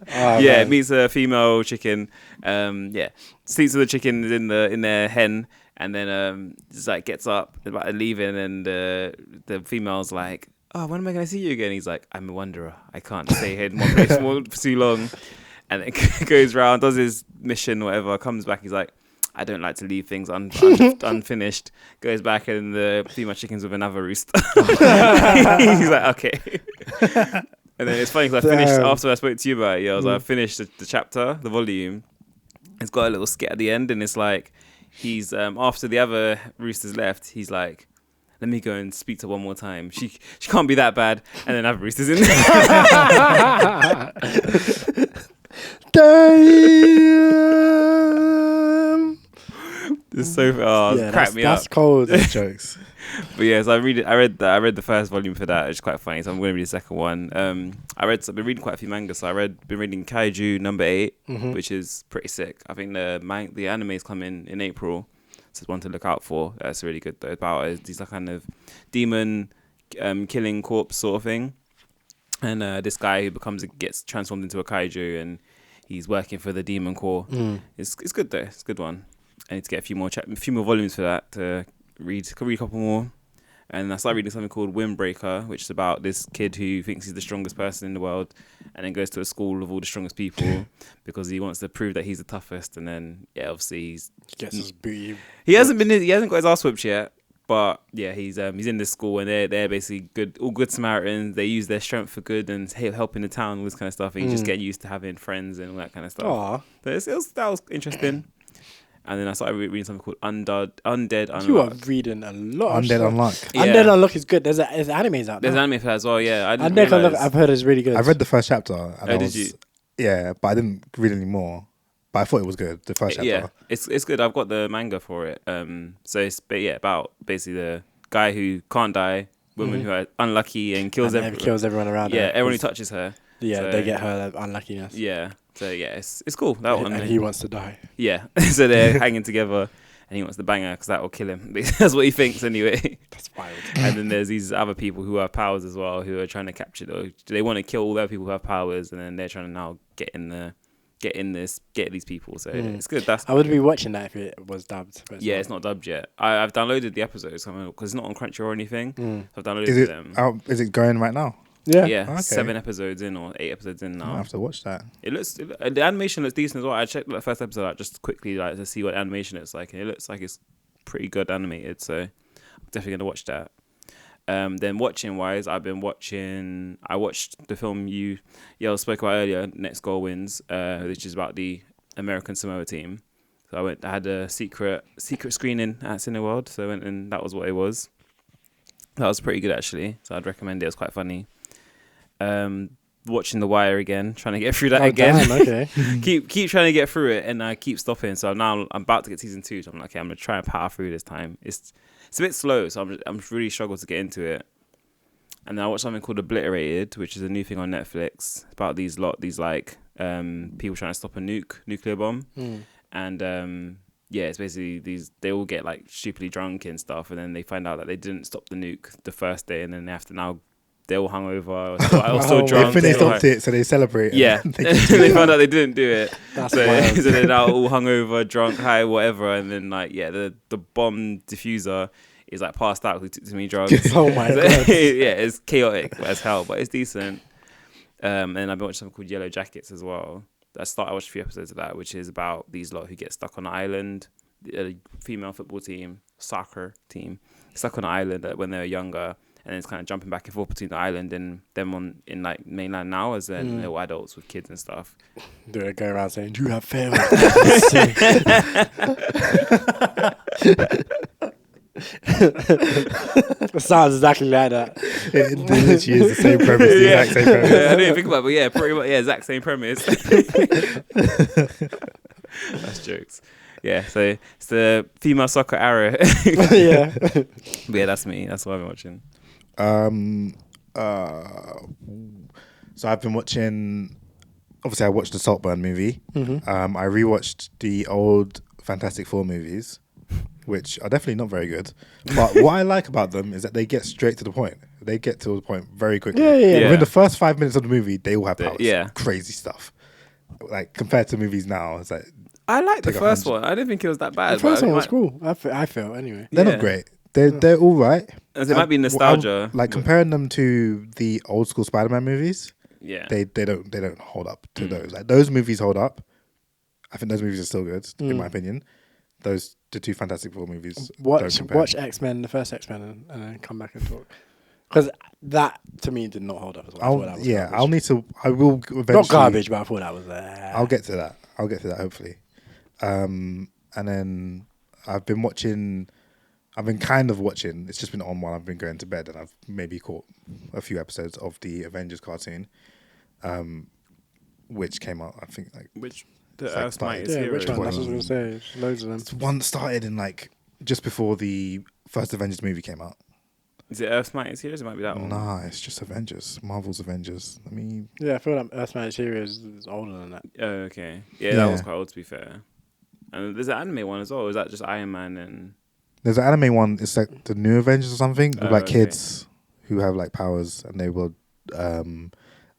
It meets a female chicken. Sleeps with the chickens in their hen, and then just like gets up about to leaving, and the female's like, "Oh, when am I going to see you again?" He's like, "I'm a wanderer. I can't stay here in one place for too long." And then goes around, does his mission, whatever. Comes back, he's like, "I don't like to leave things unfinished." Goes back, and the female chicken's with another rooster. He's like, "Okay." And then it's funny because I finished after I spoke to you about it. Yeah, I finished the chapter, the volume. It's got a little skit at the end, and it's like he's after the other roosters left, he's like, "Let me go and speak to her one more time. She can't be that bad." And then other roosters in there. Damn. It's so cracked me up. That's cold. Those jokes. But yeah, so I read the first volume for that. It's quite funny, so I'm going to read the second one. I've been reading quite a few mangas, so been reading Kaiju number 8, which is pretty sick. I think the anime's coming in April, so it's one to look out for. That's really good though. About these kind of demon killing corpse sort of thing, and this guy who gets transformed into a kaiju, and he's working for the demon corps. It's good though. It's a good one. I need to get a few more volumes for that to read a couple more. And I started reading something called Windbreaker, which is about this kid who thinks he's the strongest person in the world, and then goes to a school of all the strongest people because he wants to prove that he's the toughest. And then obviously he gets his booty. He hasn't got his ass whipped yet, But yeah, he's in this school and they're basically all good Samaritans. They use their strength for good and helping the town, all this kind of stuff. And he's just getting used to having friends and all that kind of stuff. Aww. But that was interesting. And then I started reading something called Undead Unluck. You are reading a lot of Undead stuff. Unluck. Yeah. Undead Unluck is good. There's animes out there. There's anime for that as well, yeah. Undead Unluck, I've heard is really good. I read the first chapter. And did you? Yeah, but I didn't read any more. But I thought it was good, the first chapter. Yeah, it's good. I've got the manga for it. So it's about basically the guy who can't die, woman who are unlucky and kills everyone around her. Yeah, everyone who touches her. Yeah, so, they get her unluckiness. Yeah. So yeah, it's cool. That one. And he wants to die. Yeah. So they're hanging together, and he wants to bang her because that will kill him. That's what he thinks anyway. That's wild. And then there's these other people who have powers as well, who are trying to capture those. They want to kill all their people who have powers, and then they're trying to now get these people. So it's good. I would be watching that if it was dubbed. Yeah, it's not dubbed yet. I've downloaded the episodes because it's not on Crunchyroll or anything. So I've downloaded them. Is it going right now? Yeah, okay. 7 episodes in or 8 episodes in now. I'll have to watch that. The animation looks decent as well. I checked the first episode out just quickly to see what animation looks like, and it looks like it's pretty good animated. So I'm definitely gonna watch that. Then watching wise, I watched the film you spoke about earlier, Next Goal Wins, which is about the American Samoa team. So I had a secret screening at Cineworld, so I went and that was what it was. That was pretty good actually, so I'd recommend it. It was quite funny. Watching The Wire again, trying to get through that again. Damn, okay. keep trying to get through it, and I keep stopping. So now I'm about to get season 2. So I'm like, okay, I'm gonna try and power through this time. It's a bit slow, so I'm really struggled to get into it. And then I watched something called Obliterated, which is a new thing on Netflix. It's about these like people trying to stop a nuclear bomb, and it's basically they all get like stupidly drunk and stuff, and then they find out that they didn't stop the nuke the first day, and then they have to now. They're all hungover or so drunk. They stopped it, so they celebrate. Yeah, they found out they didn't do it. That's so they're now all hungover, drunk, high, whatever. And then the bomb diffuser is like passed out because he took too many drugs. Oh my god! It's chaotic as hell, but it's decent. And I've been watching something called Yellow Jackets as well. I watched a few episodes of that, which is about these lot who get stuck on an island. A female football team, soccer team, stuck on an island when they were younger. And it's kind of jumping back and forth between the island and them in like mainland now as little adults with kids and stuff. Do they go around saying, "You have failed"? It sounds exactly like that. It literally is the same premise. The exact same premise. Yeah, I didn't think about it, but yeah, pretty much, exact same premise. That's jokes. Yeah, so it's the female soccer arrow. Yeah. But yeah, that's me. That's what I've been watching. So I've been watching. Obviously, I watched the Saltburn movie. I rewatched the old Fantastic Four movies, which are definitely not very good. But what I like about them is that they get straight to the point. They get to the point very quickly. Yeah. Within the first 5 minutes of the movie, they all have powers. Yeah. Crazy stuff. Like compared to movies now, it's like I liked the first one. I didn't think it was that bad. The first one was cool. I felt anyway. They're not great. They're all right. It might be nostalgia. Like comparing them to the old school Spider-Man movies. Yeah, they don't hold up to those. Like those movies hold up. I think those movies are still good in my opinion. The two Fantastic Four movies. Watch X-Men, the first X-Men, and then come back and talk. Because that to me did not hold up as well. I will eventually. Not garbage, but I thought that was. I'll get to that. Hopefully. And then I've been kind of watching. It's just been on while I've been going to bed, and I've maybe caught a few episodes of the Avengers cartoon, which came out. I think the Earth's Mightiest Heroes. Which one? That's what I was going to say. There's loads of them. It's one that started in just before the first Avengers movie came out. Is it Earth's Mightiest Heroes? It might be that one. Nah, it's just Avengers. Marvel's Avengers. Yeah, I feel like Earth's Mightiest Heroes is older than that. Oh, okay. Yeah, that was quite old to be fair. And there's an anime one as well. Or is that just Iron Man and? There's an anime one. It's like the New Avengers or something with kids who have like powers, and they were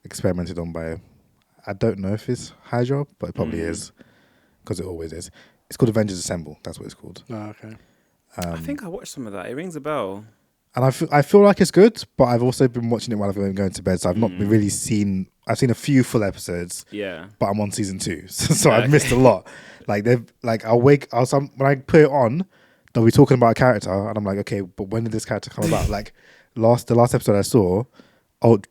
experimented on by. I don't know if it's Hydra, but it probably is because it always is. It's called Avengers Assemble. That's what it's called. Oh, okay. I think I watched some of that. It rings a bell. And I feel like it's good, but I've also been watching it while I've been going to bed, so I've not really seen. I've seen a few full episodes. Yeah. But I'm on season 2, so I've missed a lot. Like when I put it on, they'll be talking about a character, and I'm like, okay, but when did this character come about? Like the last episode I saw,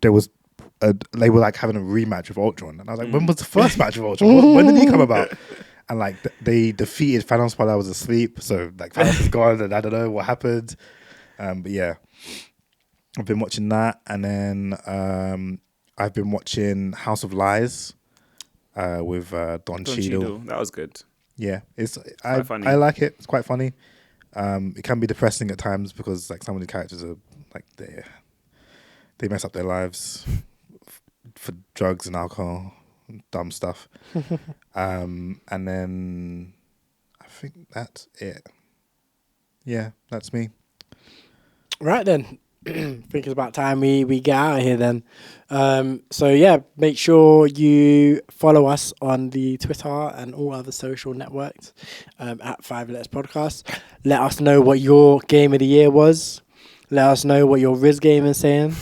they were like having a rematch with Ultron, and I was like, when was the first match with Ultron? When did he come about? And like they defeated Thanos while I was asleep, so like Thanos is gone, and I don't know what happened. But yeah, I've been watching that, and then I've been watching House of Lies with Don Cheadle. That was good. Yeah, it's quite funny. I like it. It's quite funny. It can be depressing at times because like some of the characters are like they mess up their lives for drugs and alcohol, and dumb stuff. And then I think that's it. Yeah, that's me. Right then. Think it's about time we get out of here then. So yeah, make sure you follow us on the Twitter and all other social networks at 5 Letters Podcast. Let us know what your game of the year was. Let us know what your Riz game is saying.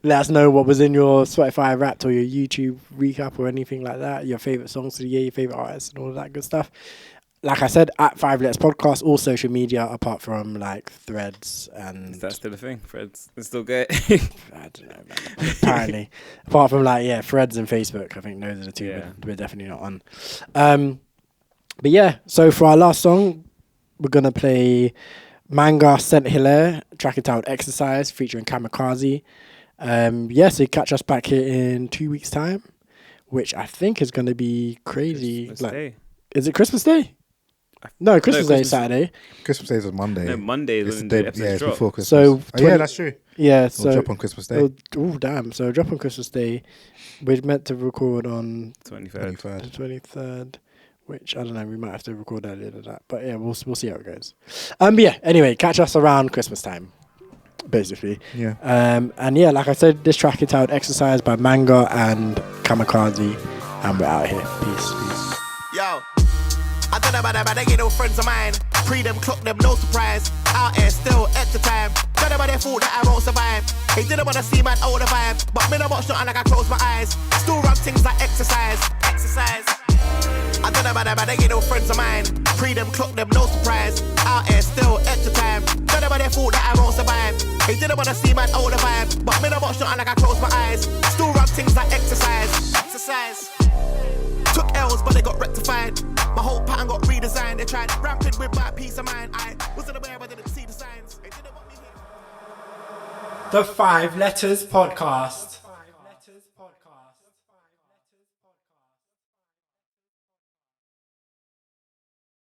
Let us know what was in your Spotify Wrapped or your YouTube recap or anything like that. Your favourite songs of the year, your favourite artists and all of that good stuff. Like I said, at 5 Letters Podcast, all social media apart from like Threads and... Is that still a thing? Threads? It's still good? I don't know, man. Apparently. Apart from like, Threads and Facebook, I think those are the two we're definitely not on. But yeah, so for our last song, we're going to play Manga sent Hilare, track entitled Exercise, featuring Kamakaze. So catch us back here in 2 weeks' time, which I think is going to be crazy. Christmas Day. Is it Christmas Day? No, Christmas Day is Saturday. Christmas Day is on Monday. No, Monday is when the the episodes drop. Before Christmas. So that's true. Yeah, so drop on Christmas Day. Oh damn! So drop on Christmas Day. We're meant to record on 23rd. The 23rd, which I don't know. We might have to record earlier than that, but yeah, we'll see how it goes. Anyway, catch us around Christmas time, basically. Yeah. And yeah, like I said, this track is titled "Exercise" by Manga and Kamakaze, and we're out here. Peace. Yo. I don't know about that, but they ain't no friends of mine. Pre them, clock them, no surprise. Out here still extra time. Don't know about they thought that I won't survive. They didn't wanna see man older vibe, but me no watch nothing like I close my eyes. Still run things like exercise. I don't know about that, but they ain't no friends of mine. Pre them, clock them, no surprise. Out here still extra time. Don't know about they thought that I won't survive. They didn't wanna see man older vibe, but me no watch nothing like I close my eyes. Still run things like exercise. Took L's, but they got rectified. My whole pattern got redesigned. They tried ramping with my peace of mind. I wasn't aware, but didn't see the signs. The 5 Letters Podcast.